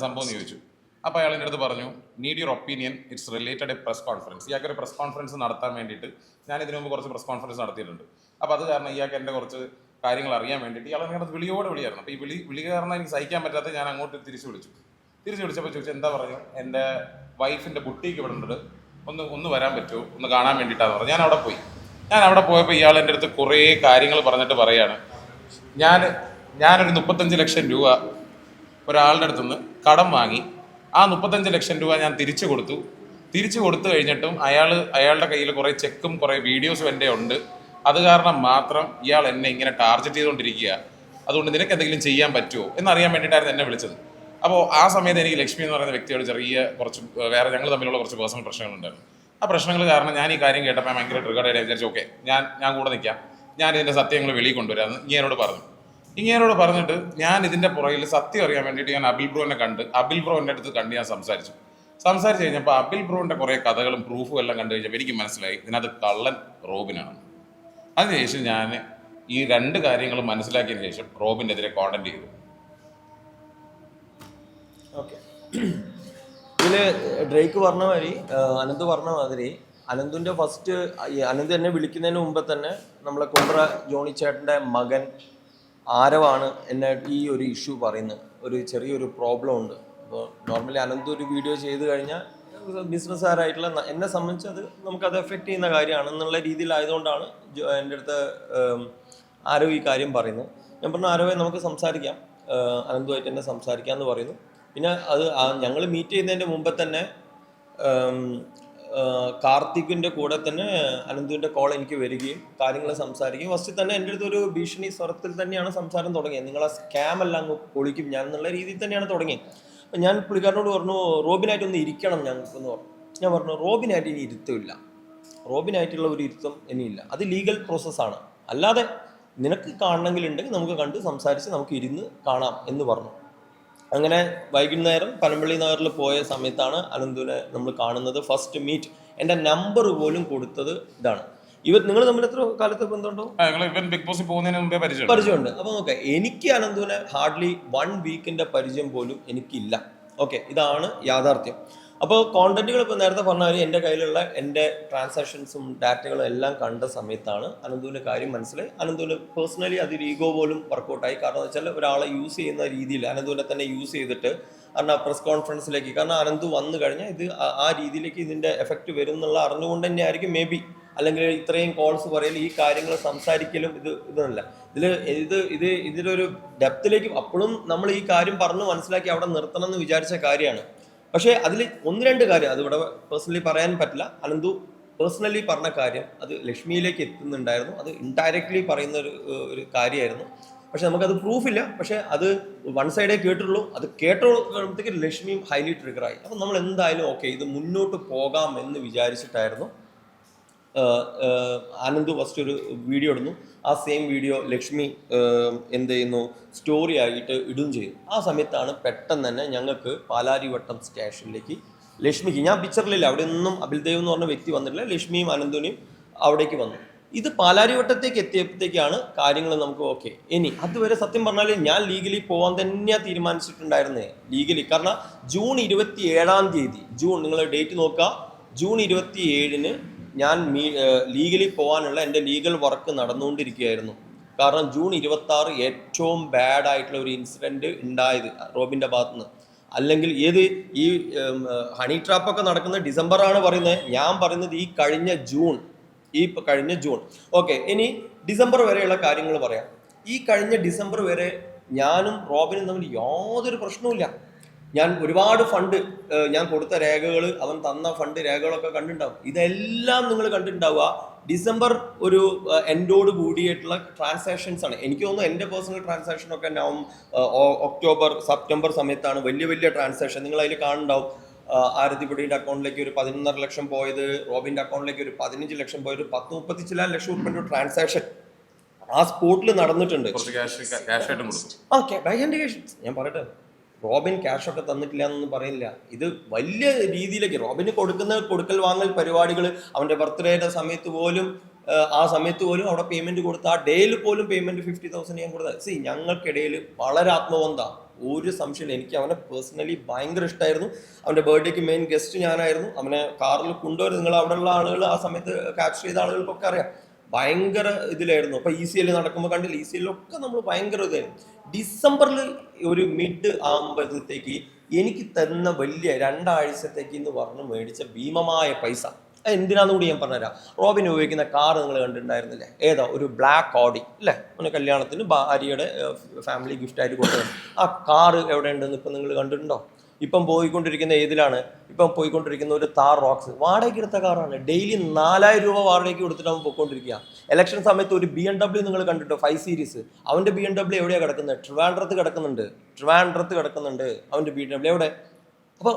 സംഭവം എന്ന് ചോദിച്ചു. അപ്പോൾ അയാൾ എൻ്റെ അടുത്ത് പറഞ്ഞു, need your opinion, it's related a press conference. ഇയാൾക്കൊരു പ്രസ് കോൺഫറൻസ് നടത്താൻ വേണ്ടിയിട്ട് ഞാൻ ഇതിനു മുമ്പ് കുറച്ച് പ്രസ് കോൺഫറൻസ് നടത്തിയിട്ടുണ്ട്. അപ്പോൾ അത് കാരണം ഇയാൾക്ക് എൻ്റെ കുറച്ച് കാര്യങ്ങൾ അറിയാൻ വേണ്ടിയിട്ട് ഇയാൾ അങ്ങനെ വിളിയോടെ വിളിയായിരുന്നു. അപ്പോൾ ഈ വിളി കാരണം എനിക്ക് സഹിക്കാൻ പറ്റാത്ത ഞാൻ അങ്ങോട്ട് തിരിച്ചു വിളിച്ചപ്പോൾ ചോദിച്ചു, എന്താ പറഞ്ഞു, എൻ്റെ വൈഫിൻ്റെ ബുട്ടീക്ക് ഇവിടെ ഉണ്ട്, ഒന്ന് വരാൻ പറ്റുമോ, ഒന്ന് കാണാൻ വേണ്ടിയിട്ടാന്ന് പറഞ്ഞു. ഞാൻ അവിടെ പോയപ്പോൾ ഇയാൾ എൻ്റെ അടുത്ത് കുറേ കാര്യങ്ങൾ പറഞ്ഞിട്ട് പറയാണ്, ഞാനൊരു 35 ലക്ഷം രൂപ ഒരാളുടെ അടുത്തുനിന്ന് കടം വാങ്ങി, ആ 35 ലക്ഷം രൂപ ഞാൻ തിരിച്ചു കൊടുത്തു കഴിഞ്ഞിട്ടും അയാളുടെ കയ്യിൽ കുറേ ചെക്കും കുറേ വീഡിയോസും എൻ്റെ ഉണ്ട്. അത് കാരണം മാത്രം ഇയാൾ എന്നെ ഇങ്ങനെ ടാർഗറ്റ് ചെയ്തുകൊണ്ടിരിക്കുക. അതുകൊണ്ട് നിനക്ക് എന്തെങ്കിലും ചെയ്യാൻ പറ്റുമോ എന്നറിയാൻ വേണ്ടിയിട്ടായിരുന്നു എന്നെ വിളിച്ചത്. അപ്പോൾ ആ സമയത്ത് എനിക്ക് ലക്ഷ്മി എന്ന് പറയുന്ന വ്യക്തിയോട് കുറച്ച് വേറെ ഞങ്ങൾ തമ്മിലുള്ള കുറച്ച് പേഴ്സണൽ പ്രശ്നങ്ങളുണ്ടായിരുന്നു. ആ പ്രശ്നങ്ങൾ കാരണം ഞാൻ ഈ കാര്യം കേട്ടപ്പോൾ ഭയങ്കര ട്രിഗർഡ് വിചാരിച്ചു, ഓക്കെ ഞാൻ കൂടെ നിൽക്കാം, ഞാൻ ഇതിൻ്റെ സത്യങ്ങൾ വെളിയിൽ കൊണ്ടുവരാമെന്ന് ഇങ്ങേരോട് പറഞ്ഞിട്ട് ഞാൻ ഇതിൻ്റെ പുറകിൽ സത്യം അറിയാൻ വേണ്ടിയിട്ട് ഞാൻ അബിൽ ബ്രോൻ്റെ അടുത്ത് ഞാൻ സംസാരിച്ചു കഴിഞ്ഞപ്പോൾ അബിൽ ബ്രോൻ്റെ കുറേ കഥകളും പ്രൂഫും എല്ലാം കണ്ടു കഴിഞ്ഞപ്പോൾ എനിക്ക് മനസ്സിലായി ഇതിനകത്ത് കള്ളൻ റോബിനാണ്. അതിനുശേഷം ഞാൻ ഈ 2 കാര്യങ്ങൾ മനസ്സിലാക്കിയതിന് ശേഷം റോബിനെതിരെ കോണ്ടന്റ് ചെയ്തു. ഓക്കെ, ഇതില് ഡ്രേക്ക് പറഞ്ഞ മാതിരി, അനന്ത് പറഞ്ഞ മാതിരി, അനന്തിൻ്റെ അനന്ത് എന്നെ വിളിക്കുന്നതിന് മുമ്പ് തന്നെ നമ്മളെ കുമ്പ്ര ജോണി ചേട്ടൻ്റെ മകൻ ആരവാണ് എന്നെ ഈ ഒരു ഇഷ്യൂ പറയുന്നത്. ഒരു ചെറിയൊരു പ്രോബ്ലം ഉണ്ട്. അപ്പോൾ നോർമലി അനന്ത് ഒരു വീഡിയോ ചെയ്ത് കഴിഞ്ഞാൽ ബിസിനസ്സുകാരായിട്ടുള്ള എന്നെ സംബന്ധിച്ച് നമുക്കത് എഫക്റ്റ് ചെയ്യുന്ന കാര്യമാണെന്നുള്ള രീതിയിലായതുകൊണ്ടാണ് എൻ്റെ അടുത്ത് ആരവ് ഈ കാര്യം പറയുന്നത്. ഞാൻ പറഞ്ഞു, ആരവെ നമുക്ക് സംസാരിക്കാം, അനന്തുമായിട്ട് തന്നെ സംസാരിക്കാം എന്ന് പറയുന്നു. പിന്നെ ഞങ്ങൾ മീറ്റ് ചെയ്യുന്നതിൻ്റെ മുമ്പ് തന്നെ കാർത്തിക്കിൻ്റെ കൂടെ തന്നെ അനന്തുവിൻ്റെ കോൾ എനിക്ക് വരികയും കാര്യങ്ങൾ സംസാരിക്കുകയും ഫസ്റ്റ് തന്നെ എൻ്റെ അടുത്തൊരു ഭീഷണി സ്വരത്തിൽ തന്നെയാണ് സംസാരം തുടങ്ങിയത്. നിങ്ങളെ സ്കാം എല്ലാം അങ്ങ് പൊളിക്കും ഞാൻ എന്നുള്ള രീതിയിൽ തന്നെയാണ് തുടങ്ങിയത്. അപ്പം ഞാൻ പുള്ളിക്കാരനോട് പറഞ്ഞു, റോബിനായിട്ടൊന്ന് ഇരിക്കണം ഞങ്ങൾക്കെന്ന് പറഞ്ഞു. ഞാൻ പറഞ്ഞു, റോബിനായിട്ട് ഇനി ഇരുത്തമില്ല, റോബിനായിട്ടുള്ള ഒരു ഇരുത്തം ഇനിയില്ല, അത് ലീഗൽ പ്രോസസ്സാണ്, അല്ലാതെ നിനക്ക് കാണണമെങ്കിലുണ്ടെങ്കിൽ നമുക്ക് കണ്ട് സംസാരിച്ച് നമുക്ക് ഇരുന്ന് കാണാം എന്ന് പറഞ്ഞു. അങ്ങനെ വൈകുന്നേരം പനമ്പള്ളി നഗറിൽ പോയ സമയത്താണ് അനന്തുവിനെ നമ്മൾ കാണുന്നത്. ഫസ്റ്റ് മീറ്റ്, എൻ്റെ നമ്പർ പോലും കൊടുത്തത് ഇതാണ്. നിങ്ങൾ തമ്മിൽ എത്ര കാലത്തെ ബന്ധമുണ്ടോ? പരിചയമുണ്ട്. അപ്പൊ നോക്കാം, എനിക്ക് അനന്തുവിനെ ഹാർഡ്ലി 1 വീക്കിന്റെ പരിചയം പോലും എനിക്കില്ല. ഓക്കെ, ഇതാണ് യാഥാർത്ഥ്യം. അപ്പോൾ കോണ്ടന്റുകൾ ഇപ്പോൾ നേരത്തെ പറഞ്ഞാൽ എൻ്റെ കയ്യിലുള്ള എൻ്റെ ട്രാൻസാക്ഷൻസും ഡാറ്റകളും എല്ലാം കണ്ട സമയത്താണ് അനന്തുവിൻ്റെ കാര്യം മനസ്സിലായി. അനന്തുവിന് പേഴ്സണലി അതിൽ ഈഗോ പോലും വർക്കൗട്ടായി. കാരണം എന്ന് വെച്ചാൽ ഒരാളെ യൂസ് ചെയ്യുന്ന രീതിയിൽ അനന്തുവിനെ തന്നെ യൂസ് ചെയ്തിട്ട്, കാരണം പ്രസ് കോൺഫറൻസിലേക്ക്, കാരണം അനന്തു വന്നു കഴിഞ്ഞാൽ ഇത് ആ രീതിയിലേക്ക് ഇതിൻ്റെ എഫക്റ്റ് വരും എന്നുള്ള അറിഞ്ഞുകൊണ്ട് തന്നെ ആയിരിക്കും മേ ബി, അല്ലെങ്കിൽ ഇത്രയും കോൾസ് പറയലും ഈ കാര്യങ്ങൾ സംസാരിക്കലും ഇതല്ല. ഇതിലൊരു ഡെപ്തിലേക്ക് അപ്പോഴും നമ്മൾ ഈ കാര്യം പറഞ്ഞ് മനസ്സിലാക്കി അവിടെ നിർത്തണം എന്ന് വിചാരിച്ച കാര്യമാണ്. പക്ഷേ അതിൽ 1-2 കാര്യം അതിവിടെ പേഴ്സണലി പറയാൻ പറ്റില്ല. അനന്തു പേഴ്സണലി പറഞ്ഞ കാര്യം അത് ലക്ഷ്മിയിലേക്ക് എത്തുന്നുണ്ടായിരുന്നു. അത് ഇൻഡയറക്ട്ലി പറയുന്ന ഒരു കാര്യമായിരുന്നു. പക്ഷെ നമുക്കത് പ്രൂഫില്ല. പക്ഷെ അത് 1 സൈഡേ കേട്ടുള്ളൂ. അത് കേട്ടോളത്തേക്ക് ലക്ഷ്മിയും ഹൈലി ട്രിഗറായി. അപ്പം നമ്മൾ എന്തായാലും ഓക്കെ, ഇത് മുന്നോട്ട് പോകാം എന്ന് വിചാരിച്ചിട്ടായിരുന്നു അനന്തു ഫസ്റ്റ് ഒരു വീഡിയോ ഇടുന്നു. ആ സെയിം വീഡിയോ ലക്ഷ്മി എന്ത് ചെയ്യുന്നു, സ്റ്റോറി ആയിട്ട് ഇടുകയും ചെയ്തു. ആ സമയത്താണ് പെട്ടെന്ന് തന്നെ ഞങ്ങൾക്ക് പാലാരിവട്ടം സ്റ്റേഷനിലേക്ക് ലക്ഷ്മിക്ക്, ഞാൻ പിക്ചറിലില്ല, അവിടെ ഒന്നും അബിൽദേവ് എന്ന് പറഞ്ഞ വ്യക്തി വന്നിട്ടില്ല, ലക്ഷ്മിയും അനന്തുവിനെയും അവിടേക്ക് വന്നു. ഇത് പാലാരിവട്ടത്തേക്ക് എത്തിയപ്പോഴത്തേക്കാണ് കാര്യങ്ങൾ നമുക്ക് ഓക്കെ. ഇനി അതുവരെ സത്യം പറഞ്ഞാൽ ഞാൻ ലീഗലി പോകാൻ തന്നെയാണ് തീരുമാനിച്ചിട്ടുണ്ടായിരുന്നേ, ലീഗലി. കാരണം ജൂൺ 27 ജൂൺ, നിങ്ങൾ ഡേറ്റ് നോക്കുക, ജൂൺ 27 ഞാൻ ലീഗലി പോകാനുള്ള എൻ്റെ ലീഗൽ വർക്ക് നടന്നുകൊണ്ടിരിക്കുകയായിരുന്നു. കാരണം ജൂൺ 26 ഏറ്റവും ബാഡ് ആയിട്ടുള്ള ഒരു ഇൻസിഡൻറ്റ് ഉണ്ടായത് റോബിൻ്റെ ഭാഗത്തുനിന്ന്. അല്ലെങ്കിൽ ഈ ഹണി ട്രാപ്പൊക്കെ നടക്കുന്ന ഡിസംബറാണ് പറയുന്നത്, ഞാൻ പറയുന്നത് ഈ കഴിഞ്ഞ ജൂൺ. ഓക്കെ, ഇനി ഡിസംബർ വരെയുള്ള കാര്യങ്ങൾ പറയാം. ഈ കഴിഞ്ഞ ഡിസംബർ വരെ ഞാനും റോബിനും തമ്മിൽ യാതൊരു പ്രശ്നവുമില്ല. ഞാൻ ഒരുപാട് ഫണ്ട്, ഞാൻ കൊടുത്ത രേഖകൾ, അവൻ തന്ന ഫണ്ട് രേഖകളൊക്കെ കണ്ടിട്ടുണ്ടാവും. ഇതെല്ലാം നിങ്ങൾ കണ്ടിട്ടുണ്ടാവുക ഡിസംബർ ഒരു എൻഡോട് കൂടിയിട്ടുള്ള ട്രാൻസാക്ഷൻസ് ആണ്. എനിക്ക് തോന്നുന്നു എൻ്റെ പേഴ്സണൽ ട്രാൻസാക്ഷനൊക്കെ ഒക്ടോബർ സെപ്റ്റംബർ സമയത്താണ് വലിയ ട്രാൻസാക്ഷൻ. നിങ്ങൾ അതിൽ കാണുന്നുണ്ടാവും. ആരതിപുടിയുടെ അക്കൗണ്ടിലേക്ക് ഒരു 11.5 ലക്ഷം പോയത്, റോബിൻ്റെ അക്കൗണ്ടിലേക്ക് ഒരു 15 ലക്ഷം പോയത്, 10-30 ലക്ഷം ഉറുപ്പിൻ്റെ ട്രാൻസാക്ഷൻ ആ സ്പോട്ടിൽ നടന്നിട്ടുണ്ട്. ഞാൻ പറയട്ടെ, റോബിൻ ക്യാഷൊക്കെ തന്നിട്ടില്ല എന്നൊന്നും പറയില്ല. ഇത് വലിയ രീതിയിലേക്ക് റോബിന് കൊടുക്കൽ വാങ്ങൽ പരിപാടികൾ, അവൻ്റെ ബർത്ത്ഡേയുടെ സമയത്ത് പോലും ആ സമയത്ത് പോലും അവിടെ പേയ്മെന്റ് കൊടുത്ത ആ ഡേയിൽ പോലും പേയ്മെന്റ് 50,000 ഞാൻ കൊടുത്ത. ഞങ്ങൾക്കിടയിൽ വളരെ ആത്മബന്ധമാണ്, ഒരു സംശയമില്ല. എനിക്ക് അവനെ പേഴ്സണലി ഭയങ്കര ഇഷ്ടമായിരുന്നു. അവൻ്റെ ബർത്ത്ഡേക്ക് മെയിൻ ഗസ്റ്റ് ഞാനായിരുന്നു. അവനെ കാറിൽ കൊണ്ടുവരും. നിങ്ങൾ അവിടെയുള്ള ആളുകൾ ആ സമയത്ത് ക്യാപ്ചർ ചെയ്ത ആളുകൾക്കൊക്കെ അറിയാം. ഭയങ്കര ഇതിലായിരുന്നു. അപ്പോൾ ECL നടക്കുമ്പോൾ കണ്ടില്ല, ECLൊക്കെ നമ്മൾ ഭയങ്കര ഇതായിരുന്നു. ഡിസംബറിൽ ഒരു മിഡ് ആകുമ്പോഴത്തേക്ക് എനിക്ക് തരുന്ന വലിയ 2 ആഴ്ചത്തേക്ക് എന്ന് പറഞ്ഞ് മേടിച്ച ഭീമമായ പൈസ എന്തിനാന്ന് കൂടി ഞാൻ പറഞ്ഞുതരാം. റോബിൻ ഉപയോഗിക്കുന്ന കാർ നിങ്ങൾ കണ്ടിട്ടുണ്ടായിരുന്നില്ലേ? ഏതാ? ഒരു ബ്ലാക്ക് ഓഡി അല്ലേ? അവന് കല്യാണത്തിന് ഭാര്യയുടെ ഫാമിലി ഗിഫ്റ്റായിട്ട് കൊടുത്തത്. ആ കാറ് എവിടെ ഉണ്ടെന്ന് ഇപ്പം നിങ്ങൾ കണ്ടിട്ടുണ്ടോ? ഇപ്പം പോയിക്കൊണ്ടിരിക്കുന്ന ഏതിലാണ്? ഇപ്പം പോയിക്കൊണ്ടിരിക്കുന്ന ഒരു താർ റോക്സ് വാടകയ്ക്ക് എടുത്ത കാറാണ്. ഡെയിലി 4000 രൂപ വാടകയ്ക്ക് കൊടുത്തിട്ട് അവൻ പോയിക്കൊണ്ടിരിക്കുക. ഇലക്ഷൻ സമയത്ത് ഒരു BMW നിങ്ങൾ കണ്ടിട്ടോ? 5 സീരീസ്. അവൻ്റെ BMW എവിടെയാണ് കിടക്കുന്നത്? ട്രിവാൻഡ്രത്ത് കിടക്കുന്നുണ്ട് അവൻ്റെ BMW. എവിടെ? അപ്പോൾ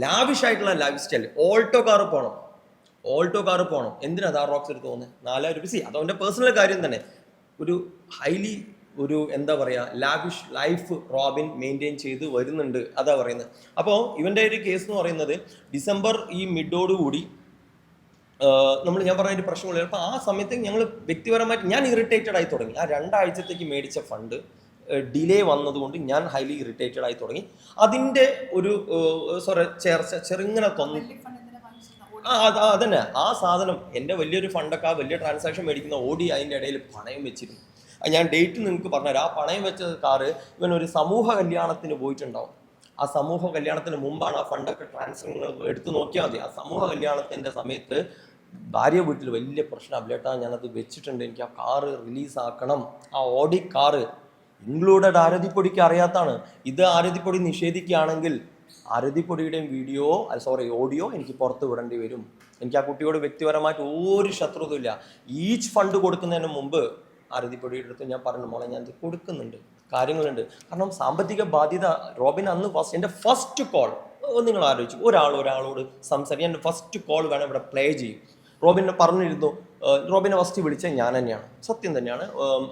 ലാവിഷായിട്ടുള്ള ലൈഫ് സ്റ്റൈൽ. ഓൾട്ടോ കാറ് പോകണം. എന്തിനാ താർ റോക്സ് എടുത്ത് പോകുന്നത്? 4000 രൂപ. അത് അവൻ്റെ പേഴ്സണൽ കാര്യം തന്നെ. ഒരു ഹൈലി ഒരു എന്താ പറയുക, ലാവിഷ് ലൈഫ് റോബിൻ മെയിൻറ്റെയിൻ ചെയ്ത് വരുന്നുണ്ട്, അതാ പറയുന്നത്. അപ്പോൾ ഇവൻ്റെ ഒരു കേസ് എന്ന് പറയുന്നത് ഡിസംബർ ഈ മിഡോടുകൂടി ഞാൻ പറഞ്ഞ ഒരു പ്രശ്നമില്ല. അപ്പോൾ ആ സമയത്ത് ഞങ്ങൾ വ്യക്തിപരമായിട്ട് ഞാൻ ഇറിറ്റേറ്റഡ് ആയി തുടങ്ങി. ആ 2 ആഴ്ചത്തേക്ക് മേടിച്ച ഫണ്ട് ഡിലേ വന്നതുകൊണ്ട് ഞാൻ ഹൈലി ഇറിറ്റേറ്റഡ് ആയി തുടങ്ങി. അതിൻ്റെ ഒരു ചെറുങ്ങനെ അതന്നെ ആ സാധനം എൻ്റെ വലിയൊരു ഫണ്ടൊക്കെ, ആ വലിയ ട്രാൻസാക്ഷൻ മേടിക്കുന്ന ഓടി അതിൻ്റെ ഇടയിൽ പണയം വെച്ചിരുന്നു. ഞാൻ ഡേറ്റ് നിങ്ങൾക്ക് പറഞ്ഞുതരാം. ആ പണയം വെച്ച കാറ് ഇവൻ ഒരു സമൂഹ കല്യാണത്തിന് പോയിട്ടുണ്ടാവും. ആ സമൂഹ കല്യാണത്തിന് മുമ്പാണ് ആ ഫണ്ടൊക്കെ ട്രാൻസ്ഫർ എടുത്ത് നോക്കിയാൽ മതി. ആ സമൂഹ കല്യാണത്തിൻ്റെ സമയത്ത് ഭാര്യ വീട്ടിൽ വലിയ പ്രശ്നം. അല്ലേട്ടാ ഞാനത് വെച്ചിട്ടുണ്ട്, എനിക്ക് ആ കാറ് റിലീസാക്കണം. ആ ഓടി കാറ് ഇൻക്ലൂഡഡ് ആരതിപ്പൊടിക്ക് അറിയാത്താണ്. ഇത് ആരതിപ്പൊടി നിഷേധിക്കുകയാണെങ്കിൽ ആരതിപ്പൊടിയുടെയും ഓഡിയോ എനിക്ക് പുറത്ത് വിടേണ്ടി വരും. എനിക്ക് ആ കുട്ടിയോട് വ്യക്തിപരമായിട്ട് ഒരു ശത്രുതയില്ല. ഈച്ച് ഫണ്ട് കൊടുക്കുന്നതിന് മുമ്പ് ആരതിപ്പൊടിയുടെ അടുത്ത് ഞാൻ പറഞ്ഞു, മോളെ ഞാൻ ഇത് കൊടുക്കുന്നുണ്ട്, കാര്യങ്ങളുണ്ട്. കാരണം സാമ്പത്തിക ബാധ്യത റോബിൻ അന്ന് എൻ്റെ ഫസ്റ്റ് കോൾ നിങ്ങൾ ആലോചിച്ചു. ഒരാളോട് സംസാരിക്കാൻ എൻ്റെ ഫസ്റ്റ് കോൾ വേണം ഇവിടെ പ്ലേ ചെയ്യും. റോബിനെ പറഞ്ഞിരുന്നു, റോബിനെ ഫസ്റ്റ് വിളിച്ചത് ഞാൻ തന്നെയാണ്. സത്യം തന്നെയാണ്.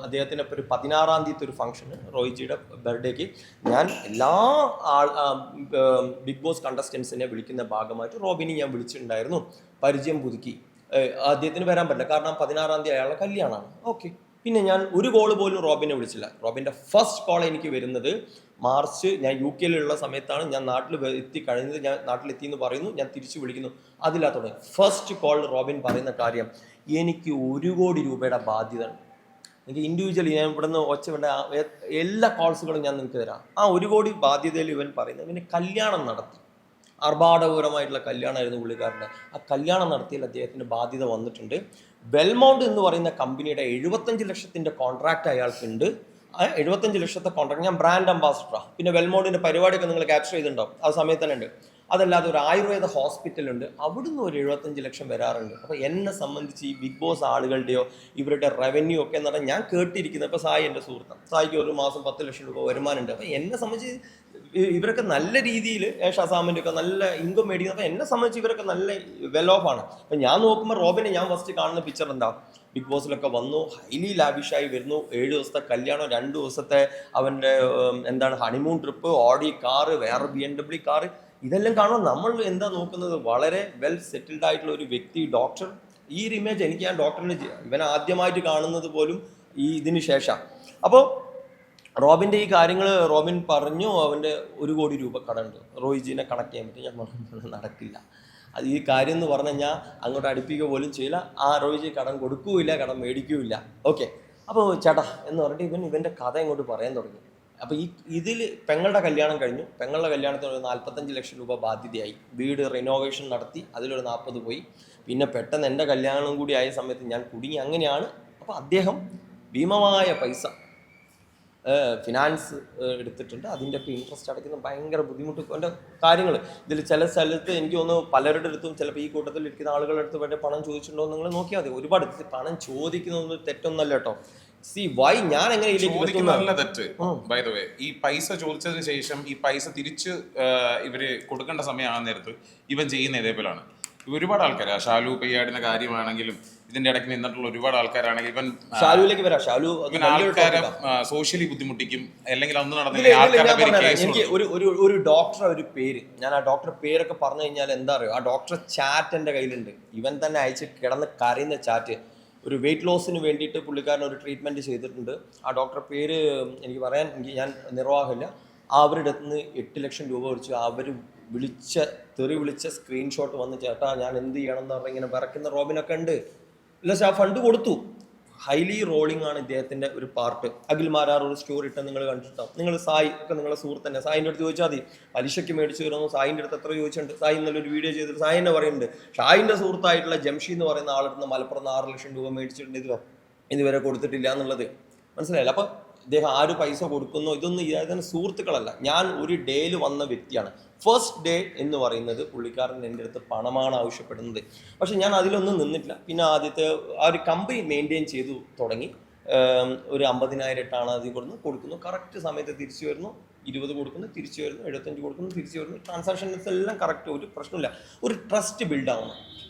അദ്ദേഹത്തിൻ്റെ ഒരു 16-ാം തീയതി ഒരു ഫംഗ്ഷന്, റോയിജിയുടെ ബർത്ത്ഡേക്ക് ഞാൻ എല്ലാ ബിഗ് ബോസ് കണ്ടസ്റ്റൻസിനെ വിളിക്കുന്ന ഭാഗമായിട്ട് റോബിനെ ഞാൻ വിളിച്ചിട്ടുണ്ടായിരുന്നു. പരിചയം പുതുക്കി. അദ്ദേഹത്തിന് വരാൻ പറ്റില്ല, കാരണം 16-ാം തീയതി അയാളുടെ കല്യാണമാണ്. ഓക്കെ. പിന്നെ ഞാൻ ഒരു കോൾ പോലും റോബിനെ വിളിച്ചില്ല. റോബിൻ്റെ ഫസ്റ്റ് കോൾ എനിക്ക് വരുന്നത് മാർച്ച്, ഞാൻ UK സമയത്താണ്. ഞാൻ നാട്ടിൽ എത്തിക്കഴിഞ്ഞത്, ഞാൻ നാട്ടിലെത്തി എന്ന് പറയുന്നു, ഞാൻ തിരിച്ചു വിളിക്കുന്നു. അതില്ലാത്തോടെ ഫസ്റ്റ് കോൾ റോബിൻ പറയുന്ന കാര്യം, എനിക്ക് 1 കോടി രൂപയുടെ ബാധ്യത ഉണ്ട്. എനിക്ക് ഇൻഡിവിജ്വലി ഞാൻ ഇവിടുന്ന് വേണ്ട എല്ലാ കോൾസുകളും ഞാൻ നിങ്ങൾക്ക് തരാം. ആ 1 കോടി ബാധ്യതയിൽ ഇവൻ പറയുന്നത്, ഇവന് കല്യാണം നടത്തി, ആർഭാടപൂരമായിട്ടുള്ള കല്യാണമായിരുന്നു പുള്ളിക്കാരൻ്റെ. ആ കല്യാണം നടത്തിയാൽ അദ്ദേഹത്തിന് ബാധ്യത വന്നിട്ടുണ്ട്. വെൽമൗണ്ട് എന്ന് പറയുന്ന കമ്പനിയുടെ 75 ലക്ഷത്തിൻ്റെ കോൺട്രാക്റ്റ് അയാൾക്കുണ്ട്. 75 ലക്ഷത്തെ കോൺട്രാക്ട്. ഞാൻ ബ്രാൻഡ് അംബാസിഡറാണ്. പിന്നെ വെൽമൗണ്ടിൻ്റെ പരിപാടിയൊക്കെ നിങ്ങൾ ക്യാപ്ചർ ചെയ്തിട്ടുണ്ടാവും. ആ സമയത്ത് തന്നെ ഉണ്ട്. അതല്ലാതെ ഒരു ആയുർവേദ ഹോസ്പിറ്റലുണ്ട്, അവിടുന്ന് ഒരു 75 ലക്ഷം വരാറുണ്ട്. അപ്പോൾ എന്നെ സംബന്ധിച്ച് ഈ ബിഗ് ബോസ് ആളുകളുടെയോ ഇവരുടെ റവന്യൂ ഒക്കെ എന്ന് പറഞ്ഞാൽ ഞാൻ കേട്ടിരിക്കുന്നത്, ഇപ്പോൾ സായി എൻ്റെ സുഹൃത്താണ്, സായിക്ക് ഒരു മാസം 10 ലക്ഷം രൂപ വരുമാനമുണ്ട്. അപ്പോൾ എന്നെ സംബന്ധിച്ച് ഇവരൊക്കെ നല്ല രീതിയിൽ ഷസാമിൻ്റെ ഒക്കെ നല്ല ഇൻകം മേടിക്കുന്നത്. അപ്പോൾ എന്നെ സംബന്ധിച്ച് ഇവരൊക്കെ നല്ല വെൽ ഓഫ് ആണ്. അപ്പം ഞാൻ നോക്കുമ്പോൾ റോബിനെ ഞാൻ ഫസ്റ്റ് കാണുന്ന പിക്ചർ എന്താ, ബിഗ് ബോസിലൊക്കെ വന്നു, ഹൈലി ലാവിഷായി വരുന്നു. 7 ദിവസത്തെ കല്യാണം, 2 ദിവസത്തെ അവൻ്റെ ഹണിമൂൺ ട്രിപ്പ്, ഓഡി കാറ്, വേറെ BMW കാറ്, ഇതെല്ലാം കാണുമ്പോൾ നമ്മൾ എന്താ നോക്കുന്നത്, വളരെ വെൽ സെറ്റിൽഡ് ആയിട്ടുള്ള ഒരു വ്യക്തി, ഡോക്ടർ. ഈ ഒരു ഇമേജ് എനിക്ക് ഞാൻ ഡോക്ടറിന് ഇവനെ ആദ്യമായിട്ട് കാണുന്നത് പോലും ഇതിന് ശേഷം. അപ്പോൾ റോബിൻ്റെ ഈ കാര്യങ്ങൾ റോബിൻ പറഞ്ഞു. അവൻ്റെ 1 കോടി രൂപ കടമുണ്ട്, റോയിജിനെ കണക്ട് ചെയ്യാൻ പറ്റും. ഞാൻ പറഞ്ഞു നടക്കില്ല. അത് ഈ കാര്യം എന്ന് പറഞ്ഞു കഴിഞ്ഞാൽ അങ്ങോട്ട് അടുപ്പിക്കുക പോലും ചെയ്യില്ല. ആ റോയിജി കടം കൊടുക്കുകയില്ല, കടം മേടിക്കുകയില്ല. ഓക്കെ. അപ്പോൾ ചേട്ടാ എന്ന് പറഞ്ഞിട്ട് ഇവൻ്റെ കഥ ഇങ്ങോട്ട് പറയാൻ തുടങ്ങി. അപ്പോൾ ഇതിൽ പെങ്ങളുടെ കല്യാണം കഴിഞ്ഞു. പെങ്ങളുടെ കല്യാണത്തിന് ഒരു 45 ലക്ഷം രൂപ ബാധ്യതയായി. വീട് റിനോവേഷൻ നടത്തി, അതിലൊരു 40 പോയി. പിന്നെ പെട്ടെന്ന് എൻ്റെ കല്യാണം കൂടി ആയ സമയത്ത് ഞാൻ കുടുങ്ങി. അങ്ങനെയാണ്. അപ്പോൾ അദ്ദേഹം ഭീമമായ പൈസ ഫിനാൻസ് എടുത്തിട്ടുണ്ട്. അതിൻ്റെയൊക്കെ ഇൻട്രസ്റ്റ് അടയ്ക്കുന്ന ഭയങ്കര ബുദ്ധിമുട്ട് എൻ്റെ കാര്യങ്ങൾ. ഇതിൽ ചില സ്ഥലത്ത് എനിക്ക് തോന്നുന്നു പലരുടെ അടുത്തും ചിലപ്പോൾ ഈ കൂട്ടത്തിൽ ഇരിക്കുന്ന ആളുകളുടെ അടുത്ത് വേണ്ട പണം ചോദിച്ചിട്ടുണ്ടോ നിങ്ങൾ നോക്കിയാൽ മതി. ഒരുപാട് പണം ചോദിക്കുന്നതൊന്നും തെറ്റൊന്നല്ല കേട്ടോ. ഞാൻ എങ്ങനെ തെറ്റ്. ബൈ ദ വേ, ഈ പൈസ ചോദിച്ചതിന് ശേഷം ഈ പൈസ തിരിച്ച് ഇവര് കൊടുക്കേണ്ട സമയമാകുന്ന നേരത്ത് ഇവൻ ചെയ്യുന്ന ഇതേപോലാണ്. ഒരുപാട് ആൾക്കാർ, ഷാലു പെയ്യാടിന്റെ കാര്യമാണെങ്കിലും ഇതിന്റെ ഇടയ്ക്ക് നിന്നിട്ടുള്ള ഒരുപാട് ആൾക്കാരാണെങ്കിൽ ഇവൻ ഷാലുവിലേക്ക് വരാം. ആൾക്കാരെ സോഷ്യലി ബുദ്ധിമുട്ടിക്കും, അല്ലെങ്കിൽ അന്ന് എനിക്ക് ഒരു ഡോക്ടറെ ഒരു പേര്, ഞാൻ ആ ഡോക്ടറെ പേരൊക്കെ പറഞ്ഞു കഴിഞ്ഞാൽ എന്താ അറിയോ, ആ ഡോക്ടറെ ചാറ്റ് എൻ്റെ കയ്യിലുണ്ട്. ഇവൻ തന്നെ അയച്ച് കിടന്ന് കരയുന്ന ചാറ്റ്. ഒരു വെയിറ്റ് ലോസിന് വേണ്ടിയിട്ട് പുള്ളിക്കാരൻ ഒരു ട്രീറ്റ്മെൻറ്റ് ചെയ്തിട്ടുണ്ട്. ആ ഡോക്ടറെ പേര് എനിക്ക് പറയാൻ ഞാൻ നിർവാഹമില്ല. അവരുടെ അടുത്ത് നിന്ന് 8 ലക്ഷം രൂപ വിളിച്ചു. അവർ തെറി വിളിച്ച സ്ക്രീൻഷോട്ട് വന്ന് ചേട്ടാ ഞാൻ എന്ത് ചെയ്യണം എന്ന് പറഞ്ഞാൽ ഇങ്ങനെ വിറയ്ക്കുന്ന റോബിനൊക്കെ ഉണ്ട്. ഇല്ല ആ ഫണ്ട് കൊടുത്തു. ഹൈലി റോളിംഗ് ആണ് ഇദ്ദേഹത്തിൻ്റെ ഒരു പാർട്ട്. അഖിൽ മാരാർ ഒരു സ്റ്റോറി ഇട്ട് നിങ്ങൾ കണ്ടിട്ടുണ്ടാവും. നിങ്ങൾ സായി ഒക്കെ നിങ്ങളുടെ സുഹൃത്ത് തന്നെ, സായിൻ്റെ അടുത്ത് ചോദിച്ചാൽ മതി പലിശയ്ക്ക് മേടിച്ചു തരുന്നു. സായിൻ്റെ അടുത്ത് എത്ര ചോദിച്ചിട്ടുണ്ട്. സായി ഇന്നലെ ഒരു വീഡിയോ ചെയ്തിട്ട് സായി തന്നെ പറയുന്നുണ്ട് ഷായിൻ്റെ സുഹൃത്തായിട്ടുള്ള ജംഷി എന്ന് പറയുന്ന ആളെടുത്ത് മലപ്പുറത്ത് 6 ലക്ഷം രൂപ മേടിച്ചിട്ടുണ്ട്, ഇതുവരെ കൊടുത്തിട്ടില്ല എന്നുള്ളത് മനസ്സിലായില്ല. അപ്പം ഇദ്ദേഹം ആര് പൈസ കൊടുക്കുന്നു ഇതൊന്നും ഇദ്ദേഹത്തിന് സുഹൃത്തുക്കളല്ല. ഞാൻ ഒരു ഡേയിൽ വന്ന വ്യക്തിയാണ്. ഫസ്റ്റ് ഡേ എന്ന് പറയുന്നത് പുള്ളിക്കാരൻ എൻ്റെ അടുത്ത് പണമാണ് ആവശ്യപ്പെടുന്നത്. പക്ഷെ ഞാൻ അതിലൊന്നും നിന്നിട്ടില്ല. പിന്നെ ആദ്യത്തെ ആ ഒരു കമ്പനി മെയിൻറ്റെയിൻ ചെയ്തു തുടങ്ങി. ഒരു 50,000 ഇട്ടാണ് അതിൽ കൊടുക്കുന്നു. കറക്റ്റ് സമയത്ത് തിരിച്ചു വരുന്നു. 20 കൊടുക്കുന്നു, തിരിച്ചു വരുന്നു. 75 കൊടുക്കുന്നു, തിരിച്ചു വരുന്നു. ട്രാൻസാക്ഷൻസ് എല്ലാം കറക്റ്റ്, ഒരു പ്രശ്നമില്ല. ഒരു ട്രസ്റ്റ്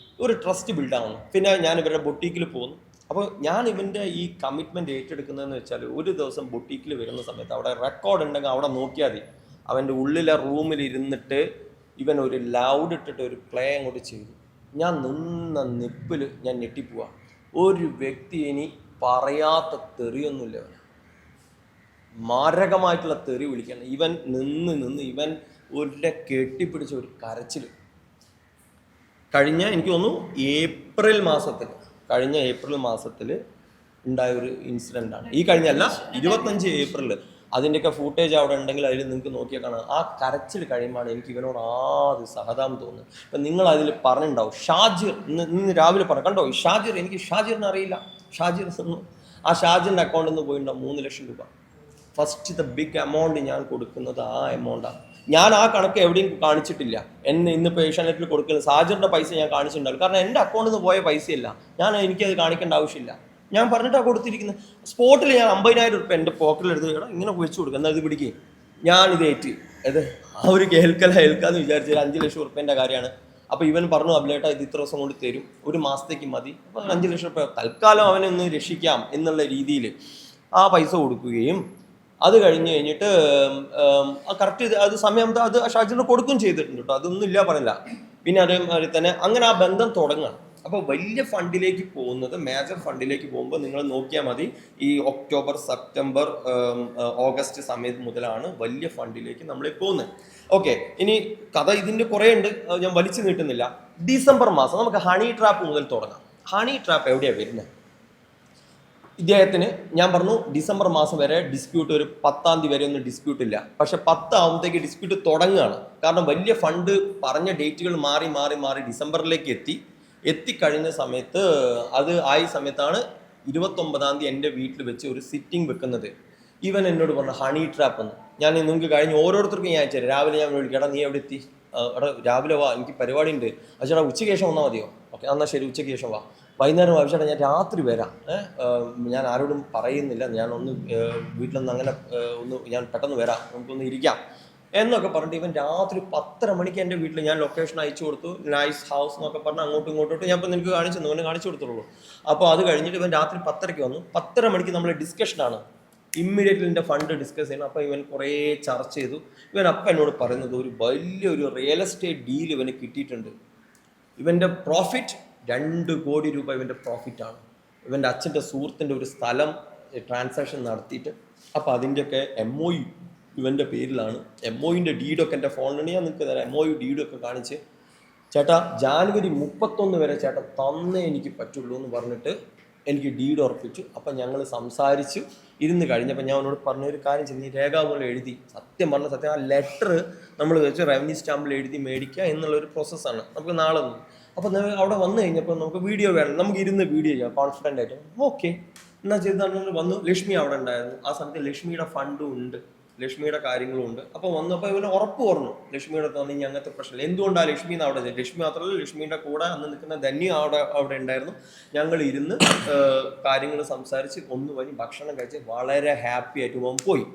ബിൽഡാവുന്നു. പിന്നെ ഞാൻ ഇവരുടെ ബൊട്ടീക്കിൽ പോകുന്നു. അപ്പോൾ ഞാൻ ഇവൻ്റെ ഈ കമ്മിറ്റ്മെൻറ്റ് ഏറ്റെടുക്കുന്നതെന്ന് വെച്ചാൽ ഒരു ദിവസം ബൊട്ടീക്കിൽ വരുന്ന സമയത്ത് അവിടെ റെക്കോർഡ് ഉണ്ടെങ്കിൽ അവിടെ നോക്കിയാൽ മതി. അവൻ്റെ ഉള്ളിലെ റൂമിൽ ഇരുന്നിട്ട് ഇവൻ ഒരു ലൗഡ് ഇട്ടിട്ട് ഒരു പ്ലേ അങ്ങോട്ട് ചെയ്തു. ഞാൻ നിന്ന നിപ്പിൽ ഞാൻ ഞെട്ടിപ്പോവാ. ഒരു വ്യക്തി ഇനി പറയാത്ത തെറിയൊന്നുമില്ല. അവൻ മാരകമായിട്ടുള്ള തെറി വിളിക്കണം. ഇവൻ നിന്ന് ഇവൻ ഒരു കെട്ടിപ്പിടിച്ച ഒരു കരച്ചിൽ. കഴിഞ്ഞ എനിക്ക് തോന്നുന്നു കഴിഞ്ഞ ഏപ്രിൽ മാസത്തിൽ ഉണ്ടായ ഒരു ഇൻസിഡൻ്റാണ്. ഈ കഴിഞ്ഞല്ല 25 ഏപ്രിൽ. അതിൻ്റെയൊക്കെ ഫൂട്ടേജ് അവിടെ ഉണ്ടെങ്കിൽ അതിൽ നിങ്ങൾക്ക് നോക്കിയാൽ കാണാം. ആ കരച്ചിൽ കഴിയുമ്പോഴാണ് എനിക്ക് ഇവനോട് ആദ്യം സഹതാപം തോന്നുന്നത്. ഇപ്പം നിങ്ങൾ അതിൽ പറഞ്ഞിട്ടുണ്ടാവും ഷാജിർ, ഇന്ന് രാവിലെ പറഞ്ഞു കണ്ടോ ഷാജിർ, എനിക്ക് ഷാജിറിനെ അറിയില്ല. ഷാജിർ ആ ഷാജിറിൻ്റെ അക്കൗണ്ടിൽ നിന്ന് പോയിട്ടുണ്ടാവും 3 ലക്ഷം രൂപ. ഫസ്റ്റ് ബിഗ് എമൗണ്ട് ഞാൻ കൊടുക്കുന്നത് ആ എമൗണ്ടാണ്. ഞാൻ ആ കണക്ക് എവിടെയും കാണിച്ചിട്ടില്ല. എന്നെ ഇന്നിപ്പോൾ ഏഷ്യാനെറ്റിൽ കൊടുക്കുന്നത് ഷാജിറിൻ്റെ പൈസ ഞാൻ കാണിച്ചിട്ടുണ്ടാവും. കാരണം എൻ്റെ അക്കൗണ്ടിൽ നിന്ന് പോയ പൈസയല്ല, എനിക്കത് കാണിക്കേണ്ട ആവശ്യമില്ല. ഞാൻ പറഞ്ഞിട്ടാണ് കൊടുത്തിരിക്കുന്നത്. സ്പോട്ടിൽ ഞാൻ 50,000 രൂപ എൻ്റെ പോക്കറ്റിലെടുത്ത് ഇങ്ങനെ വെച്ച് കൊടുക്കുക, എന്നാൽ ഇത് പിടിക്കുക. ഞാനിത് അവർ കേൾക്കാന്ന് വിചാരിച്ചത് 5 ലക്ഷം റുപ്യേൻ്റെ കാര്യമാണ്. അപ്പോൾ ഇവൻ പറഞ്ഞു അബ്ലേട്ടാ ഇത് ഇത്ര ദിവസം കൊണ്ട് തരും, 1 മാസത്തേക്ക് മതി. അപ്പോൾ 5 ലക്ഷം റുപ്യ തൽക്കാലം അവനെ ഒന്ന് രക്ഷിക്കാം എന്നുള്ള രീതിയിൽ ആ പൈസ കൊടുക്കുകയും അത് കഴിഞ്ഞിട്ട് കറക്റ്റ് അത് സമയം അത് ഷാജിറിന് കൊടുക്കുകയും ചെയ്തിട്ടുണ്ട് കേട്ടോ. അതൊന്നും ഇല്ല പറഞ്ഞില്ല. പിന്നെ അതേമാതിരി തന്നെ അങ്ങനെ ആ ബന്ധം തുടങ്ങുകയാണ്. അപ്പോൾ വലിയ ഫണ്ടിലേക്ക് പോകുന്നത്, മേജർ ഫണ്ടിലേക്ക് പോകുമ്പോൾ നിങ്ങൾ നോക്കിയാൽ മതി. ഈ ഒക്ടോബർ, സെപ്റ്റംബർ, ഓഗസ്റ്റ് സമയത്ത് മുതലാണ് വലിയ ഫണ്ടിലേക്ക് നമ്മൾ പോകുന്നത്. ഓക്കെ, ഇനി കഥ ഇതിൻ്റെ കുറേ ഉണ്ട്, ഞാൻ വലിച്ചു നീട്ടുന്നില്ല. ഡിസംബർ മാസം നമുക്ക് ഹണി ട്രാപ്പ് മുതൽ തുടങ്ങാം. ഹണി ട്രാപ്പ് എവിടെയാണ് വരുന്നത്? ഇദ്ദേഹത്തിന് ഞാൻ പറഞ്ഞു ഡിസംബർ മാസം വരെ ഡിസ്പ്യൂട്ട്, ഒരു 10-ാം തീയതി വരെ ഒന്നും ഡിസ്പ്യൂട്ട് ഇല്ല. പക്ഷെ 10 ആവുമ്പോഴത്തേക്ക് ഡിസ്പ്യൂട്ട് തുടങ്ങുകയാണ്. കാരണം വലിയ ഫണ്ട് പറഞ്ഞ ഡേറ്റുകൾ മാറി ഡിസംബറിലേക്ക് എത്തിക്കഴിഞ്ഞ സമയത്ത് അത് ആയ സമയത്താണ് 29-ാം തീയതി എൻ്റെ വീട്ടിൽ വെച്ച് ഒരു സിറ്റിംഗ് വെക്കുന്നത്. ഇവൻ എന്നോട് പറഞ്ഞു ഹണി ട്രാപ്പ് എന്ന്. ഞാൻ നിങ്ങൾക്ക് കഴിഞ്ഞ് ഓരോരുത്തർക്കും ഞാൻ അയച്ചു തരാം. രാവിലെ ഞാൻ വിളിക്കാം, നീ എവിടെ എത്തി? എടാ രാവിലെ വാ, എനിക്ക് പരിപാടി ഉണ്ട്. ചേട്ടാ ഉച്ചയ്ക്ക് ശേഷം വന്നാൽ മതിയോ? ഓക്കെ എന്നാൽ ശരി, ഉച്ചയ്ക്ക് ശേഷം വാ. വൈകുന്നേരം ആവശ്യമായിട്ട് ഞാൻ രാത്രി വരാം. ഞാൻ ആരോടും പറയുന്നില്ല, ഞാനൊന്ന് വീട്ടിലൊന്ന് അങ്ങനെ ഞാൻ പെട്ടെന്ന് വരാം, നമുക്കൊന്ന് ഇരിക്കാം എന്നൊക്കെ പറഞ്ഞിട്ട് ഇവൻ രാത്രി 10:30 മണിക്ക് എൻ്റെ വീട്ടിൽ ഞാൻ ലൊക്കേഷൻ അയച്ചു കൊടുത്തു. നൈസ് ഹൗസ് എന്നൊക്കെ പറഞ്ഞ് അങ്ങോട്ടും ഇങ്ങോട്ടോട്ട് ഞാൻ ഇപ്പോൾ നിനക്ക് കാണിച്ചു കൊടുത്തുള്ളൂ. അപ്പോൾ അത് കഴിഞ്ഞിട്ട് ഇവൻ രാത്രി 10:30 വന്നു. 10:30 മണിക്ക് നമ്മൾ ഡിസ്കഷനാണ്. ഇമ്മീഡിയറ്റ്ലി എൻ്റെ ഫണ്ട് ഡിസ്കസ് ചെയ്യണം. അപ്പോൾ ഇവൻ കുറേ ചർച്ച ചെയ്തു. ഇവൻ അപ്പം എന്നോട് പറയുന്നത് ഒരു വലിയൊരു റിയൽ എസ്റ്റേറ്റ് ഡീൽ ഇവന് കിട്ടിയിട്ടുണ്ട്. ഇവൻ്റെ പ്രോഫിറ്റ് 2 കോടി രൂപ ഇവൻ്റെ പ്രോഫിറ്റാണ്. ഇവൻ്റെ അച്ഛൻ്റെ സുഹൃത്തിൻ്റെ ഒരു സ്ഥലം ട്രാൻസാക്ഷൻ നടത്തിയിട്ട്, അപ്പോൾ അതിൻ്റെയൊക്കെ MOU ഇവൻ്റെ പേരിലാണ്. MOUൻ്റെ ഡീഡൊക്കെ എൻ്റെ ഫോണിൽ ഞാൻ നിങ്ങൾക്ക് തരാം. MOU ഡീഡൊക്കെ കാണിച്ച് ചേട്ടാ ജാനുവരി 31 വരെ ചേട്ടാ തന്നേ എനിക്ക് പറ്റുള്ളൂ എന്ന് പറഞ്ഞിട്ട് എനിക്ക് ഡീഡ് ഉറപ്പിച്ചു. അപ്പം ഞങ്ങൾ സംസാരിച്ചു ഇരുന്ന് കഴിഞ്ഞപ്പോൾ ഞാൻ അവനോട് പറഞ്ഞൊരു കാര്യം ചെയ്തു, നീ രേഖാമൂലം എഴുതി, സത്യം ആ ലെറ്റർ നമ്മൾ വെച്ച് റവന്യൂ സ്റ്റാമ്പിൽ എഴുതി മേടിക്കുക എന്നുള്ളൊരു പ്രോസസ്സാണ്. നമുക്ക് നാളെ ഒന്നും. അപ്പോൾ അവിടെ വന്നു കഴിഞ്ഞപ്പോൾ നമുക്ക് വീഡിയോ വേണം, നമുക്ക് ഇരുന്ന് വീഡിയോ ചെയ്യാം കോൺഫിഡൻ്റ് ആയിട്ട്. ഓക്കെ എന്നാൽ ചെയ്താൽ വന്നു. ലക്ഷ്മി അവിടെ ഉണ്ടായിരുന്നു. ആ സമയത്ത് ലക്ഷ്മിയുടെ ഫണ്ടും ഉണ്ട്, ലക്ഷ്മിയുടെ കാര്യങ്ങളും ഉണ്ട്. അപ്പോൾ വന്നപ്പോൾ ഇവന് ഉറപ്പ് പറഞ്ഞു ലക്ഷ്മിയുടെ തോന്നി അങ്ങനത്തെ പ്രശ്നമില്ല. എന്തുകൊണ്ടാണ് ലക്ഷ്മി അവിടെ? ലക്ഷ്മി മാത്രമല്ല, ലക്ഷ്മിയുടെ കൂടെ അന്ന് നിൽക്കുന്ന ധന്യ അവിടെ ഉണ്ടായിരുന്നു. ഞങ്ങൾ ഇരുന്ന് കാര്യങ്ങൾ സംസാരിച്ച് വഴി ഭക്ഷണം കഴിച്ച് വളരെ ഹാപ്പി ആയിട്ട് പോയി.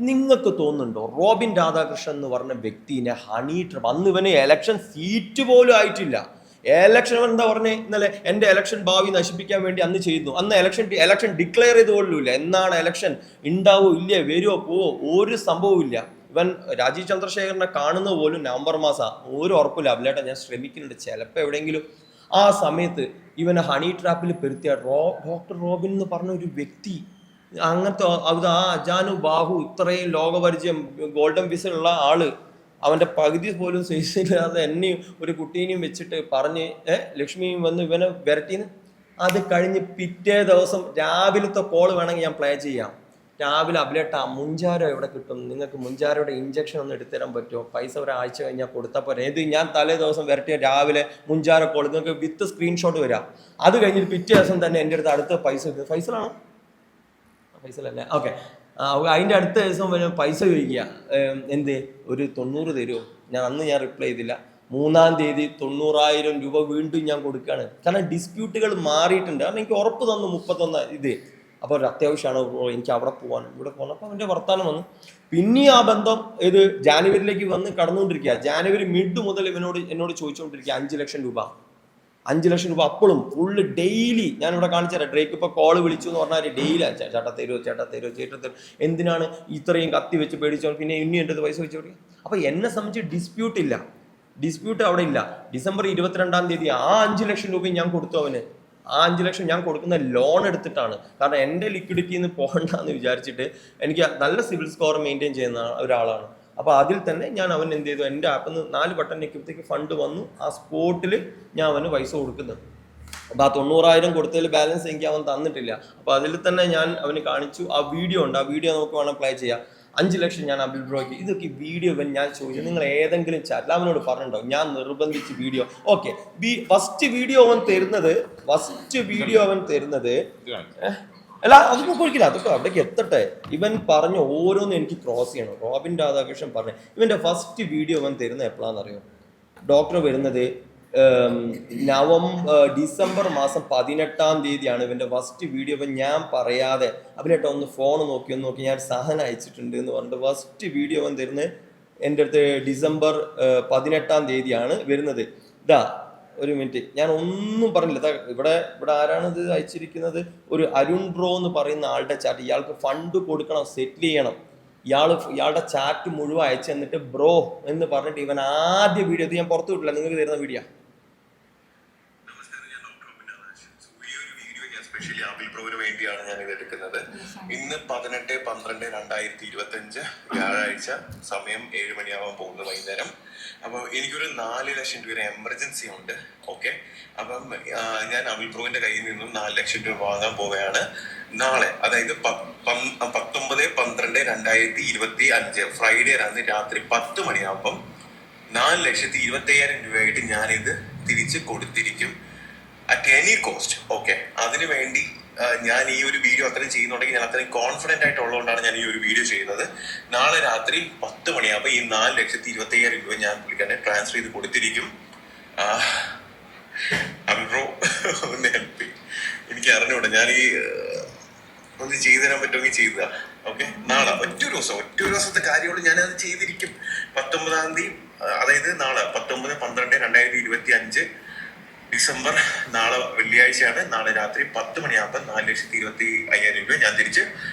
നിങ്ങൾക്ക് തോന്നുന്നുണ്ടോ റോബിൻ രാധാകൃഷ്ണൻ എന്ന് പറഞ്ഞ വ്യക്തിനെ ഹണി ട്രാപ്പ്, അന്ന് ഇവന് എലക്ഷൻ സീറ്റ് പോലും ആയിട്ടില്ല. എലക്ഷൻ എന്താ പറഞ്ഞേ, ഇന്നലെ എൻ്റെ എലക്ഷൻ ഭാവി നശിപ്പിക്കാൻ വേണ്ടി അന്ന് ചെയ്യുന്നു. അന്ന് എലക്ഷൻ ഡിക്ലെയർ ചെയ്ത് പോലുമില്ല. എന്നാണ് എലക്ഷൻ ഉണ്ടാവോ ഇല്ലേ, വരുമോ പോവോ, ഒരു സംഭവവും ഇല്ല. ഇവൻ രാജീവ് ചന്ദ്രശേഖരനെ കാണുന്ന പോലും നവംബർ മാസം, ഒരു ഉറപ്പില്ല. അബ്ലേട്ടാ ഞാൻ ശ്രമിക്കുന്നുണ്ട്, ചിലപ്പോൾ എവിടെയെങ്കിലും. ആ സമയത്ത് ഇവനെ ഹണി ട്രാപ്പിൽ പെരുത്തിയ ഡോക്ടർ റോബിൻ എന്ന് പറഞ്ഞ ഒരു വ്യക്തി അങ്ങനത്തെ അത് ആ ജാനു ബാഹു ഇത്രയും ലോകപരിചയം ഗോൾഡൻ വിസ ഉള്ള ആള് അവന്റെ പകുതി പോലും സൈസില്ലാതെ എന്നെയും ഒരു കുട്ടീനെയും വെച്ചിട്ട് പറഞ്ഞ് ലക്ഷ്മിയും വന്ന് ഇവനെ വിരട്ടീന്ന്. അത് കഴിഞ്ഞ് പിറ്റേ ദിവസം രാവിലത്തെ കോള് വേണമെങ്കിൽ ഞാൻ പ്ലേ ചെയ്യാം. രാവിലെ അഭിലേട്ട മുഞ്ചാരോ എവിടെ കിട്ടും, നിങ്ങൾക്ക് മുഞ്ചാരോയുടെ ഇഞ്ചക്ഷൻ ഒന്ന് എടുത്തുതരാൻ പറ്റുമോ, പൈസ ഒരാഴ്ച കഴിഞ്ഞാൽ കൊടുത്താൽ പോരെ. ഇത് ഞാൻ തലേ ദിവസം വരട്ടിയ രാവിലെ മുഞ്ചാരോ കോൾ നിങ്ങൾക്ക് വിത്ത് സ്ക്രീൻഷോട്ട് വരാം. അത് കഴിഞ്ഞിട്ട് പിറ്റേ ദിവസം തന്നെ എൻ്റെ അടുത്ത് അടുത്ത ഫൈസലാണോ ഫൈസലല്ലേ ഓക്കെ, അതിൻ്റെ അടുത്ത ദിവസം പൈസ ചോദിക്കുക, എന്ത് ഒരു 90 തരുമോ. ഞാൻ റിപ്ലൈ ചെയ്തില്ല. 3-ാം തീയതി 90,000 രൂപ വീണ്ടും ഞാൻ കൊടുക്കുകയാണ്. കാരണം ഡിസ്പ്യൂട്ടുകൾ മാറിയിട്ടുണ്ട്. കാരണം എനിക്ക് ഉറപ്പ് തന്നു 31 ഇത്. അപ്പോൾ ഒരു അത്യാവശ്യമാണ് എനിക്ക് അവിടെ പോകാൻ ഇവിടെ പോകണം. അപ്പോൾ അവൻ്റെ വർത്താനം വന്നു. പിന്നെ ആ ബന്ധം ഇത് ജാനുവരിയിലേക്ക് വന്ന് കടന്നുകൊണ്ടിരിക്കുക. ജാനുവരി മിഡ് മുതൽ എന്നോട് ചോദിച്ചുകൊണ്ടിരിക്കുക 5 ലക്ഷം രൂപ 5 ലക്ഷം രൂപ. അപ്പോഴും ഫുള്ള് ഡെയിലി ഞാനിവിടെ കാണിച്ചു തരാം. ഡ്രേക്ക് ഇപ്പോൾ കോള് വിളിച്ചു എന്ന് പറഞ്ഞാൽ ഡെയിലി ചേട്ടാ തരുമോ. എന്തിനാണ് ഇത്രയും കത്തി വെച്ച് പേടിച്ചോ, പിന്നെ ഇനി എൻ്റെ പൈസ വെച്ച് കൊടുക്കുക. അപ്പോൾ എന്നെ സംബന്ധിച്ച് ഡിസ്പ്യൂട്ട് അവിടെ ഇല്ല. ഡിസംബർ 22-ാം തീയതി ആ 5 ലക്ഷം രൂപയും ഞാൻ കൊടുത്തു അവന്. ആ 5 ലക്ഷം ഞാൻ കൊടുക്കുന്ന ലോൺ എടുത്തിട്ടാണ്. കാരണം എൻ്റെ ലിക്വിഡിറ്റിയിൽ നിന്ന് പോകണ്ടെന്ന് വിചാരിച്ചിട്ട് എനിക്ക് നല്ല സിവിൽ സ്കോർ മെയിൻറ്റെയിൻ ചെയ്യുന്ന ഒരാളാണ്. അപ്പോൾ അതിൽ തന്നെ ഞാൻ അവൻ എന്ത് ചെയ്തു, എൻ്റെ ആപ്പിൽ നിന്ന് 4 ബട്ടൺ ഞെക്കുമ്പോഴത്തേക്ക് ഫണ്ട് വന്നു. ആ സ്പോട്ടിൽ ഞാൻ അവന് പൈസ കൊടുക്കുന്നത്. അപ്പോൾ ആ 90,000 കൊടുത്തതിൽ ബാലൻസ് എനിക്ക് അവൻ തന്നിട്ടില്ല. അപ്പോൾ അതിൽ തന്നെ ഞാൻ അവന് കാണിച്ചു. ആ വീഡിയോ ഉണ്ട്, ആ വീഡിയോ നമുക്ക് വേണം പ്ലേ ചെയ്യാം. 5 ലക്ഷം ഞാൻ അബിൽ ബ്രോയ്ക്ക് ഇതൊക്കെ വീഡിയോ ഞാൻ ചോദിച്ചു, നിങ്ങൾ ഏതെങ്കിലും ചാറ്റിൽ അവനോട് പറഞ്ഞിട്ടുണ്ടോ ഞാൻ നിർബന്ധിച്ച് വീഡിയോ ഓക്കെ. ഫസ്റ്റ് വീഡിയോ അവൻ തരുന്നത് അല്ല അതൊക്കെ കുഴിക്കില്ല, അതൊക്കെ അവിടേക്ക് എത്തട്ടെ. ഇവൻ പറഞ്ഞു ഓരോന്നും എനിക്ക് ക്രോസ് ചെയ്യണം. റോബിൻ രാധാകൃഷ്ണൻ പറഞ്ഞു ഇവന്റെ ഫസ്റ്റ് വീഡിയോ അവൻ തരുന്നത് എപ്പോഴാണെന്നറിയോ? ഡോക്ടർ വരുന്നത് ഡിസംബർ മാസം 18-ാം തീയതിയാണ് ഇവന്റെ ഫസ്റ്റ് വീഡിയോ. അപ്പം ഞാൻ പറയാതെ അവനേട്ടോ ഒന്ന് ഫോൺ നോക്കി ഞാൻ സാധനം അയച്ചിട്ടുണ്ട് എന്ന് പറഞ്ഞിട്ട് ഫസ്റ്റ് വീഡിയോ അവൻ തരുന്നത് എൻ്റെ അടുത്ത് ഡിസംബർ 18-ാം തീയതിയാണ് വരുന്നത്. ഇതാ ഒരു മിനിറ്റ്, ഞാൻ ഒന്നും പറഞ്ഞില്ല. ഇവിടെ ആരാണ് ഇത് അയച്ചിരിക്കുന്നത്? ഒരു അരുൺ ബ്രോ എന്ന് പറയുന്ന ആളുടെ ചാറ്റ്. ഇയാൾക്ക് ഫണ്ട് കൊടുക്കണം, സെറ്റിൽ ചെയ്യണം. ഇയാളുടെ ചാറ്റ് മുഴുവൻ അയച്ചു തന്നിട്ട് ബ്രോ എന്ന് പറഞ്ഞിട്ട് ഇവൻ ആദ്യ വീഡിയോ, ഇത് ഞാൻ പുറത്തു വിട്ടില്ല, നിങ്ങൾക്ക് തരുന്ന വീഡിയോ. അബിൽ ബ്രോവിന് വേണ്ടിയാണ് ഞാൻ ഇത് എടുക്കുന്നത്. ഇന്ന് 18/12/2025 വ്യാഴാഴ്ച, സമയം 7 മണിയാവാൻ പോകുന്നത് വൈകുന്നേരം. അപ്പോൾ എനിക്കൊരു 4 ലക്ഷം രൂപ എമർജൻസി ഉണ്ട്. ഓക്കെ, അപ്പം ഞാൻ അബിൽ ബ്രോവിന്റെ കയ്യിൽ നിന്നും 4 ലക്ഷം രൂപ വാങ്ങാൻ പോവുകയാണ് നാളെ. അതായത് 19/12/2025 ഫ്രൈഡേ ആണ് രാത്രി 10 മണിയാകുമ്പം 4,25,000 രൂപയായിട്ട് ഞാനിത് തിരിച്ച് കൊടുത്തിരിക്കും അറ്റ് എനി കോസ്റ്റ്. ഓക്കെ, അതിനു വേണ്ടി ഞാൻ ഈ ഒരു വീഡിയോ അത്രയും ചെയ്യുന്നുണ്ടെങ്കിൽ ഞാൻ അത്രയും കോൺഫിഡന്റ് ആയിട്ടുള്ളതുകൊണ്ടാണ് ഞാൻ ഈ ഒരു വീഡിയോ ചെയ്യുന്നത്. നാളെ രാത്രി 10 മണിയാകുമ്പോൾ ഈ 4,25,000 രൂപ ഞാൻ പുള്ളിക്കാരെ ട്രാൻസ്ഫർ ചെയ്ത് കൊടുത്തിരിക്കും. ബ്രോ ഒന്ന് ഹെൽപ്പ് ചെയ്യും, എനിക്ക് അറിഞ്ഞൂടാ. ഞാൻ ഈ ഒന്ന് ചെയ്തു തരാൻ പറ്റുമെങ്കിൽ ചെയ്തതാ. ഓക്കെ, നാളെ ഒറ്റ ദിവസത്തെ കാര്യമുള്ളൂ, ഞാനത് ചെയ്തിരിക്കും. 19-ാം തീയതി, അതായത് നാളെ 19/12/2025 ഡിസംബർ, നാളെ വെള്ളിയാഴ്ചയാണ്. നാളെ രാത്രി 10 മണിയാകുമ്പോൾ 4,25,000 രൂപ ഞാൻ തിരിച്ച്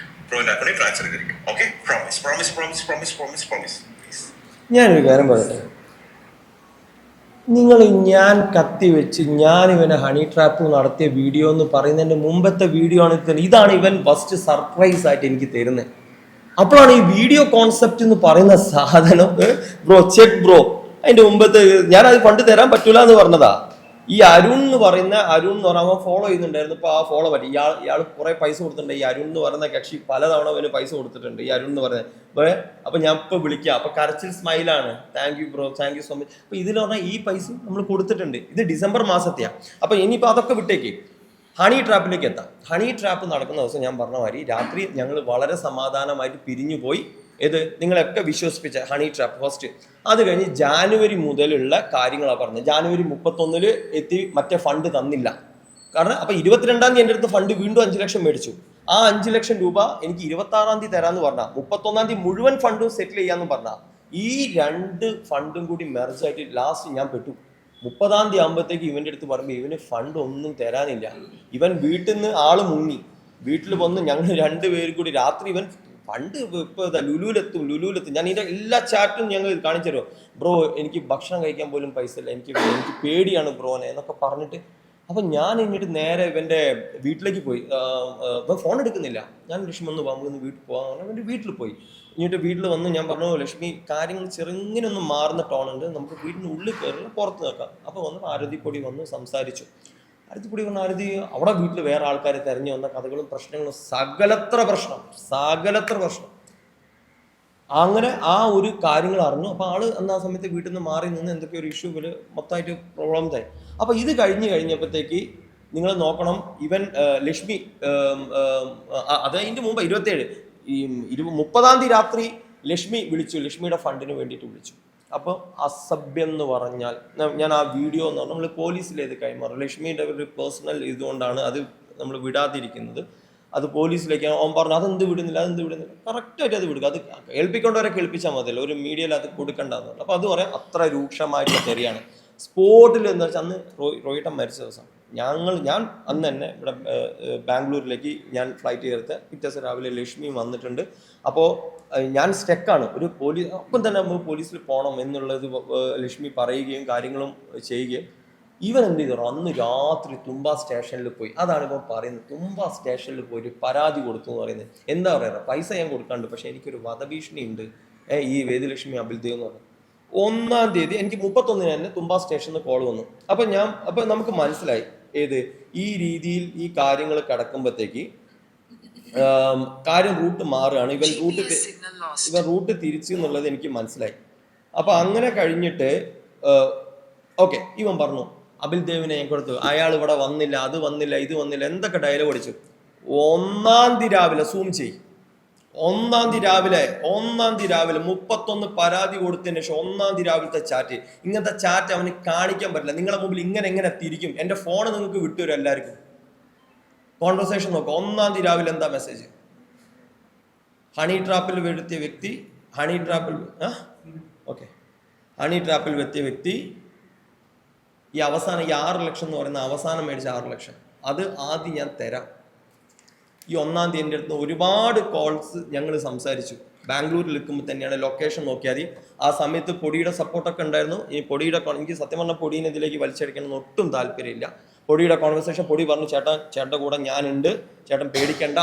പ്രോന്റെ അക്കൗണ്ടിൽ ട്രാൻസ്ഫർ ചെയ്തിരിക്കും. Okay, promise. ഞാനൊരു കാര്യം പറയട്ടെ, നിങ്ങൾ ഞാൻ കത്തി വെച്ച് ഞാൻ ഇവനെ ഹണി ട്രാപ്പ് നടത്തിയ വീഡിയോ എന്ന് പറയുന്നതിന്റെ മുമ്പത്തെ വീഡിയോ ആണ്. ഇതാണ് ഇവൻ ഫസ്റ്റ് സർപ്രൈസ് ആയിട്ട് എനിക്ക് തരുന്നത്. അപ്പോഴാണ് ഈ വീഡിയോ കോൺസെപ്റ്റ് എന്ന് പറയുന്ന സാധനം. ബ്രോ ചെക്ക് ബ്രോ, അതിന്റെ മുമ്പത്തെ ഞാനത് ഫണ്ട് തരാൻ പറ്റൂല എന്ന് പറഞ്ഞതാ. ഈ അരുൺ എന്ന് പറയുമ്പോൾ ഫോളോ ചെയ്യുന്നുണ്ടായിരുന്നു. ഇപ്പൊ ആ ഫോളോ പറ്റി. ഇയാൾ കുറെ പൈസ കൊടുത്തിട്ടുണ്ട്. ഈ അരുൺ എന്ന് പറയുന്ന കക്ഷി പലതവണ അവന് പൈസ കൊടുത്തിട്ടുണ്ട്. ഈ അരുൺ എന്ന് പറയുന്നത് അപ്പൊ ഞാൻ ഇപ്പൊ വിളിക്കാം. അപ്പൊ കരച്ചിൽ സ്മൈലാണ്. Thank you bro, thank you so much. അപ്പൊ ഇതിൽ പറഞ്ഞാൽ ഈ പൈസ നമ്മൾ കൊടുത്തിട്ടുണ്ട്. ഇത് ഡിസംബർ മാസത്തെയാണ്. അപ്പൊ ഇനിയിപ്പോ അതൊക്കെ വിട്ടേക്ക് ഹണി ട്രാപ്പിലേക്ക് എത്താം. ഹണി ട്രാപ്പ് നടക്കുന്ന ദിവസം ഞാൻ പറഞ്ഞ മാതിരി രാത്രി ഞങ്ങൾ വളരെ സമാധാനമായിട്ട് പിരിഞ്ഞു പോയി. നിങ്ങളൊക്കെ വിശ്വസിപ്പിച്ച ഹണി ട്രാപ്പ് ഫസ്റ്റ്. അത് കഴിഞ്ഞ് ജാനുവരി മുതലുള്ള കാര്യങ്ങളാണ് പറഞ്ഞത്. ജാനുവരി 31 എത്തി മറ്റേ ഫണ്ട് തന്നില്ല. കാരണം അപ്പൊ 22-ാം തീയതി എൻ്റെ അടുത്ത് ഫണ്ട് വീണ്ടും 5 ലക്ഷം മേടിച്ചു. ആ 5 ലക്ഷം രൂപ എനിക്ക് 26-ാം തീയതി തരാന്ന് പറഞ്ഞ, 31-ാം തീയതി മുഴുവൻ ഫണ്ടും സെറ്റിൽ ചെയ്യാന്ന് പറഞ്ഞ, ഈ 2 ഫണ്ടും കൂടി മെർജായിട്ട് ലാസ്റ്റ് ഞാൻ പെട്ടു. 30-ാം തീയതി ആകുമ്പോഴത്തേക്ക് ഇവന്റെ അടുത്ത് പറയുമ്പോൾ ഇവന് ഫണ്ട് ഒന്നും തരാനില്ല. ഇവൻ വീട്ടിൽ നിന്ന് ആള് മുങ്ങി. വീട്ടിൽ വന്ന് ഞങ്ങൾ 2 പേരും കൂടി രാത്രി ഇവൻ ഫണ്ട് ഇപ്പൊ ലുലുവിലെത്തും. ഞാൻ ഇതിന്റെ എല്ലാ ചാറ്റും ഞങ്ങൾ കാണിച്ചു തരുമോ? ബ്രോ എനിക്ക് ഭക്ഷണം കഴിക്കാൻ പോലും പൈസ ഇല്ല, എനിക്ക് പേടിയാണ് ബ്രോനെ എന്നൊക്കെ പറഞ്ഞിട്ട് അപ്പം ഞാൻ എന്നിട്ട് നേരെ ഇവൻ്റെ വീട്ടിലേക്ക് പോയി. ഇപ്പം ഫോൺ എടുക്കുന്നില്ല. ഞാൻ ലക്ഷ്മി ഒന്ന് പോകുമ്പോൾ വീട്ടിൽ പോകാൻ അവൻ്റെ വീട്ടിൽ പോയി. എന്നിട്ട് വീട്ടിൽ വന്ന് ഞാൻ പറഞ്ഞു, ലക്ഷ്മി കാര്യങ്ങൾ ചെറുങ്ങനെ ഒന്ന് മാറുന്ന ടോണുണ്ട്, നമുക്ക് വീടിന് ഉള്ളിൽ കയറില്ല പുറത്ത് നിൽക്കാം. അപ്പോൾ വന്ന് ആരതിപ്പൊടി വന്ന് സംസാരിച്ചു. ആരതിപ്പൊടി പറഞ്ഞ ആരതി അവിടെ വീട്ടിൽ വേറെ ആൾക്കാരെ തെരഞ്ഞു വന്ന കഥകളും പ്രശ്നങ്ങളും സകലത്ര പ്രശ്നം. അങ്ങനെ ആ ഒരു കാര്യങ്ങൾ അറിഞ്ഞു. അപ്പോൾ ആള് അന്ന് ആ സമയത്ത് വീട്ടിൽ നിന്ന് മാറി നിന്ന് എന്തൊക്കെ ഒരു ഇഷ്യൂ പോലെ മൊത്തമായിട്ട് പ്രോബ്ലംസ് ആയി. അപ്പോൾ ഇത് കഴിഞ്ഞപ്പോഴത്തേക്ക് നിങ്ങൾ നോക്കണം, ഇവൻ ലക്ഷ്മി അത് അതിൻ്റെ മുമ്പ് 27 30-ാം തീയതി രാത്രി ലക്ഷ്മി വിളിച്ചു, ലക്ഷ്മിയുടെ ഫണ്ടിന് വേണ്ടിയിട്ട് വിളിച്ചു. അപ്പോൾ അസഭ്യം എന്ന് പറഞ്ഞാൽ ഞാൻ ആ വീഡിയോ എന്ന് പറഞ്ഞാൽ നമ്മൾ പോലീസിലേത് കൈമാറും. ലക്ഷ്മിയുടെ ഒരു പേഴ്സണൽ ഇതുകൊണ്ടാണ് അത് നമ്മൾ വിടാതിരിക്കുന്നത്. അത് പോലീസിലേക്ക് അവൻ പറഞ്ഞു അതെന്ത് വിടുന്നില്ല. കറക്റ്റായിട്ട് അത് വിടുക. അത് കേൾപ്പിക്കൊണ്ടവരെ കേൾപ്പിച്ചാൽ മതിയല്ലോ, ഒരു മീഡിയയിൽ അത് കൊടുക്കണ്ടെന്ന് പറഞ്ഞു. അപ്പോൾ അത് പറയാം അത്ര രൂക്ഷമായിട്ടുള്ള തെറിയാണ്. സ്പോട്ടിൽ എന്താ വെച്ചാൽ അന്ന് റോയിട്ടൻ മരിച്ച ദിവസം ഞാൻ അന്ന് തന്നെ ഇവിടെ ബാംഗ്ലൂരിലേക്ക് ഞാൻ ഫ്ലൈറ്റ് ചേർത്ത് പിറ്റേ ദിവസം രാവിലെ ലക്ഷ്മി വന്നിട്ടുണ്ട്. അപ്പോൾ ഞാൻ സ്റ്റെക്കാണ്. ഒരു ഒപ്പം തന്നെ നമുക്ക് പോലീസിൽ പോകണം എന്നുള്ളത് ലക്ഷ്മി പറയുകയും കാര്യങ്ങളും ചെയ്യുകയും. ഇവൻ എന്ത് ചെയ്തു, അന്ന് രാത്രി തുമ്പ സ്റ്റേഷനിൽ പോയി. അതാണ് ഇപ്പം പറയുന്നത്, തുമ്പ സ്റ്റേഷനിൽ പോയി ഒരു പരാതി കൊടുത്തു എന്ന് പറയുന്നത്. എന്താ പറയുക, പൈസ ഞാൻ കൊടുക്കാണ്ട്, പക്ഷെ എനിക്കൊരു വധഭീഷണി ഉണ്ട് ഈ വേദലക്ഷ്മി അബിൽദേവ് എന്ന് പറഞ്ഞു. 1-ാം തീയതി എനിക്ക് 31-ന് തന്നെ തുമ്പ സ്റ്റേഷനിൽ നിന്ന് കോൾ വന്നു. അപ്പം നമുക്ക് മനസ്സിലായി ഏത് ഈ രീതിയിൽ ഈ കാര്യങ്ങൾ കിടക്കുമ്പോഴത്തേക്ക് കാര്യം റൂട്ട് മാറുകയാണ്. ഇവൻ റൂട്ട് തിരിച്ചു എന്നുള്ളത് എനിക്ക് മനസ്സിലായി. അപ്പം അങ്ങനെ കഴിഞ്ഞിട്ട് ഓക്കെ ഇവൻ പറഞ്ഞു അബിൽദേവിനെ ഞാൻ കൊടുത്തു, അയാൾ ഇവിടെ വന്നില്ല, അത് വന്നില്ല, ഇത് വന്നില്ല, എന്തൊക്കെ ഡയലോഗ് അടിച്ചു. 1-ാം തീയതി രാവിലെ സൂം ചെയ്യും. 1-ാം തീയതി രാവിലെ 31 പരാതി കൊടുത്തതിന് ശേഷം 1-ാം തീയതി രാവിലത്തെ ചാറ്റ്. ഇങ്ങനത്തെ ചാറ്റ് അവന് കാണിക്കാൻ പറ്റില്ല. നിങ്ങളെ മുമ്പിൽ എങ്ങനെ തിരിക്കും. എൻ്റെ ഫോണ് നിങ്ങൾക്ക് വിട്ടുവരും എല്ലാവർക്കും. കോൺവെർസേഷൻ നോക്കുക. 1-ാം തീയതി രാവിലെ എന്താ മെസ്സേജ്, ഹണി ട്രാപ്പിൽ വരുത്തിയ വ്യക്തി ഹണി ട്രാപ്പിൽ വരുത്തിയ വ്യക്തി ഈ അവസാനം ഈ 6 ലക്ഷം എന്ന് പറയുന്ന അവസാനം മേടിച്ച 6 ലക്ഷം അത് ആദ്യം ഞാൻ തരാം. ഈ 1-ാം തീയതി എൻ്റെ അടുത്ത് ഒരുപാട് കോൾസ് ഞങ്ങൾ സംസാരിച്ചു. ബാംഗ്ലൂരിൽ നിൽക്കുമ്പോൾ തന്നെയാണ്, ലൊക്കേഷൻ നോക്കിയാൽ മതി. ആ സമയത്ത് പൊടിയുടെ സപ്പോർട്ടൊക്കെ ഉണ്ടായിരുന്നു. ഈ പൊടിയുടെ എനിക്ക് സത്യം പറഞ്ഞാൽ പൊടീനെ ഇതിലേക്ക് വലിച്ചടിക്കണം ഒട്ടും താല്പര്യമില്ല. പൊടിയുടെ കോൺവെർസേഷൻ പൊടി പറഞ്ഞു, ചേട്ടൻ്റെ കൂടെ ഞാനുണ്ട്, ചേട്ടൻ പേടിക്കണ്ട,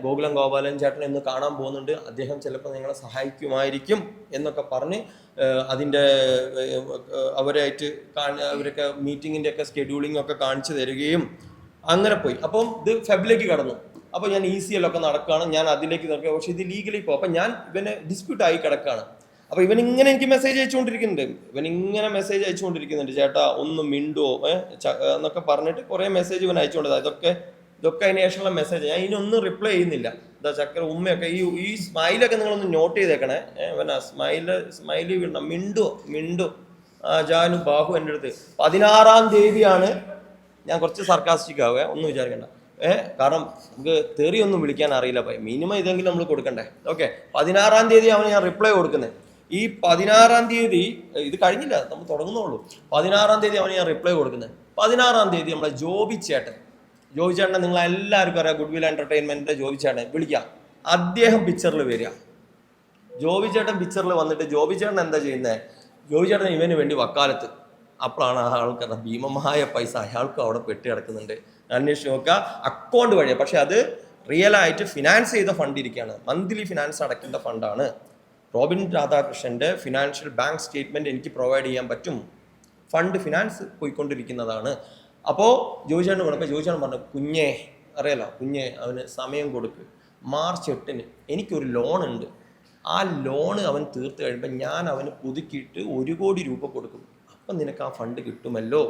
ഗോകുലം ഗോപാലൻ ചേട്ടൻ ഇന്ന് കാണാൻ പോകുന്നുണ്ട്, അദ്ദേഹം ചിലപ്പോൾ നിങ്ങളെ സഹായിക്കുമായിരിക്കും എന്നൊക്കെ പറഞ്ഞ് അതിൻ്റെ അവരൊക്കെ മീറ്റിങ്ങിൻ്റെ ഒക്കെ സ്കെഡ്യൂളിംഗ് ഒക്കെ കാണിച്ചു തരികയും അങ്ങനെ പോയി. അപ്പം ഇത് ഫെബിലേക്ക് കടന്നു. അപ്പോൾ ഞാൻ ECL-ഒക്കെ നടക്കുകയാണ്, ഞാൻ അതിലേക്ക് നടക്കുക. പക്ഷേ ഇത് ലീഗലി പോകും. അപ്പം ഞാൻ ഇവനെ ഡിസ്പ്യൂട്ട് ആയി കിടക്കുകയാണ്. അപ്പോൾ ഇവനിങ്ങനെ എനിക്ക് മെസ്സേജ് അയച്ചുകൊണ്ടിരിക്കുന്നുണ്ട്, ചേട്ടാ ഒന്ന് മിണ്ടുവോ എന്നൊക്കെ പറഞ്ഞിട്ട് കുറേ മെസ്സേജ് ഇവൻ അയച്ചുകൊണ്ടത്. ഇതൊക്കെ അതിന് ശേഷമുള്ള മെസ്സേജ്. ഞാൻ ഇതിനൊന്നും റിപ്ലൈ ചെയ്യുന്നില്ല. എന്താ ചക്കര ഉമ്മയൊക്കെ ഈ സ്മൈലൊക്കെ നിങ്ങളൊന്ന് നോട്ട് ചെയ്തേക്കണേ. സ്മൈലി വിടണം, മിണ്ടു ജാനു ബാഹു എൻ്റെ അടുത്ത് 16-ാം തീയതിയാണ്. ഞാൻ കുറച്ച് സർക്കാസ്റ്റിക് ആവുക, ഒന്നും വിചാരിക്കണ്ട. കാരണം നമുക്ക് തെറിയൊന്നും വിളിക്കാൻ അറിയില്ല, മിനിമം ഇതെങ്കിലും നമ്മൾ കൊടുക്കണ്ടേ. ഓക്കെ, 16-ാം തീയതി അവന് ഞാൻ റിപ്ലൈ കൊടുക്കുന്നത്. ഈ 16-ാം തീയതി ഇത് കഴിഞ്ഞില്ല, നമ്മൾ തുടങ്ങുന്നുള്ളൂ. 16-ാം തീയതി അവന് ഞാൻ റിപ്ലൈ കൊടുക്കുന്നത്. 16-ാം തീയതി നമ്മുടെ ജോബി ചേട്ടനെ നിങ്ങൾ എല്ലാവർക്കും അറിയാം, ഗുഡ് വിൽ എൻ്റർടൈൻമെൻറ്റിൻ്റെ ജോബി ചേട്ടൻ വിളിക്കുക. അദ്ദേഹം പിക്ചറിൽ വരിക. ജോബി ചേട്ടൻ പിക്ചറിൽ വന്നിട്ട് ജോബി ചേട്ടൻ എന്താ ചെയ്യുന്നത്, ജോബി ചേട്ടൻ ഇവന് വേണ്ടി വക്കാലത്ത്. അപ്പോഴാണ് ആ ആൾക്കാരുടെ ഭീമമായ പൈസ അയാൾക്ക് അവിടെ പെട്ടി കിടക്കുന്നുണ്ട്. അന്വേഷിച്ച് നോക്കുക, അക്കൗണ്ട് വഴിയാണ്. പക്ഷെ അത് റിയലായിട്ട് ഫിനാൻസ് ചെയ്ത ഫണ്ട് ഇരിക്കുകയാണ്, മന്ത്ലി ഫിനാൻസ് അടയ്ക്കേണ്ട ഫണ്ടാണ്. റോബിൻ രാധാകൃഷ്ണൻ്റെ ഫിനാൻഷ്യൽ ബാങ്ക് സ്റ്റേറ്റ്മെൻറ്റ് എനിക്ക് പ്രൊവൈഡ് ചെയ്യാൻ പറ്റും. ഫണ്ട് ഫിനാൻസ് പോയിക്കൊണ്ടിരിക്കുന്നതാണ്. അപ്പോൾ ജോയിച്ചേട്ടൻ പറഞ്ഞു, കുഞ്ഞേ അവന് സമയം കൊടുക്ക്. മാർച്ച് 8-ന് എനിക്കൊരു ലോൺ ഉണ്ട്, ആ ലോണ് അവൻ തീർത്ത് കഴിയുമ്പോൾ ഞാൻ അവന് പുതുക്കിയിട്ട് 1 കോടി രൂപ കൊടുക്കും. അപ്പം നിനക്ക് ആ ഫണ്ട് കിട്ടുമല്ലോ.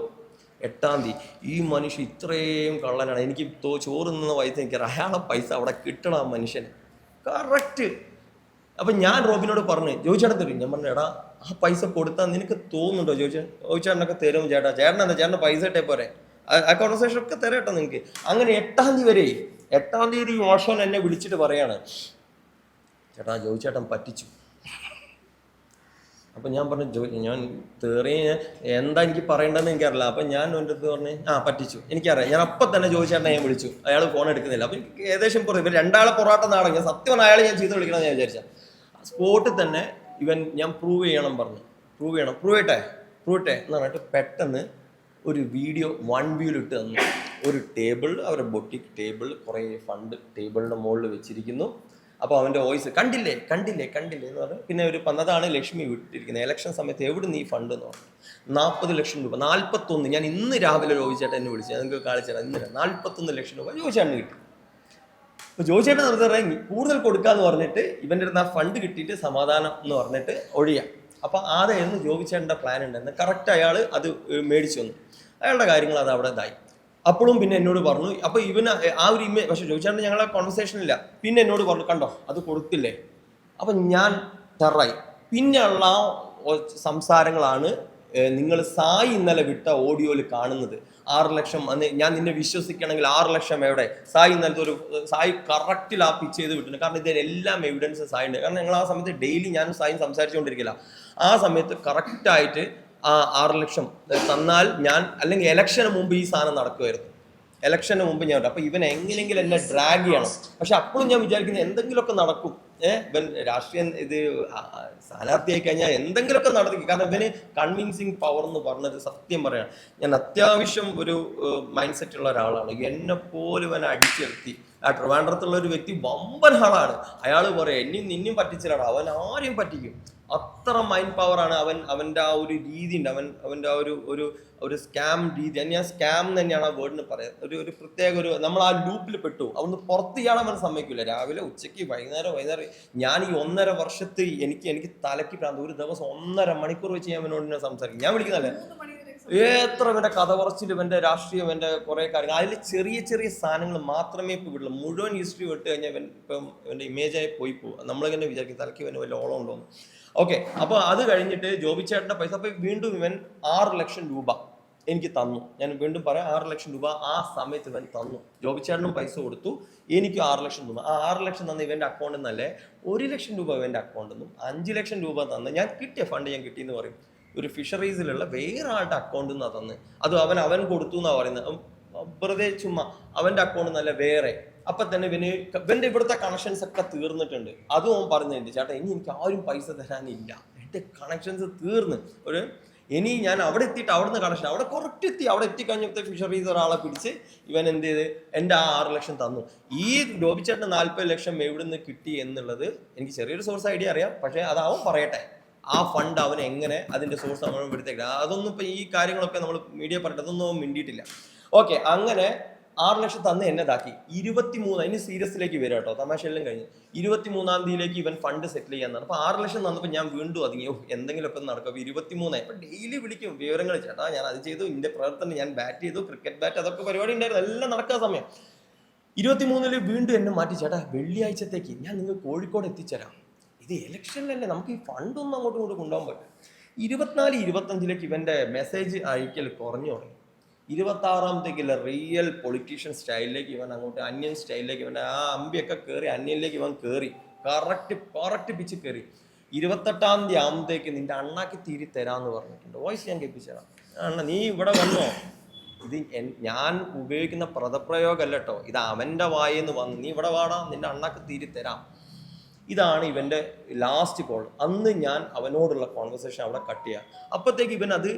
8-ാം തീയതി. ഈ മനുഷ്യൻ ഇത്രയും കള്ളനാണ്. എനിക്ക് ചോറ് നിന്ന പൈസ എനിക്കറിയാം, അയാളെ പൈസ അവിടെ കിട്ടണം ആ മനുഷ്യന് കറക്റ്റ്. അപ്പം ഞാൻ റോബിനോട് പറഞ്ഞു, ജോയിച്ചേട്ടൻ തരും. ഞാൻ പറഞ്ഞു, എടാ ആ പൈസ കൊടുത്താൽ നിനക്ക് തോന്നുന്നുണ്ടോ ജോയിച്ചേട്ടനൊക്കെ തരും. ചേട്ടൻ പൈസ ഇട്ടേ പോരെ, ആ കോൺവെർസേഷൻ ഒക്കെ തരട്ടോ നിങ്ങൾക്ക്. അങ്ങനെ 8-ാം തീയതി 8-ാം തീയതി ഓഷോൻ എന്നെ വിളിച്ചിട്ട് പറയാണ്, ചേട്ടാ ജോയിച്ചേട്ടൻ പറ്റിച്ചു. അപ്പം ഞാൻ പറഞ്ഞു, ഞാൻ എന്താ എനിക്ക് പറയേണ്ടതെന്ന് എനിക്കറിയില്ല. അപ്പം ഞാൻ എൻ്റെ അടുത്ത് പറഞ്ഞ് പറ്റിച്ചു, എനിക്കറിയാം. ഞാൻ അപ്പം തന്നെ ജോയിച്ചേട്ടനെ ഞാൻ വിളിച്ചു, അയാൾ ഫോൺ എടുക്കുന്നില്ല. അപ്പം എനിക്ക് ഏകദേശം ഇവർ 2 പൊറാട്ട നാടകം. ഞാൻ സത്യം അയാളെ ഞാൻ ചെയ്ത് വിളിക്കണം ഞാൻ വിചാരിച്ച. സ്പോട്ടിൽ തന്നെ ഞാൻ പ്രൂവ് ചെയ്യണം പറഞ്ഞു. പ്രൂവ് ചെയ്യട്ടെ എന്ന് പറഞ്ഞിട്ട് പെട്ടെന്ന് ഒരു വീഡിയോ 1 വ്യൂവിൽ ഇട്ട് തന്നു. ഒരു ടേബിൾ, അവരുടെ ബൊട്ടിക് ടേബിൾ, കുറേ ഫണ്ട് ടേബിളിൻ്റെ മുകളിൽ വെച്ചിരിക്കുന്നു. അപ്പോൾ അവൻ്റെ വോയിസ് കണ്ടില്ലേ എന്ന് പറഞ്ഞു. പിന്നെ ഒരു അതാണ് ലക്ഷ്മി വിട്ടിരിക്കുന്നത്. ഇലക്ഷൻ സമയത്ത് എവിടെ നീ ഫണ്ട് എന്ന് പറഞ്ഞു. 40 ലക്ഷം രൂപ, 41. ഞാൻ ഇന്ന് രാവിലെ ജോയിച്ചേട്ടൻ എന്നെ വിളിച്ചു, നിങ്ങൾക്ക് കാണിച്ചാൽ ഇന്ന് 41 ലക്ഷം രൂപ ജോയിച്ചേട്ടന് കിട്ടി. അപ്പോൾ ജോയിച്ചേട്ടൻ നിർത്തി കൂടുതൽ കൊടുക്കാന്ന് പറഞ്ഞിട്ട് ഇവൻ്റെ അടുത്ത് ആ ഫണ്ട് കിട്ടിയിട്ട് സമാധാനം എന്ന് പറഞ്ഞിട്ട് ഒഴിയാം. അപ്പം ആദ്യം ജോബിച്ചേട്ടൻ്റെ പ്ലാൻ ഉണ്ടെന്ന് കറക്റ്റ് അയാൾ അത് മേടിച്ചു വന്നു. അയാളുടെ കാര്യങ്ങൾ അത് അവിടെ ഇതായി. അപ്പോഴും പിന്നെ എന്നോട് പറഞ്ഞു, അപ്പോൾ ഇവന് ആ ഒരു ഇമേജ്, പക്ഷേ ജോയിച്ചേട്ടൻ ഞങ്ങളെ കോൺവെർസേഷനില്ല. പിന്നെ എന്നോട് പറഞ്ഞു, കണ്ടോ അത് കൊടുത്തില്ലേ. അപ്പം ഞാൻ ടെററായി. പിന്നെയുള്ള സംസാരങ്ങളാണ് നിങ്ങൾ സായി ഇന്നലെ വിട്ട ഓഡിയോയിൽ കാണുന്നത്. 6 ലക്ഷം അന്ന് ഞാൻ നിന്നെ വിശ്വസിക്കണമെങ്കിൽ 6 ലക്ഷം എവിടെ? സായി ഇന്നലത്തെ ഒരു സായി കറക്റ്റിൽ ആ പിച്ച് ചെയ്ത് വിട്ടിട്ടുണ്ട്. കാരണം ഇതിലെല്ലാം എവിഡൻസ് സായി ഉണ്ട്. കാരണം ഞങ്ങൾ ആ സമയത്ത് ഡെയിലി ഞാനും സായും സംസാരിച്ചുകൊണ്ടിരിക്കില്ല. ആ സമയത്ത് കറക്റ്റായിട്ട് ആ 6 ലക്ഷം തന്നാൽ ഞാൻ, അല്ലെങ്കിൽ ഇലക്ഷന് മുമ്പ് ഈ സാധനം നടക്കുമായിരുന്നു. ഇലക്ഷന് മുമ്പ് ഞാൻ, അപ്പോൾ ഇവൻ എങ്ങനെയെങ്കിലും എന്നെ ഡ്രാഗ് ചെയ്യണം. പക്ഷെ അപ്പോഴും ഞാൻ വിചാരിക്കുന്നത് എന്തെങ്കിലുമൊക്കെ നടക്കും. ഇവൻ രാഷ്ട്രീയം ഇത് സ്ഥാനാർത്ഥിയായി കഴിഞ്ഞാൽ എന്തെങ്കിലുമൊക്കെ നടത്തി. കാരണം ഇവന് കൺവിൻസിങ് പവർ എന്ന് പറഞ്ഞത് സത്യം പറയാണ്. ഞാൻ അത്യാവശ്യം ഒരു മൈൻഡ് സെറ്റ് ഉള്ള ഒരാളാണ്. എന്നെ പോലും ഇവനെ അടിച്ചിരുത്തി. ആ ട്രിവാൻഡ്രത്തുള്ള ഒരു വ്യക്തി വമ്പൻ ആളാണ്. അയാൾ പറയും നിന്നും പറ്റിച്ചിലാണ്, അവൻ ആരെയും പറ്റിക്കും. അത്ര മൈൻഡ് പവറാണ് അവൻ്റെ ആ ഒരു രീതി ഉണ്ട്. അവൻ്റെ ആ ഒരു സ്കാം രീതി. ഞാൻ സ്കാം തന്നെയാണ് ആ വേർഡിന് പറയാം. ഒരു പ്രത്യേക നമ്മൾ ആ ലൂപ്പിൽ പെട്ടു. അവന്ന് പുറത്ത് ചെയ്യാൻ അവൻ സമ്മതിക്കില്ല. രാവിലെ ഉച്ചയ്ക്ക് വൈകുന്നേരം ഞാൻ ഈ 1.5 വർഷത്ത് എനിക്ക് തലയ്ക്ക് പ്രാന്ത്. ഒരു ദിവസം 1.5 മണിക്കൂർ വെച്ച് ഞാൻ അവനോട് സംസാരിക്കും. ഞാൻ വിളിക്കുന്നല്ലേ എത്ര ഇവൻ്റെ കഥ പറച്ചിൽ, ഇവൻ്റെ രാഷ്ട്രീയം, ഇവൻ്റെ കുറേ കാര്യങ്ങൾ. അതിൽ ചെറിയ സാധനങ്ങൾ മാത്രമേ ഇപ്പോൾ വിടുള്ളൂ. മുഴുവൻ ഹിസ്റ്ററി വിട്ട് കഴിഞ്ഞാൽ ഇവൻ്റെ ഇമേജായി പോയി പോകും. നമ്മളിങ്ങനെ വിചാരിക്കും തലയ്ക്ക് ഇവന് വല്ല ഓളം ഉണ്ടോന്ന്. ഓക്കെ, അപ്പോൾ അത് കഴിഞ്ഞിട്ട് ജോബിച്ചേട്ടൻ്റെ പൈസ, അപ്പോൾ വീണ്ടും ഇവൻ 6 ലക്ഷം രൂപ എനിക്ക് തന്നു. ഞാൻ വീണ്ടും പറയാം, 6 ലക്ഷം രൂപ ആ സമയത്ത് ഇവൻ തന്നു. ജോബിച്ചേട്ടനും പൈസ കൊടുത്തു, എനിക്ക് 6 ലക്ഷം തന്നു. ആ 6 ലക്ഷം തന്ന ഇവൻ്റെ അക്കൗണ്ടിൽ നിന്നല്ലേ 1 ലക്ഷം രൂപ ഇവൻ്റെ അക്കൗണ്ടിൽ നിന്നും 5 ലക്ഷം രൂപ തന്ന് ഞാൻ കിട്ടിയ ഫണ്ട് ഞാൻ കിട്ടിയെന്ന് പറയും. ഒരു ഫിഷറീസിലുള്ള വേറെ ആളുടെ അക്കൗണ്ടിൽ നിന്നാണ് തന്ന്. അത് അവൻ കൊടുത്തു എന്നാണ് പറയുന്നത്. വെറുതെ ചുമ്മാ അവൻ്റെ അക്കൗണ്ടിൽ നിന്നല്ല വേറെ. അപ്പം തന്നെ ഇവൻ്റെ ഇവിടുത്തെ കണക്ഷൻസ് ഒക്കെ തീർന്നിട്ടുണ്ട്. അതും അവൻ പറഞ്ഞിട്ടുണ്ട്, ചേട്ടാ ഇനി എനിക്ക് ആരും പൈസ തരാനില്ല, എൻ്റെ കണക്ഷൻസ് തീർന്ന്. ഇനി ഞാൻ അവിടെ എത്തിയിട്ട് അവിടുന്ന് കണക്ഷൻ അവിടെ കറക്റ്റ് എത്തി. അവിടെ എത്തിക്കഴിഞ്ഞപ്പോഴത്തെ ഫിഷറീസ് ഒരാളെ പിടിച്ച് ഇവൻ എന്ത് ചെയ്ത് എൻ്റെ ആ 6 ലക്ഷം തന്നു. ഈ ജോബിച്ചേട്ടന് 40 ലക്ഷം എവിടെ നിന്ന് കിട്ടി എന്നുള്ളത് എനിക്ക് ചെറിയൊരു സോഴ്സ് ഐഡിയ അറിയാം. പക്ഷേ അതാവും പറയട്ടെ, ആ ഫണ്ട് അവൻ എങ്ങനെ അതിൻ്റെ സോഴ്സ് നമ്മൾ എടുത്തേക്കില്ല. അതൊന്നും ഇപ്പം ഈ കാര്യങ്ങളൊക്കെ നമ്മൾ മീഡിയ പറഞ്ഞിട്ട് അതൊന്നും അവൻ മിണ്ടിയിട്ടില്ല. ഓക്കെ, അങ്ങനെ 6 ലക്ഷം തന്ന് എന്നെ ഇതാക്കി. 23 ഇനി സീരിയസിലേക്ക് വരും കേട്ടോ, തമാശയെല്ലാം കഴിഞ്ഞ് 23-ാം തീയതിയിലേക്ക് ഇവൻ ഫണ്ട് സെറ്റിൽ ചെയ്യാന്നാണ്. അപ്പോൾ 6 ലക്ഷം തന്നപ്പോൾ ഞാൻ വീണ്ടും അതിങ്ങോ എന്തെങ്കിലുമൊക്കെ നടക്കും. 23 ഇപ്പം ഡെയിലി വിളിക്കും വിവരങ്ങൾ, ചേട്ടാ ഞാൻ അത് ചെയ്തു, ഇതിൻ്റെ പ്രവർത്തനം ഞാൻ ബാറ്റ് ചെയ്തു, ക്രിക്കറ്റ് ബാറ്റ്, അതൊക്കെ പരിപാടി ഉണ്ടായിരുന്നു, എല്ലാം നടക്കുന്ന സമയം. 23 വീണ്ടും എന്നെ മാറ്റി, ചേട്ടാ വെള്ളിയാഴ്ചത്തേക്ക് ഞാൻ നിങ്ങൾ കോഴിക്കോട് എത്തിച്ചേരാം, ഇത് ഇലക്ഷനിലല്ലേ നമുക്ക് ഈ ഫണ്ടൊന്നും അങ്ങോട്ടും ഇങ്ങോട്ടും കൊണ്ടുപോകാൻ പറ്റും. 24-25 ഇവൻ്റെ മെസ്സേജ് അയക്കൽ കുറഞ്ഞു തുടങ്ങി. 26-ാമത്തേക്കുള്ള റിയൽ പൊളിറ്റീഷ്യൻ സ്റ്റൈലിലേക്ക് ഇവൻ അങ്ങോട്ട് അന്യൻ സ്റ്റൈലിലേക്ക് ഇവൻ്റെ ആ അമ്പിയൊക്കെ കയറി അന്യനിലേക്ക് ഇവൻ കയറി കറക്റ്റ് പിച്ച് കയറി. 28-ാം തീയതി ആകുമ്പോഴത്തേക്ക് നിന്റെ അണ്ണാക്കി തീരി തരാമെന്ന് പറഞ്ഞിട്ടുണ്ട്. വോയിസ് ഞാൻ കേൾപ്പിച്ചേരാം. അണ്ണ നീ ഇവിടെ വന്നോ, ഇത് ഞാൻ ഉപയോഗിക്കുന്ന പദപ്രയോഗമല്ല കേട്ടോ, ഇത് അവൻ്റെ വായെന്ന് വന്നു, നീ ഇവിടെ വാടാ, നിന്റെ അണ്ണാക്ക് തീരി തരാം. ഇതാണ് ഇവൻ്റെ ലാസ്റ്റ് കോൾ. അന്ന് ഞാൻ അവനോടുള്ള കോൺവെർസേഷൻ അവിടെ കട്ട് ചെയ്യാം. അപ്പോഴത്തേക്ക്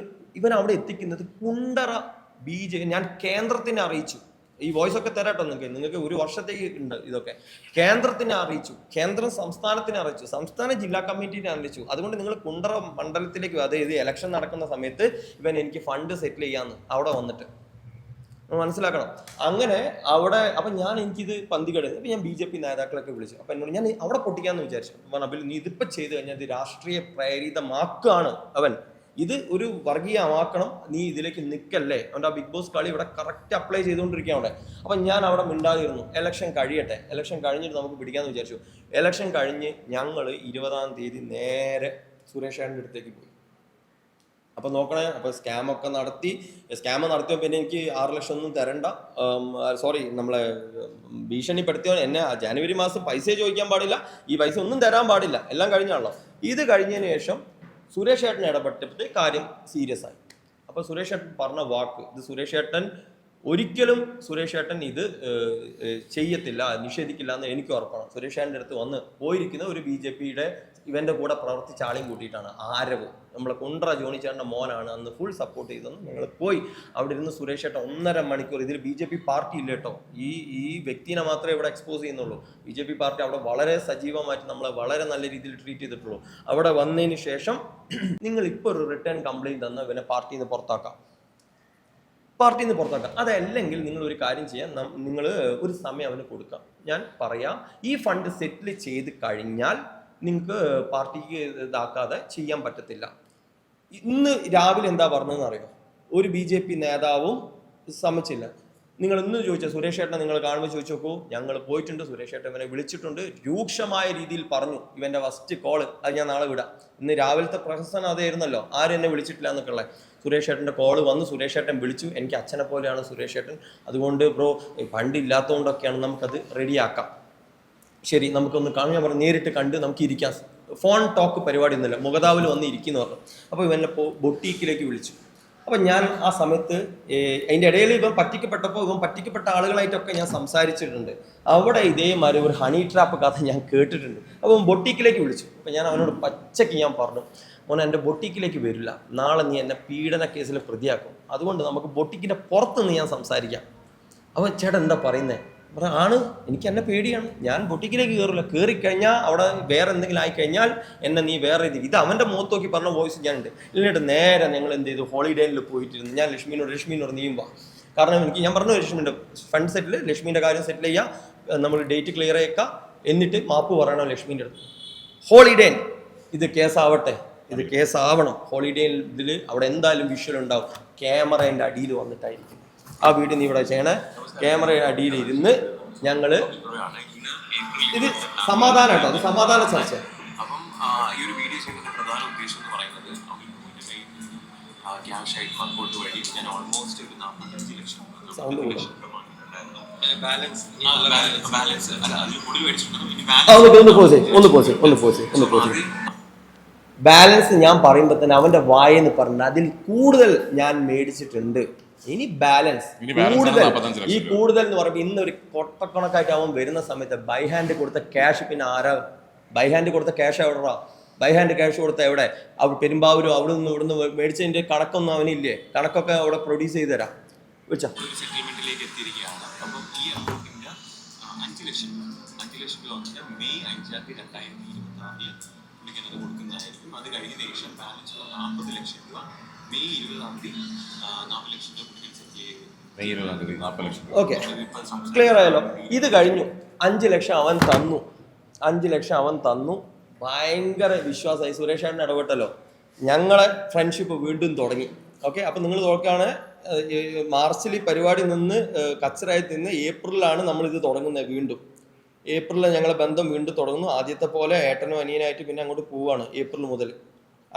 ഇവൻ അവിടെ എത്തിക്കുന്നത് കുണ്ടറ ഞാൻ കേന്ദ്രത്തിനെ അറിയിച്ചു. ഈ വോയിസ് ഒക്കെ തരാട്ടോ നിങ്ങൾക്ക് 1 വർഷത്തേക്ക് ഉണ്ട് ഇതൊക്കെ. കേന്ദ്രത്തിനെ അറിയിച്ചു, കേന്ദ്രം സംസ്ഥാനത്തിനെ അറിയിച്ചു, സംസ്ഥാന ജില്ലാ കമ്മിറ്റിനെ അറിയിച്ചു. അതുകൊണ്ട് നിങ്ങൾ കുണ്ടറ മണ്ഡലത്തിലേക്ക്, അതായത് ഇലക്ഷൻ നടക്കുന്ന സമയത്ത് ഇവൻ എനിക്ക് ഫണ്ട് സെറ്റിൽ ചെയ്യാന്ന് അവിടെ വന്നിട്ട് മനസ്സിലാക്കണം. അങ്ങനെ അവിടെ അപ്പം എനിക്കിത് പന്തികടന്ന്. അപ്പം ഞാൻ BJP നേതാക്കളൊക്കെ വിളിച്ചു. അപ്പം എന്നോട് ഞാൻ അവിടെ പൊട്ടിക്കാന്ന് വിചാരിച്ചു. അപ്പം നീ ഇതിപ്പോൾ ചെയ്ത് കഴിഞ്ഞാൽ ഇത് രാഷ്ട്രീയ പ്രേരിതമാക്കുകയാണ്, അവൻ ഇത് ഒരു വർഗീയമാക്കണം, നീ ഇതിലേക്ക് നിൽക്കല്ലേ. അവൻ്റെ ആ ബിഗ് ബോസ് കളി ഇവിടെ കറക്റ്റ് അപ്ലൈ ചെയ്തുകൊണ്ടിരിക്കുക അവിടെ. അപ്പം ഞാൻ അവിടെ മിണ്ടാതിരുന്നു. ഇലക്ഷൻ കഴിയട്ടെ, ഇലക്ഷൻ കഴിഞ്ഞിട്ട് നമുക്ക് പിടിക്കാമെന്ന് വിചാരിച്ചു. ഇലക്ഷൻ കഴിഞ്ഞ് ഞങ്ങൾ 20-ാം തീയതി നേരെ സുരേഷ് ഏട്ടൻ്റെ അടുത്തേക്ക് പോയി. അപ്പോൾ നോക്കണേ, അപ്പോൾ സ്കാം നടത്തിയോ പിന്നെ എനിക്ക് 6 ലക്ഷം ഒന്നും തരണ്ട, സോറി നമ്മളെ ഭീഷണിപ്പെടുത്തിയോ, എന്നെ ജനുവരി മാസം പൈസ ചോദിക്കാൻ പാടില്ല, ഈ പൈസ ഒന്നും തരാൻ പാടില്ല, എല്ലാം കഴിഞ്ഞാണല്ലോ. ഇത് കഴിഞ്ഞതിന് ശേഷം സുരേഷ് ഏട്ടൻ ഇടപെട്ടപ്പോൾ കാര്യം സീരിയസ് ആയി. അപ്പോൾ സുരേഷ് ഏട്ടൻ പറഞ്ഞ വാക്ക്, ഇത് സുരേഷ് ഏട്ടൻ ഒരിക്കലും ഇത് ചെയ്യത്തില്ല, നിഷേധിക്കില്ല എന്ന് എനിക്ക് ഉറപ്പാണ്. സുരേഷ് ഏട്ടൻ്റെ അടുത്ത് വന്ന് പോയിരിക്കുന്ന ഒരു BJPയുടെ ഇവൻ്റെ കൂടെ പ്രവർത്തിച്ച ആളെയും കൂട്ടിയിട്ടാണ്, ആരവ് നമ്മളെ കുണ്ട്ര ജോണി ചേട്ടൻ്റെ മോനാണ് അന്ന് ഫുൾ സപ്പോർട്ട് ചെയ്തത്. ഞങ്ങൾ പോയി അവിടെ ഇരുന്ന് സുരേഷ് ചേട്ടൻ 1.5 മണിക്കൂർ, ഇതിൽ BJP പാർട്ടി ഇല്ല കേട്ടോ, ഈ വ്യക്തിനെ മാത്രമേ ഇവിടെ എക്സ്പോസ് ചെയ്യുന്നുള്ളൂ. BJP പാർട്ടി അവിടെ വളരെ സജീവമായിട്ട് നമ്മളെ വളരെ നല്ല രീതിയിൽ ട്രീറ്റ് ചെയ്തിട്ടുള്ളൂ. അവിടെ വന്നതിന് ശേഷം നിങ്ങൾ ഇപ്പോൾ ഒരു റിട്ടേൺ കംപ്ലയിൻറ്റ് തന്നാൽ ഇവനെ പാർട്ടിയിൽ നിന്ന് പുറത്താക്കാം. അതല്ലെങ്കിൽ നിങ്ങൾ ഒരു കാര്യം ചെയ്യാം, നിങ്ങൾ ഒരു സമയം അവന് കൊടുക്കാം. ഞാൻ പറയാം, ഈ ഫണ്ട് സെറ്റിൽ ചെയ്ത് കഴിഞ്ഞാൽ നിങ്ങൾക്ക് പാർട്ടിക്ക് ഇതാക്കാതെ ചെയ്യാൻ പറ്റത്തില്ല. ഇന്ന് രാവിലെ എന്താ പറഞ്ഞതെന്ന് അറിയോ? ഒരു BJP നേതാവും സമ്മതിച്ചില്ല. നിങ്ങൾ ഇന്ന് ചോദിച്ചാൽ സുരേഷ് ചേട്ടനെ നിങ്ങൾ കാണുമ്പോൾ ചോദിച്ചു നോക്കൂ. ഞങ്ങൾ പോയിട്ടുണ്ട്, സുരേഷ് ചേട്ടൻ ഇവനെ വിളിച്ചിട്ടുണ്ട്, രൂക്ഷമായ രീതിയിൽ പറഞ്ഞു. ഇവൻ്റെ ഫസ്റ്റ് കോള് അത് ഞാൻ നാളെ വിടാം. ഇന്ന് രാവിലത്തെ പ്രഹസനം അതായിരുന്നല്ലോ, ആരും എന്നെ വിളിച്ചിട്ടില്ല എന്നൊക്കെയുള്ള. സുരേഷ് ചേട്ടൻ്റെ കോള് വന്നു, സുരേഷ് ചേട്ടൻ വിളിച്ചു. എനിക്ക് അച്ഛനെ പോലെയാണ് സുരേഷ് ചേട്ടൻ, അതുകൊണ്ട് ബ്രോ ഫണ്ട് ഇല്ലാത്തതുകൊണ്ടൊക്കെയാണ്, നമുക്കത് റെഡിയാക്കാം. ശരി, നമുക്കൊന്ന് കാണാൻ. ഞാൻ പറഞ്ഞു നേരിട്ട് കണ്ട് നമുക്ക് ഇരിക്കാം. ഫോൺ ടോക്ക് പരിപാടി ഒന്നുമില്ല, മുഖതാവിൽ വന്ന് ഇരിക്കുന്നു പറഞ്ഞു. അപ്പോൾ ഇവനെ ബൊട്ടീക്കിലേക്ക് വിളിച്ചു. അപ്പം ഞാൻ ആ സമയത്ത് അതിൻ്റെ ഇടയിൽ ഇവൻ പറ്റിക്കപ്പെട്ട ആളുകളായിട്ടൊക്കെ ഞാൻ സംസാരിച്ചിട്ടുണ്ട്. അവിടെ ഇതേമാതിരി ഒരു ഹണി ട്രാപ്പ് കഥ ഞാൻ കേട്ടിട്ടുണ്ട്. അപ്പം ബൊട്ടീക്കിലേക്ക് വിളിച്ചു. അപ്പം ഞാൻ അവനോട് പച്ചയ്ക്ക് ഞാൻ പറഞ്ഞു, മോനെ എൻ്റെ ബൊട്ടീക്കിലേക്ക് വരില്ല, നാളെ നീ എന്നെ പീഡന കേസിൽ പ്രതിയാക്കും, അതുകൊണ്ട് നമുക്ക് ബൊട്ടീക്കിൻ്റെ പുറത്തുനിന്ന് ഞാൻ സംസാരിക്കാം. അവൻ ചേട്ടൻ എന്താ പറയുന്നത്? ആണ്, എനിക്ക് എന്നെ പേടിയാണ്, ഞാൻ ബൊട്ടിക്കിലേക്ക് കയറില്ല, കയറിക്കഴിഞ്ഞാൽ അവിടെ വേറെ എന്തെങ്കിലും ആയിക്കഴിഞ്ഞാൽ എന്നെ നീ വേറെ ഇത് അവൻ്റെ മുഖത്ത് നോക്കി പറഞ്ഞ വോയിസ് ഞാനുണ്ട്. എന്നിട്ട് നേരെ ഞങ്ങൾ എന്ത് ചെയ്തു, ഹോളിഡേയിൽ പോയിട്ടിരുന്നു. ഞാൻ ലക്ഷ്മീനോട് നീയുമ്പോൾ, കാരണം ഞാൻ പറഞ്ഞു ലക്ഷ്മിൻ്റെ ഫണ്ട് സെറ്റിൽ, ലക്ഷ്മീൻ്റെ കാര്യം സെറ്റിൽ ചെയ്യുക, നമ്മൾ ഡേറ്റ് ക്ലിയർ ആക്കുക, എന്നിട്ട് മാപ്പ് പറയണം ലക്ഷ്മീൻ്റെ അടുത്ത്. ഹോളിഡേ ഇത് കേസാവണം. ഹോളിഡേ ഇതിൽ അവിടെ എന്തായാലും വിഷ്വൽ ഉണ്ടാവും, ക്യാമറേൻ്റെ അടിയിൽ വന്നിട്ടായിരിക്കും. ആ വീട്ടിൽ നിന്ന് ഇവിടെ ചെയ്യണേ, ക്യാമറയുടെ അടിയിൽ ഇരുന്ന് ഞങ്ങൾ ഇത് സമാധാനം കേട്ടോ, അത് സമാധാന ചർച്ച. അപ്പം ഈ ഒരു വീഡിയോ ചെയ്യുന്നതിന്റെ പ്രധാന ഉദ്ദേശം എന്ന് പറയുന്നത് ക്യാഷ് ആയിട്ട് മക്കോട്ട് വഴി ഞാൻ ഓൾമോസ്റ്റ് ഒരു 45 ലക്ഷം ബാലൻസ് അല്ല അതിൽ കൂടുതൽ മേടിച്ചിട്ടുണ്ട്. ബാലൻസ് ഞാൻ പറയുമ്പോൾ തന്നെ അവന്റെ വായെന്ന് പറഞ്ഞിട്ട് അതിൽ കൂടുതൽ ഞാൻ മേടിച്ചിട്ടുണ്ട്. ഇനി ബാലൻസ് കൂടുതൽ, ഈ കൂടുതൽ എന്ന് പറയുമ്പോൾ ഇന്നൊരു കൊട്ടക്കണക്കായിട്ട് അവൻ വരുന്ന സമയത്ത് ബൈ ഹാൻഡ് കൊടുത്ത ക്യാഷ്, പിന്നെ ആരാ ബൈ ഹാൻഡ് കൊടുത്ത ക്യാഷ് എവിടെടാ? ബൈ ഹാൻഡ് ക്യാഷ് കൊടുത്ത എവിടെ? പെരുമ്പാവൂരും അവിടെ നിന്ന് ഇവിടുന്ന് മേടിച്ചതിന്റെ കണക്കൊന്നും അവനില്ലേ? കണക്കൊക്കെ അവിടെ പ്രൊഡ്യൂസ് ചെയ്ത് തരാം. വെച്ചാ സെറ്റിൽമെന്റിലേക്ക് എത്തിയിരിക്കുകയാണ്. അപ്പം ഈ അക്കൗണ്ടിന്റെ 5 ലക്ഷം രൂപ മെയ് 5 2024 കൊടുക്കുന്നതായിരിക്കും. അത് കഴിഞ്ഞ ശേഷം ബാലൻസ് 40 ലക്ഷം രൂപ മെയ് 20 4 ലക്ഷം രൂപ ഓക്കെ, ക്ലിയർ ആയല്ലോ. ഇത് കഴിഞ്ഞു. 5 ലക്ഷം അവൻ തന്നു. ഭയങ്കര വിശ്വാസമായി. സുരേഷ് ചേട്ടൻ ഇടപെട്ടല്ലോ, ഞങ്ങളെ ഫ്രണ്ട്ഷിപ്പ് വീണ്ടും തുടങ്ങി. ഓക്കെ, അപ്പം നിങ്ങൾ നോക്കുകയാണ്, മാർച്ചിൽ പരിപാടി നിന്ന് കച്ചറായി നിന്ന് ഏപ്രിലാണ് നമ്മളിത് തുടങ്ങുന്നത്. വീണ്ടും ഏപ്രിലിൽ ഞങ്ങളെ ബന്ധം വീണ്ടും തുടങ്ങുന്നു. ആദ്യത്തെ പോലെ ഏട്ടനും അനിയനായിട്ട് പിന്നെ അങ്ങോട്ട് പോവുകയാണ് ഏപ്രിൽ മുതൽ.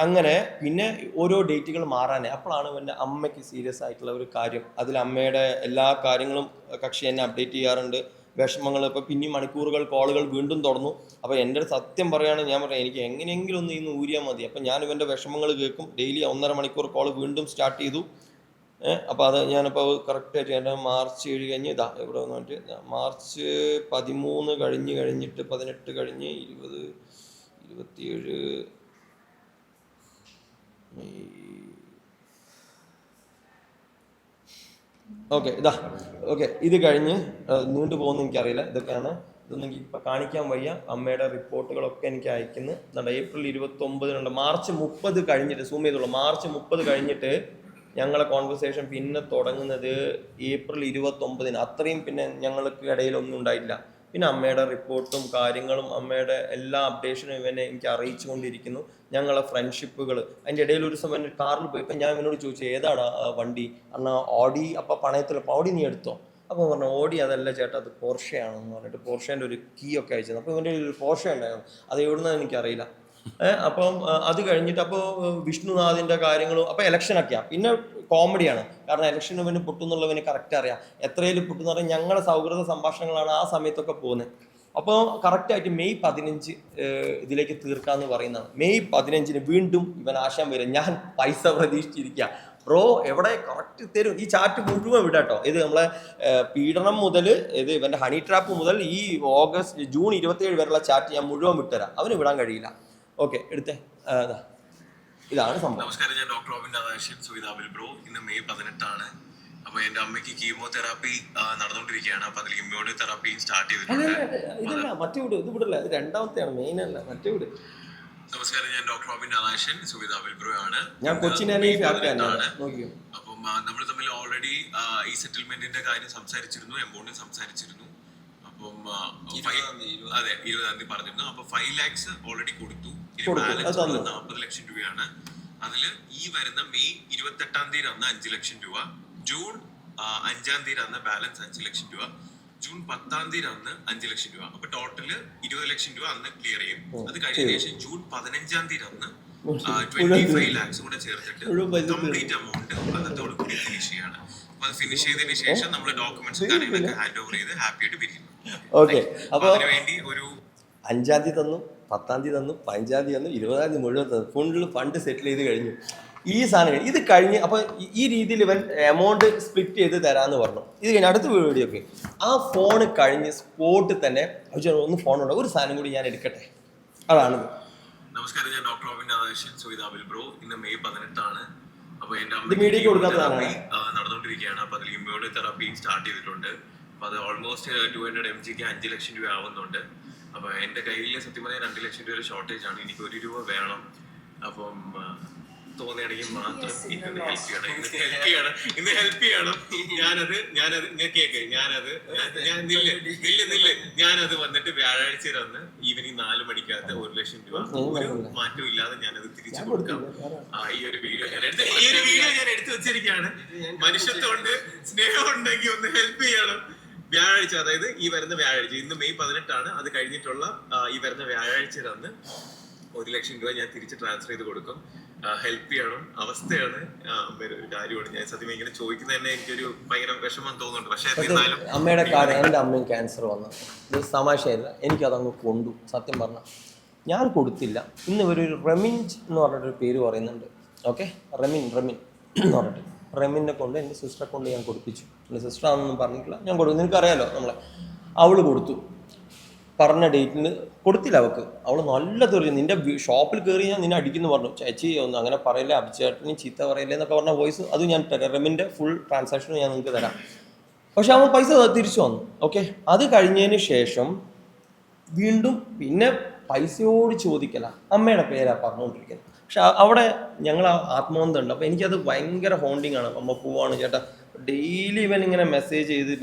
അങ്ങനെ പിന്നെ ഓരോ ഡേറ്റുകൾ മാറാനേ. അപ്പോഴാണ് എൻ്റെ അമ്മയ്ക്ക് സീരിയസ് ആയിട്ടുള്ള ഒരു കാര്യം. അതിൽ അമ്മയുടെ എല്ലാ കാര്യങ്ങളും കക്ഷി എന്നെ അപ്ഡേറ്റ് ചെയ്യാറുണ്ട്. വിഷമങ്ങൾ ഇപ്പോൾ പിന്നെയും മണിക്കൂറുകൾ കോളുകൾ വീണ്ടും തുടർന്നു. അപ്പോൾ എൻ്റെ സത്യം പറയുകയാണെങ്കിൽ ഞാൻ പറയാം, എനിക്ക് എങ്ങനെയെങ്കിലും ഒന്ന് ഇന്ന് ഊരിയാൽ മതി. അപ്പം ഞാൻ ഇവൻ്റെ വിഷമങ്ങൾ കേൾക്കും. ഡെയിലി 1.5 മണിക്കൂർ കോൾ വീണ്ടും സ്റ്റാർട്ട് ചെയ്തു. അപ്പോൾ അത് ഞാനിപ്പോൾ കറക്റ്റായിട്ട് എൻ്റെ മാർച്ച് 7 കഴിഞ്ഞ് ഇതാ എവിടെ വന്നിട്ട് മാർച്ച് 13 കഴിഞ്ഞിട്ട് 18 കഴിഞ്ഞ് 20 27 ഓക്കെ ഇതാ ഓക്കെ ഇത് കഴിഞ്ഞ് നീണ്ടു പോകുന്ന എനിക്കറിയില്ല. ഇതൊക്കെയാണ്, ഇതൊന്നും എനിക്ക് ഇപ്പം കാണിക്കാൻ വയ്യ. അമ്മയുടെ റിപ്പോർട്ടുകളൊക്കെ എനിക്ക് അയക്കുന്നു. എന്താണ് ഏപ്രിൽ 29 മാർച്ച് 30 കഴിഞ്ഞിട്ട് സൂം ചെയ്തോളൂ. മാർച്ച് 30 കഴിഞ്ഞിട്ട് ഞങ്ങളെ കോൺവെർസേഷൻ പിന്നെ തുടങ്ങുന്നത് ഏപ്രിൽ 29. അത്രയും പിന്നെ ഞങ്ങൾക്ക് ഇടയിലൊന്നും ഉണ്ടായില്ല. പിന്നെ അമ്മയുടെ റിപ്പോർട്ടും കാര്യങ്ങളും അമ്മയുടെ എല്ലാ അപ്ഡേഷനും ഇവനെ എനിക്ക് അറിയിച്ചു കൊണ്ടിരിക്കുന്നു. ഞങ്ങളെ ഫ്രണ്ട്ഷിപ്പുകൾ അതിൻ്റെ ഇടയിൽ ഒരു സമയം കാറിൽ പോയി. ഇപ്പം ഞാൻ ഇവനോട് ചോദിച്ചു ഏതാണ് വണ്ടി? എന്നാൽ ഓഡി. അപ്പം പണയത്തിൽ ഓഡി നീ എടുത്തോ? അപ്പോൾ പറഞ്ഞു ഓഡി അതല്ല ചേട്ടാ, അത് പോർഷയാണെന്ന് പറഞ്ഞിട്ട് പോർഷേൻ്റെ ഒരു കീ ഒക്കെ അയച്ചത്. അപ്പോൾ ഇവൻ്റെ ഒരു പോർഷ ഉണ്ടായിരുന്നു, അത് എവിടുന്നാന്ന് എനിക്കറിയില്ല. അപ്പം അത് കഴിഞ്ഞിട്ട് അപ്പോൾ വിഷ്ണുനാഥിൻ്റെ കാര്യങ്ങളും അപ്പോൾ ഇലക്ഷനൊക്കെയാണ്. പിന്നെ കോമഡിയാണ്, കാരണം ഇലക്ഷൻ ഇവന് പൊട്ടുന്നുള്ളവന് കറക്റ്റ് അറിയാം. എത്രയിൽ പൊട്ടുന്ന പറഞ്ഞാൽ ഞങ്ങളുടെ സൗഹൃദ സംഭാഷണങ്ങളാണ് ആ സമയത്തൊക്കെ പോകുന്നത്. അപ്പോൾ കറക്റ്റായിട്ട് മെയ് 15 ഇതിലേക്ക് തീർക്കാമെന്ന് പറയുന്നതാണ്. മെയ് 15 വീണ്ടും ഇവൻ ആശാൻ വരും. ഞാൻ പൈസ പ്രതീക്ഷിച്ചിരിക്കുക. ബ്രോ എവിടെ കറക്റ്റ് തരും? ഈ ചാറ്റ് മുഴുവൻ വിടാട്ടോ. ഇത് നമ്മളെ പീഡനം മുതൽ ഇത് ഇവൻ്റെ ഹണി ട്രാപ്പ് മുതൽ ഈ ജൂൺ 27 വരെയുള്ള ചാറ്റ് ഞാൻ മുഴുവൻ വിട്ടുതരാം. അവന് വിടാൻ കഴിയില്ല. ഓക്കെ എടുത്തേ. അതാ ഇതാണ് സംഭവം. നമസ്കാരം, ഞാൻ ഡോക്ടർ റോബിൻ രാധാകൃഷ്ണൻ, സുവിധാബിൽ ബ്രോ. ഇന്ന് മെയ് 18 അപ്പൊ എന്റെ അമ്മയ്ക്ക് കീമോതെറാപ്പി നടന്നുകൊണ്ടിരിക്കുകയാണ്. അപ്പൊ അതിൽ ഇമ്മ്യൂണോതെറാപ്പിയും സ്റ്റാർട്ട് ചെയ്തിട്ടുണ്ട്. ഇതല്ല മറ്റേ വീട്, ഇത് വിടല്ല, ഇത് രണ്ടാമത്തെയാണ്, മെയിൻ അല്ല, മറ്റേ വീട്. നമസ്കാരം, ഞാൻ ഡോക്ടർ റോബിൻ രാധാകൃഷ്ണൻ, സുവിധാബിൽ ബ്രോ ആണ്. ഞാൻ കൊച്ചിനെ നോക്കിയോ. അപ്പം നമ്മൾ തമ്മിൽ ഓൾറെഡി ഈ സെറ്റിൽമെന്റിന്റെ കാര്യം സംസാരിച്ചിരുന്നു, എമൗണ്ട് സംസാരിച്ചിരുന്നു. അപ്പം അതെ 20-ാം തീയതി പറഞ്ഞിരുന്നു. അപ്പൊ 5 lakhs ഓൾറെഡി കൊടുത്തു. ഇനി ബാലൻസ് 40 ലക്ഷം രൂപയാണ്. അതില് ഈ വരുന്ന മെയ് 28-ാം തീയതി അന്ന് 5 ലക്ഷം രൂപ, ജൂൺ 5-ാം തീയതി അന്ന് ബാലൻസ് 5 ലക്ഷം രൂപ, ജൂൺ 10-ാം തീയതി അന്ന് 5 ലക്ഷം രൂപ. അപ്പൊ ടോട്ടല് 20 ലക്ഷം രൂപ അന്ന് ക്ലിയർ ചെയ്യും. അത് കഴിഞ്ഞ ശേഷം ജൂൺ 15-ാം തീയതി അന്ന് 25 lakhs കൂടെ ചേർത്തിട്ട് കംപ്ലീറ്റ് എമൗണ്ട് അന്നത്തോട് കൂടി ഫിനിഷ് ചെയ്യാണ്. അപ്പൊ അത് ഫിനിഷ് ചെയ്തതിന് ശേഷം നമ്മൾ ഡോക്യുമെന്റ്സും കാര്യങ്ങളൊക്കെ ഹാൻഡ് ഓവർ ചെയ്ത് ഹാപ്പി ആയിട്ട് പിരിക്കുന്നു. ഓക്കെ, അപ്പൊ അതിനുവേണ്ടി ഒരു 5-ാം തീയതി തന്നു, 10-ാം തീയതി തന്നു, 15-ാം തീയതി തന്നു, 20-ാം തീയതി മുഴുവൻ തന്നു. ഫുള്ള് ഫണ്ട് സെറ്റിൽ ചെയ്ത് കഴിഞ്ഞു. ഈ സാധനം ഇത് കഴിഞ്ഞ് അപ്പോൾ ഈ രീതിയിൽ ഇവൻ എമൗണ്ട് സ്പ്ലിറ്റ് ചെയ്ത് തരാമെന്ന് പറഞ്ഞു. ഇത് കഴിഞ്ഞ് അടുത്ത വീഡിയോ ഒക്കെ ആ ഫോണ് കഴിഞ്ഞ് സ്പോട്ടിൽ തന്നെ ഒന്ന് ഫോണുണ്ട്, ഒരു സാധനം കൂടി ഞാൻ എടുക്കട്ടെ, അതാണിത്. നമസ്കാരം, ഞാൻ ഡോക്ടർ റോബിൻ രാധാകൃഷ്ണൻ, സുവിധാബിൽ ബ്രോ. ഇന്ന് മെയ് 18 അപ്പൊ എന്റെ മീഡിയക്ക് കൊടുക്കാത്തതാണ് നടന്നുകൊണ്ടിരിക്കുകയാണ്. അപ്പൊ അതിൽ ഇമ്മ്യൂണോതെറാപ്പി സ്റ്റാർട്ട് ചെയ്തിട്ടുണ്ട്. അപ്പൊ അത് ഓൾമോസ്റ്റ് 200 mg 5 ലക്ഷം രൂപ ആവുന്നുണ്ട്. അപ്പൊ എന്റെ കയ്യിൽ സത്യം പറഞ്ഞാൽ 2 ലക്ഷം രൂപ ഷോർട്ടേജ് ആണ്. എനിക്ക് 1 രൂപ വേണം. അപ്പം തോന്നുകയാണെങ്കിൽ മാത്രം ഇന്ന് ഹെൽപ്പ് ചെയ്യണം. ഞാനത് വന്നിട്ട് വ്യാഴാഴ്ച വന്ന് ഈവനിങ് 4 മണിക്കകത്ത് 1 ലക്ഷം രൂപ ഒരു മാറ്റവും ഇല്ലാതെ ഞാനത് തിരിച്ചു കൊടുക്കാം. ഈ ഒരു വീഡിയോ ഞാൻ എടുത്തു വെച്ചിരിക്കുകയാണ്. മനുഷ്യത്വമുണ്ട്, സ്നേഹം ഉണ്ടെങ്കിൽ ഒന്ന് ഹെൽപ്പ് ചെയ്യണം. വ്യാഴാഴ്ച, അതായത് ഈ വരുന്ന വ്യാഴാഴ്ച, ഇന്ന് മെയ് 18 അത് കഴിഞ്ഞിട്ടുള്ള ഈ വരുന്ന വ്യാഴാഴ്ച അന്ന് 1 ലക്ഷം രൂപ ഞാൻ തിരിച്ച് ട്രാൻസ്ഫർ ചെയ്ത് കൊടുക്കും. ഹെൽപ്പ് ചെയ്യണം. അവസ്ഥയാണ് ഒരു കാര്യമാണ്. ഞാൻ സത്യം ഇങ്ങനെ ചോദിക്കുന്നത് തന്നെ എനിക്കൊരു ഭയങ്കര വിഷമം തോന്നുന്നുണ്ട്. പക്ഷെ എന്നാലും അമ്മയുടെ കാര്യം, എൻ്റെ അമ്മയും ക്യാൻസർ വന്നു, ഇത് തമാശയില്ല, എനിക്കതങ്ങ് കൊണ്ടു. സത്യം പറഞ്ഞാൽ ഞാൻ കൊടുത്തില്ല. ഇന്ന് ഇവരൊരു റെമിൻജ് എന്ന് പറഞ്ഞിട്ടൊരു പേര് പറയുന്നുണ്ട്. ഓക്കെ, റെമിൻ എന്ന് പറഞ്ഞിട്ട് റെമിനെ കൊണ്ട് എൻ്റെ സിസ്റ്ററെ കൊണ്ട് ഞാൻ കൊടുപ്പിച്ചു. എൻ്റെ സിസ്റ്റർ ആണെന്നൊന്നും പറഞ്ഞിട്ടില്ല, ഞാൻ കൊടുത്തു. നിനക്കറിയാലോ നമ്മളെ. അവൾ കൊടുത്തു, പറഞ്ഞ ഡേറ്റിന് കൊടുത്തില്ല. അവൾ നല്ല തെറി, നിന്റെ ഷോപ്പിൽ കയറി ഞാൻ നിന്നെ അടിക്കുന്നു പറഞ്ഞു. ചേച്ചി ഒന്ന് അങ്ങനെ പറയില്ല, അഭിച്ചേട്ടന് ചീത്ത പറയില്ല എന്നൊക്കെ പറഞ്ഞ വോയിസ് അത് ഞാൻ തരാം. റെമിൻ്റെ ഫുൾ ട്രാൻസാക്ഷനും ഞാൻ നിങ്ങൾക്ക് തരാം. പക്ഷെ അവൻ പൈസ തിരിച്ചു വന്നു. ഓക്കെ, അത് കഴിഞ്ഞതിന് ശേഷം വീണ്ടും പിന്നെ പൈസയോട് ചോദിക്കല, അമ്മയുടെ പേരാണ് പറഞ്ഞുകൊണ്ടിരിക്കുന്നത്. പക്ഷെ അവിടെ ഞങ്ങൾ ആത്മബന്ധം ഉണ്ട്. അപ്പോൾ എനിക്കത് ഭയങ്കര ഹോണ്ടിങ് ആണ്. അമ്മ പോവാണ് ചേട്ടാ, ഡെയിലി ഇവൻ ഇങ്ങനെ മെസ്സേജ്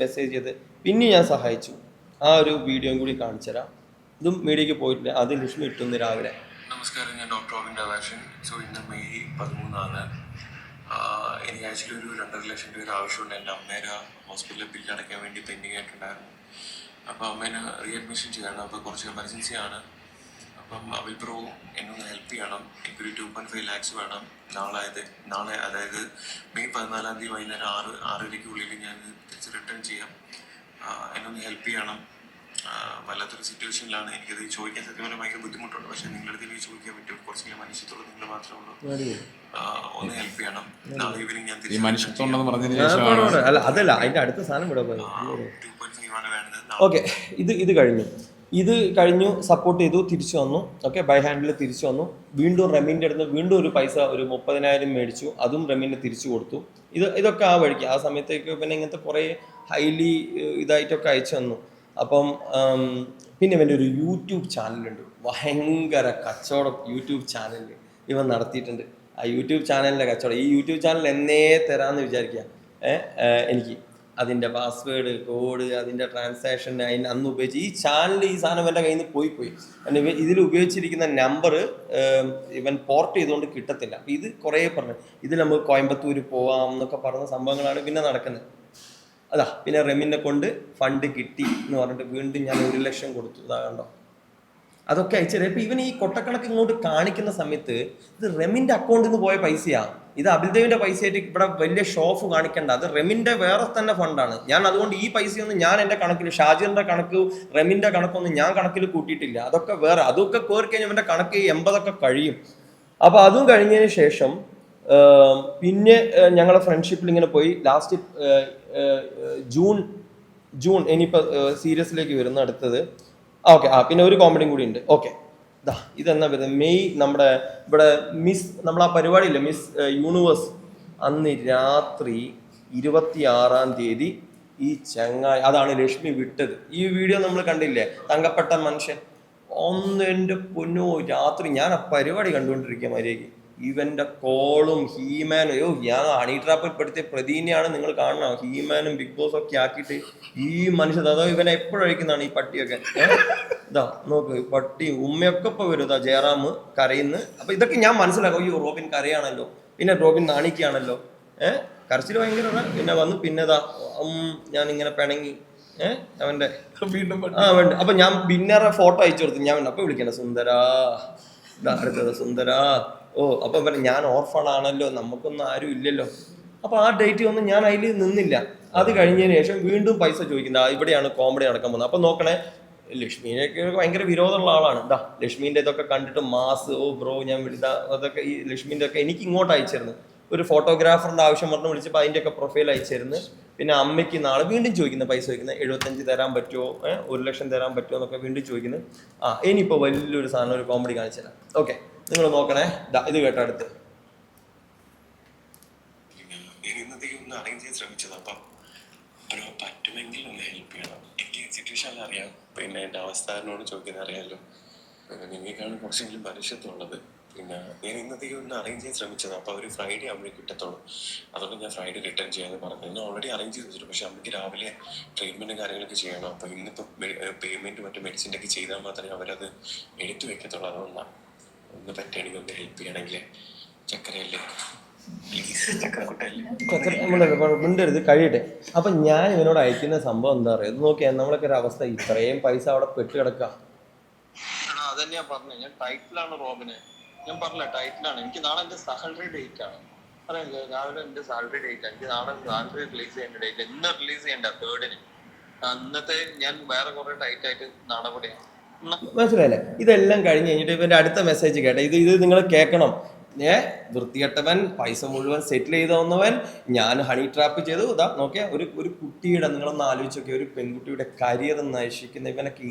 ചെയ്ത് പിന്നെ ഞാൻ സഹായിച്ചു. ആ ഒരു വീഡിയോയും കൂടി കാണിച്ചു തരാം. ഇതും മീഡിയക്ക് പോയിട്ടില്ല, അത് ലക്ഷ്മി ഇട്ടുന്ന് രാവിലെ. നമസ്കാരം, ഞാൻ ഡോക്ടർ റോബിൻ രാധാകൃഷ്ണൻ. സോ ഇന്ന് മെയ് 13 എനിക്ക് ആക്ച്വലി ഒരു 2.5 ലക്ഷം രൂപ ആവശ്യമുണ്ട്. എൻ്റെ അമ്മേരെ ഹോസ്പിറ്റലിൽ ബില്ല് അടയ്ക്കാൻ വേണ്ടി പെൻഡിങ് ആയിട്ടുണ്ടായിരുന്നു. അപ്പോൾ അമ്മേനെ റീഅഡ്മിഷൻ ചെയ്യണം. അപ്പോൾ കുറച്ച് എമർജൻസി ആണ്. അപ്പം അവിൽ ബ്രോ എന്നൊന്ന് ഹെൽപ്പ് ചെയ്യണം. എനിക്കൊരു 2.5 lakhs വേണം. നാളെ അതായത് മെയ് 14 തീയതി വൈകുന്നേരം 6:30 ഞാൻ തിരിച്ച് റിട്ടേൺ ചെയ്യാം. എന്നൊന്ന് ഹെൽപ്പ് ചെയ്യണം. വല്ലാത്തൊരു സിറ്റുവേഷനിലാണ്. എനിക്കത് ചോദിക്കാൻ സത്യം പറഞ്ഞാൽ ഭയങ്കര ബുദ്ധിമുട്ടുണ്ട്. പക്ഷെ നിങ്ങളുടെ അടുത്ത് എനിക്ക് ചോദിക്കാൻ പറ്റും. കുറച്ചെങ്കിലും മനുഷ്യത്തോടെ നിങ്ങൾ മാത്രമേ ഉള്ളൂ. ഒന്ന് ഹെൽപ്പ് ചെയ്യണം. നാളെ ഈവനിങ് ഞാൻ അല്ല അതല്ല അതിന്റെ അടുത്ത സാധനം ഇവിടെ 2.5 ആണ് വേണ്ടത്. ഓക്കെ, ഇത് കഴിഞ്ഞു സപ്പോർട്ട് ചെയ്തു, തിരിച്ചു വന്നു. ഓക്കെ, ബൈ ഹാൻഡിൽ തിരിച്ചു വന്നു. വീണ്ടും റെമിൻ്റെ അടുത്ത് വീണ്ടും ഒരു പൈസ ഒരു 30,000 മേടിച്ചു. അതും റെമിന് തിരിച്ചു കൊടുത്തു. ഇതൊക്കെ ആ വഴിക്ക് ആ സമയത്തേക്ക് പിന്നെ ഇങ്ങനത്തെ കുറേ ഹൈലി ഇതായിട്ടൊക്കെ അയച്ചു തന്നു. അപ്പം പിന്നെ ഇവൻ്റെ ഒരു യൂട്യൂബ് ചാനലുണ്ട്, ഭയങ്കര കച്ചവടം യൂട്യൂബ് ചാനൽ ഇവൻ നടത്തിയിട്ടുണ്ട്. ആ യൂട്യൂബ് ചാനലിൻ്റെ കച്ചവടം, ഈ യൂട്യൂബ് ചാനൽ എന്നേ തരാമെന്ന് വിചാരിക്കുക. എനിക്ക് അതിൻ്റെ പാസ്വേഡ് കോഡ് അതിൻ്റെ ട്രാൻസാക്ഷൻ അന്ന് ഉപയോഗിച്ച് ഈ ചാനൽ ഈ സാധനം എൻ്റെ കയ്യിൽ നിന്ന് പോയി ഇതിൽ ഉപയോഗിച്ചിരിക്കുന്ന നമ്പർ ഇവൻ പോർട്ട് ചെയ്തുകൊണ്ട് കിട്ടത്തില്ല. അപ്പം ഇത് കുറേ പറഞ്ഞു, ഇതിൽ നമുക്ക് കോയമ്പത്തൂർ പോവാം എന്നൊക്കെ പറഞ്ഞ സംഭവങ്ങളാണ് പിന്നെ നടക്കുന്നത്. അതാ പിന്നെ റെമിനെ കൊണ്ട് ഫണ്ട് കിട്ടി എന്ന് പറഞ്ഞിട്ട് വീണ്ടും ഞാൻ 1 ലക്ഷം കൊടുത്തു. ഇതാ കണ്ടോ, അതൊക്കെ അയച്ചത്. ഇപ്പം ഇവൻ ഈ കൊട്ടക്കണക്ക് ഇങ്ങോട്ട് കാണിക്കുന്ന സമയത്ത് ഇത് റെമിൻ്റെ അക്കൗണ്ടിൽ നിന്ന് പോയ പൈസയാണ്. ഇത് അബിൽദേവിൻ്റെ പൈസയായിട്ട് ഇവിടെ വലിയ ഷോഫ് കാണിക്കേണ്ട. അത് റെമിൻ്റെ വേറെ തന്നെ ഫണ്ടാണ്. ഞാൻ അതുകൊണ്ട് ഈ പൈസയൊന്നും ഞാൻ എൻ്റെ കണക്കിൽ, ഷാജിറിൻ്റെ കണക്ക് റെമിൻ്റെ കണക്കൊന്നും ഞാൻ കണക്കിൽ കൂട്ടിയിട്ടില്ല. അതൊക്കെ വേറെ, അതൊക്കെ കയറി കഴിഞ്ഞാൽ ഇവൻ്റെ കണക്ക് 80 കഴിയും. അപ്പോൾ അതും കഴിഞ്ഞതിന് ശേഷം പിന്നെ ഞങ്ങളെ ഫ്രണ്ട്ഷിപ്പിൽ ഇങ്ങനെ പോയി. ലാസ്റ്റ് ജൂൺ ഇനിയിപ്പോൾ സീരിയസിലേക്ക് വരുന്ന അടുത്തത്. ഓക്കെ, പിന്നെ ഒരു കോമഡിയും കൂടി ഉണ്ട്. ഓക്കെ, ഇതെന്നാ വരുന്നത് മെയ് നമ്മുടെ ഇവിടെ മിസ് നമ്മളാ പരിപാടിയില്ലേ മിസ് യൂണിവേഴ്സ് അന്ന് രാത്രി 26-ാം തീയതി ഈ ചങ്ങായി അതാണ് ലക്ഷ്മി വിട്ടത്. ഈ വീഡിയോ നമ്മൾ കണ്ടില്ലേ, തങ്കപ്പെട്ട മനുഷ്യൻ. എൻ്റെ പൊന്നോ, രാത്രി ഞാൻ ആ പരിപാടി കണ്ടുകൊണ്ടിരിക്കുക മര്യാദയ്ക്ക്. ഇവന്റെ കോളും ഹീമാനും, ഞാൻ ഹണി ട്രാപ്പിൽ പെടുത്തിയ പ്രതിനെയാണ് നിങ്ങൾ കാണണം. ഹീമാനും ബിഗ് ബോസും ഒക്കെ ആക്കിയിട്ട് ഈ മനുഷ്യൻ അതോ ഇവനെ എപ്പോഴും അഴിക്കുന്നതാണ് ഈ പട്ടിയൊക്കെ. ഇതാ നോക്ക്, പട്ടി ഉമ്മയൊക്കെ ഇപ്പൊ വരും. ഇതാ ജയറാം കരയുന്നു. അപ്പൊ ഇതൊക്കെ ഞാൻ മനസ്സിലാക്കും, അയ്യോ റോബിൻ കരയാണല്ലോ, പിന്നെ റോബിൻ നാണിക്കുകയാണല്ലോ, കരച്ചിൽ ഭയങ്കര. പിന്നെ വന്ന് പിന്നെതാ ഞാൻ ഇങ്ങനെ പിണങ്ങി അവന്റെ വീണ്ടും വേണ്ട. അപ്പൊ ഞാൻ വിന്നറെ ഫോട്ടോ അയച്ചു കൊടുത്തു. ഞാൻ അപ്പൊ വിളിക്കണ സുന്ദരാ, അടുത്തത് സുന്ദരാ. അപ്പൊ ഞാൻ ഓർഫൺ ആണല്ലോ, നമുക്കൊന്നും ആരും ഇല്ലല്ലോ. അപ്പൊ ആ ഡേറ്റ് ഒന്നും ഞാൻ അതിൽ നിന്നില്ല. അത് കഴിഞ്ഞതിന് ശേഷം വീണ്ടും പൈസ ചോദിക്കുന്നത്. ഇവിടെയാണ് കോമഡി നടക്കാൻ പോകുന്നത്. അപ്പൊ നോക്കണേ, ലക്ഷ്മീനൊക്കെ ഭയങ്കര വിരോധമുള്ള ആളാണ്. ലക്ഷ്മീന്റെ ഇതൊക്കെ കണ്ടിട്ട് മാസ് ബ്രോ ഞാൻ അതൊക്കെ ഈ ലക്ഷ്മീന്റെ ഒക്കെ എനിക്ക് ഇങ്ങോട്ട് അയച്ചിരുന്നു. ഒരു ഫോട്ടോഗ്രാഫറിന്റെ ആവശ്യം പറഞ്ഞ് വിളിച്ചപ്പോൾ അതിന്റെ ഒക്കെ പ്രൊഫൈൽ അയച്ചിരുന്നു. പിന്നെ അമ്മയ്ക്ക് നാളെ വീണ്ടും ചോദിക്കുന്നത്, പൈസ ചോദിക്കുന്നത്, 75 തരാൻ പറ്റുമോ, 1 ലക്ഷം തരാൻ പറ്റുമോ എന്നൊക്കെ വീണ്ടും ചോദിക്കുന്നത്. ഇനിയിപ്പോ വലിയൊരു സാധനം, ഒരു കോമഡി കാണിച്ചു തരാം. ഓക്കെ, നിങ്ങൾ നോക്കണേ. ഇത് കേട്ടോ അടുത്ത്. അറേഞ്ച് ചെയ്യാൻ ശ്രമിച്ചത്. അപ്പം പറ്റുമെങ്കിൽ ഒന്ന് ഹെൽപ്പ് ചെയ്യണം. എനിക്ക് സിറ്റുവേഷൻ അറിയാം, പിന്നെ എൻ്റെ അവസ്ഥനോട് ചോദിക്കുന്നത് അറിയാമല്ലോ. പിന്നെ നിങ്ങൾക്കാണ് കുറച്ചെങ്കിലും മനുഷ്യത്വമുള്ളത്. പിന്നെ ഞാൻ ഇന്നത്തേക്ക് ഒന്ന് അറേഞ്ച് ചെയ്യാൻ ശ്രമിച്ചത്. അപ്പോൾ അവർ ഫ്രൈഡേ അമ്മയ്ക്ക് കിട്ടത്തുള്ളൂ. അതുകൊണ്ട് ഞാൻ ഫ്രൈഡേ റിട്ടേൺ ചെയ്യാമെന്ന് പറഞ്ഞു. ഞാൻ ഓൾറെഡി അറേഞ്ച് ചെയ്ത് വെച്ചിട്ട്, പക്ഷേ അമ്മയ്ക്ക് രാവിലെ ട്രീറ്റ്മെൻറ്റും കാര്യങ്ങളൊക്കെ ചെയ്യണം. അപ്പോൾ ഇന്നിപ്പോൾ പേയ്മെൻറ്റ് മറ്റു മെഡിസിൻ്റെ ഒക്കെ ചെയ്താൽ മാത്രമേ അവരത് എടുത്തു വെക്കത്തുള്ളൂ. അതുകൊണ്ടാണ് ഒന്ന് പറ്റുകയാണെങ്കിൽ ഒന്ന് ഹെൽപ്പ് ചെയ്യണമെങ്കിൽ. ചക്കരയല്ലേ, മിണ്ടരുത്, കഴിയട്ടെ. അപ്പൊ ഞാൻ ഇവനോട് അയക്കുന്ന സംഭവം എന്താ പറയുക, ഇത് നോക്കിയാ നമ്മളൊക്കെ ഒരു അവസ്ഥ. ഇത്രയും പൈസ അവിടെ പെട്ട് കിടക്കുക. അതന്നെയാ പറഞ്ഞു, ഞാൻ ടൈറ്റിലാണ് റോബിന്. ഞാൻ പറഞ്ഞില്ല, ടൈറ്റിലാണ്. എനിക്ക് നാളെ എന്റെ സാലറി ഡേറ്റ് ആണ്. അറിയാം, രാവിലെ എന്റെ സാലറി ഡേറ്റ് ആണ്. എനിക്ക് നാളെ സാലറി റിലീസ് ചെയ്യേണ്ട ഡേറ്റ്, ഇന്ന് റിലീസ് ചെയ്യേണ്ട 3rd. അന്നത്തെ ഞാൻ വേറെ കുറെ ടൈറ്റ് ആയിട്ട് നാളെ കൂടെയാണ്. മനസ്സിലായില്ലേ? ഇതെല്ലാം കഴിഞ്ഞ് കഴിഞ്ഞിട്ട് ഇവന്റെ അടുത്ത മെസ്സേജ് കേട്ടെ. ഇത് നിങ്ങൾ കേൾക്കണം. വൃത്തികെട്ടവൻ, പൈസ മുഴുവൻ സെറ്റിൽ ചെയ്ത് വന്നവൻ, ഞാൻ ഹണി ട്രാപ്പ് ചെയ്തു. ഇതാ നോക്കിയാ, ഒരു കുട്ടിയുടെ, നിങ്ങളൊന്ന് ആലോചിച്ചൊക്കെ, ഒരു പെൺകുട്ടിയുടെ കരിയർ നശിക്കുന്ന ഇവനൊക്കെ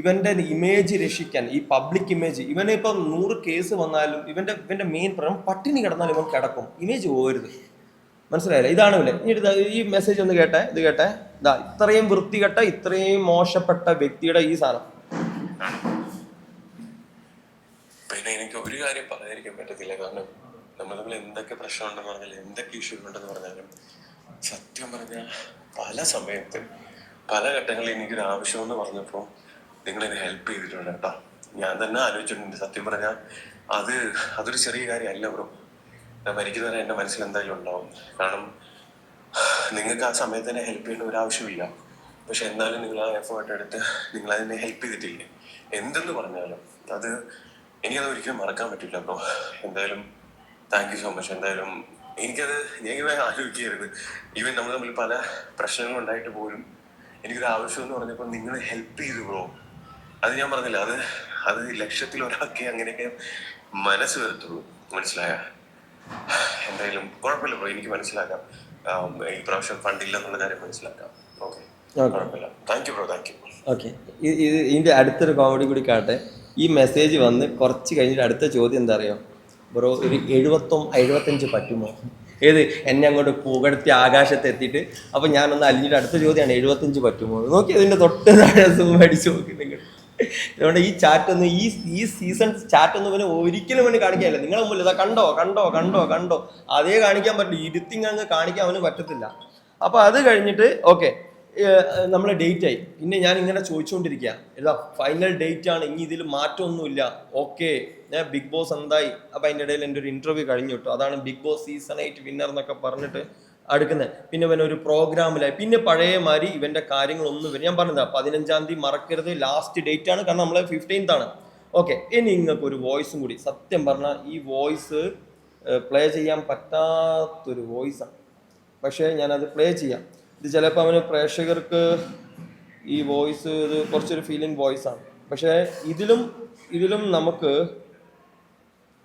ഇവന്റെ ഇമേജ് രക്ഷിക്കാൻ, ഈ പബ്ലിക് ഇമേജ്, ഇവനെ ഇപ്പം 100 കേസ് വന്നാലും ഇവന്റെ മെയിൻ പ്രശ്നം പട്ടിണി കിടന്നാലും ഇവൻ കിടക്കും, ഇമേജ് പോകരുത്. മനസ്സിലായില്ലേ? ഇതാണ് ഇല്ലേ. ഇനി ഈ മെസ്സേജ് ഒന്ന് കേട്ടെ, ഇത് കേട്ടെ. ഇതാ ഇത്രയും വൃത്തികെട്ട, ഇത്രയും മോശപ്പെട്ട വ്യക്തിയുടെ ഈ സാധനം. പിന്നെ എനിക്ക് ഒരു കാര്യം പറയാതിരിക്കാൻ പറ്റത്തില്ല. കാരണം നമ്മൾ തമ്മിൽ എന്തൊക്കെ പ്രശ്നം ഉണ്ടെന്ന് പറഞ്ഞാലും, എന്തൊക്കെ ഇഷ്യൂ ഉണ്ടെന്ന് പറഞ്ഞാലും, സത്യം പറഞ്ഞാൽ പല സമയത്ത് പല ഘട്ടങ്ങളിൽ എനിക്കൊരു ആവശ്യമെന്ന് പറഞ്ഞപ്പോൾ നിങ്ങളെന്നെ ഹെൽപ്പ് ചെയ്തിട്ടുണ്ട് കേട്ടോ. ഞാൻ തന്നെ ആലോചിച്ചിട്ടുണ്ട്. സത്യം പറഞ്ഞാൽ അതൊരു ചെറിയ കാര്യമല്ല ബ്രോ. ഞാൻ മരിക്കുന്നവരെ എൻ്റെ മനസ്സിൽ എന്തായാലും ഉണ്ടാവും. കാരണം നിങ്ങൾക്ക് ആ സമയത്ത് തന്നെ ഹെൽപ്പ് ചെയ്യേണ്ട ഒരു ആവശ്യമില്ല. പക്ഷെ എന്നാലും നിങ്ങൾ ആ എഫേർട്ട് എടുത്ത് നിങ്ങൾ അതിനെ ഹെൽപ്പ് ചെയ്തിട്ടില്ലേ. എന്തെന്ന് പറഞ്ഞാലും എനിക്കത് ഒരിക്കലും മറക്കാൻ പറ്റില്ല ബ്രോ. എന്തായാലും താങ്ക് യു സോ മച്ച്. എന്തായാലും ഞാൻ ആലോചിക്കരുത്. ഈവൻ നമ്മൾ തമ്മിൽ പല പ്രശ്നങ്ങളും ഉണ്ടായിട്ട് പോലും എനിക്കൊരു ആവശ്യം എന്ന് പറഞ്ഞപ്പോൾ നിങ്ങൾ ഹെൽപ്പ് ചെയ്തു ബ്രോ. അത് ഞാൻ പറഞ്ഞില്ല, അത് 1,00,000 ഒരാൾക്കേ അങ്ങനെയൊക്കെ മനസ്സ് വരത്തുള്ളൂ. മനസ്സിലായ? എന്തായാലും കുഴപ്പമില്ല ബ്രോ, എനിക്ക് മനസ്സിലാക്കാം. ഈ പ്രാവശ്യം ഫണ്ടില്ല എന്നുള്ള കാര്യം മനസ്സിലാക്കാം. ഓക്കെ, കുഴപ്പമില്ല. Thank you bro, thank U. Okay, ഇതിൻ്റെ അടുത്തൊരു കോമഡി കൂടി കാട്ടെ. ഈ മെസ്സേജ് വന്ന് കുറച്ച് കഴിഞ്ഞിട്ട് അടുത്ത ചോദ്യം എന്താ അറിയോ ബ്രോ, ഒരു 75 പറ്റുമോ? എന്നെ അങ്ങോട്ട് പുകഴ്ത്തി ആകാശത്ത് എത്തിയിട്ട്. അപ്പം ഞാനൊന്ന് അലിഞ്ഞിട്ട് അടുത്ത ചോദ്യമാണ് 75 പറ്റുമോ? നോക്കി അതിൻ്റെ തൊട്ട് താഴെ സൂം അടിച്ച് നോക്കി നിങ്ങൾ. അതുകൊണ്ട് ഈ ചാറ്റൊന്നും ഈ സീസൺ ചാറ്റൊന്നും ഇവന് ഒരിക്കലും അവന് കാണിക്കാനില്ല. നിങ്ങളെ മുമ്പിൽ ഇതാ കണ്ടോ കണ്ടോ കണ്ടോ കണ്ടോ അതേ കാണിക്കാൻ പറ്റില്ല. ഇരുത്തിങ്ങ് കാണിക്കാൻ അവന് പറ്റത്തില്ല. അപ്പോൾ അത് കഴിഞ്ഞിട്ട് ഓക്കെ, നമ്മളെ ഡേറ്റ് ആയി. പിന്നെ ഞാൻ ഇങ്ങനെ ചോദിച്ചുകൊണ്ടിരിക്കുക, ഇതാ ഫൈനൽ ഡേറ്റ് ആണ്, ഇനി ഇതിൽ മാറ്റമൊന്നുമില്ല. ഓക്കെ, ബിഗ് ബോസ് എന്തായി? അപ്പം അതിൻ്റെ ഇടയിൽ എൻ്റെ ഒരു ഇൻ്റർവ്യൂ കഴിഞ്ഞു കിട്ടും. അതാണ് ബിഗ് ബോസ് സീസൺ 8 വിന്നർ എന്നൊക്കെ പറഞ്ഞിട്ട് അടുക്കുന്നത്. പിന്നെ ഇവൻ ഒരു പ്രോഗ്രാമിലായി. പിന്നെ പഴയ മാതിരി ഇവൻ്റെ കാര്യങ്ങളൊന്നും വരും. ഞാൻ പറഞ്ഞതാ 15-ാം തീയതി മറക്കരുത്, ലാസ്റ്റ് ഡേറ്റ് ആണ്. കാരണം നമ്മളെ 15th ആണ്. ഓക്കെ, ഇനി നിങ്ങൾക്ക് ഒരു വോയിസും കൂടി. സത്യം പറഞ്ഞാൽ ഈ വോയിസ് പ്ലേ ചെയ്യാൻ പറ്റാത്തൊരു വോയിസാണ്. പക്ഷേ ഞാനത് പ്ലേ ചെയ്യാം. ഇത് ചിലപ്പോൾ അവന് പ്രേക്ഷകർക്ക് ഈ വോയിസ് ഇത് കുറച്ചൊരു ഫീലിംഗ് വോയിസാണ്. പക്ഷേ ഇതിലും നമുക്ക്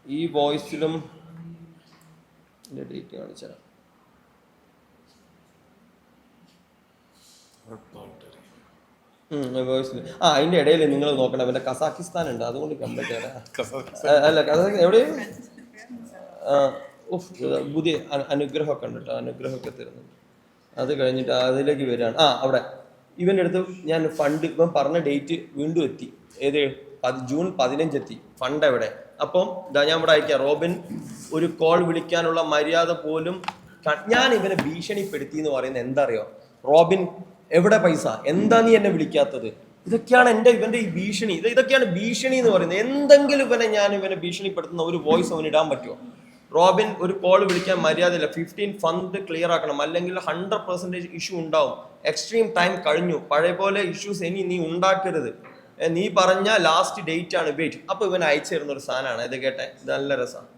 ഈ വോയിസിലും ഡേറ്റ് കാണിച്ചാൽ വോയിസിൽ അതിന്റെ ഇടയിൽ നിങ്ങൾ നോക്കണം, അവന്റെ കസാക്കിസ്ഥാൻ ഉണ്ട്, അതുകൊണ്ട് കംപ്ലീറ്റ് അല്ല എവിടെയും പുതിയ അനുഗ്രഹമൊക്കെ ഉണ്ട് കേട്ടോ, അനുഗ്രഹമൊക്കെ തരുന്നുണ്ട്. അത് കഴിഞ്ഞിട്ട് അതിലേക്ക് വരികയാണ്. അവിടെ ഇവൻ്റെ അടുത്ത് ഞാൻ ഫണ്ട്, ഇവൻ പറഞ്ഞ ഡേറ്റ് വീണ്ടും എത്തി, ഏത് ജൂൺ 15 എത്തി. ഫണ്ട് എവിടെ? അപ്പം ഞാൻ ഇവിടെ അയക്കാം, റോബിൻ ഒരു കോൾ വിളിക്കാനുള്ള മര്യാദ പോലും ഞാൻ ഇവനെ ഭീഷണിപ്പെടുത്തി എന്ന് പറയുന്നത് എന്താ അറിയോ? റോബിൻ എവിടെ പൈസ, എന്താ നീ എന്നെ വിളിക്കാത്തത്? ഇതൊക്കെയാണ് ഇവന്റെ ഈ ഭീഷണി, ഇതൊക്കെയാണ് ഭീഷണി എന്ന് പറയുന്നത്. എന്തെങ്കിലും ഇവനെ ഭീഷണിപ്പെടുത്തുന്ന ഒരു വോയിസ് അവന് ഇടാൻ പറ്റുമോ? റോബിൻ ഒരു കോൾ വിളിക്കാൻ മര്യാദയില്ല, 15 ഫണ്ട് ക്ലിയർ ആക്കണം, അല്ലെങ്കിൽ 100% ഇഷ്യൂ ഉണ്ടാവും, എക്സ്ട്രീം ടൈം കഴിഞ്ഞു, പഴയ പോലെ ഇഷ്യൂസ് ഇനി നീ ഉണ്ടാക്കരുത്, നീ പറഞ്ഞ ലാസ്റ്റ് ഡേറ്റ് ആണ് വെയിറ്റ്. അപ്പൊ ഇവൻ അയച്ചു തരുന്ന ഒരു സാധനമാണ് ഇത്. കേട്ടെ, ഇത് നല്ല രസമാണ്.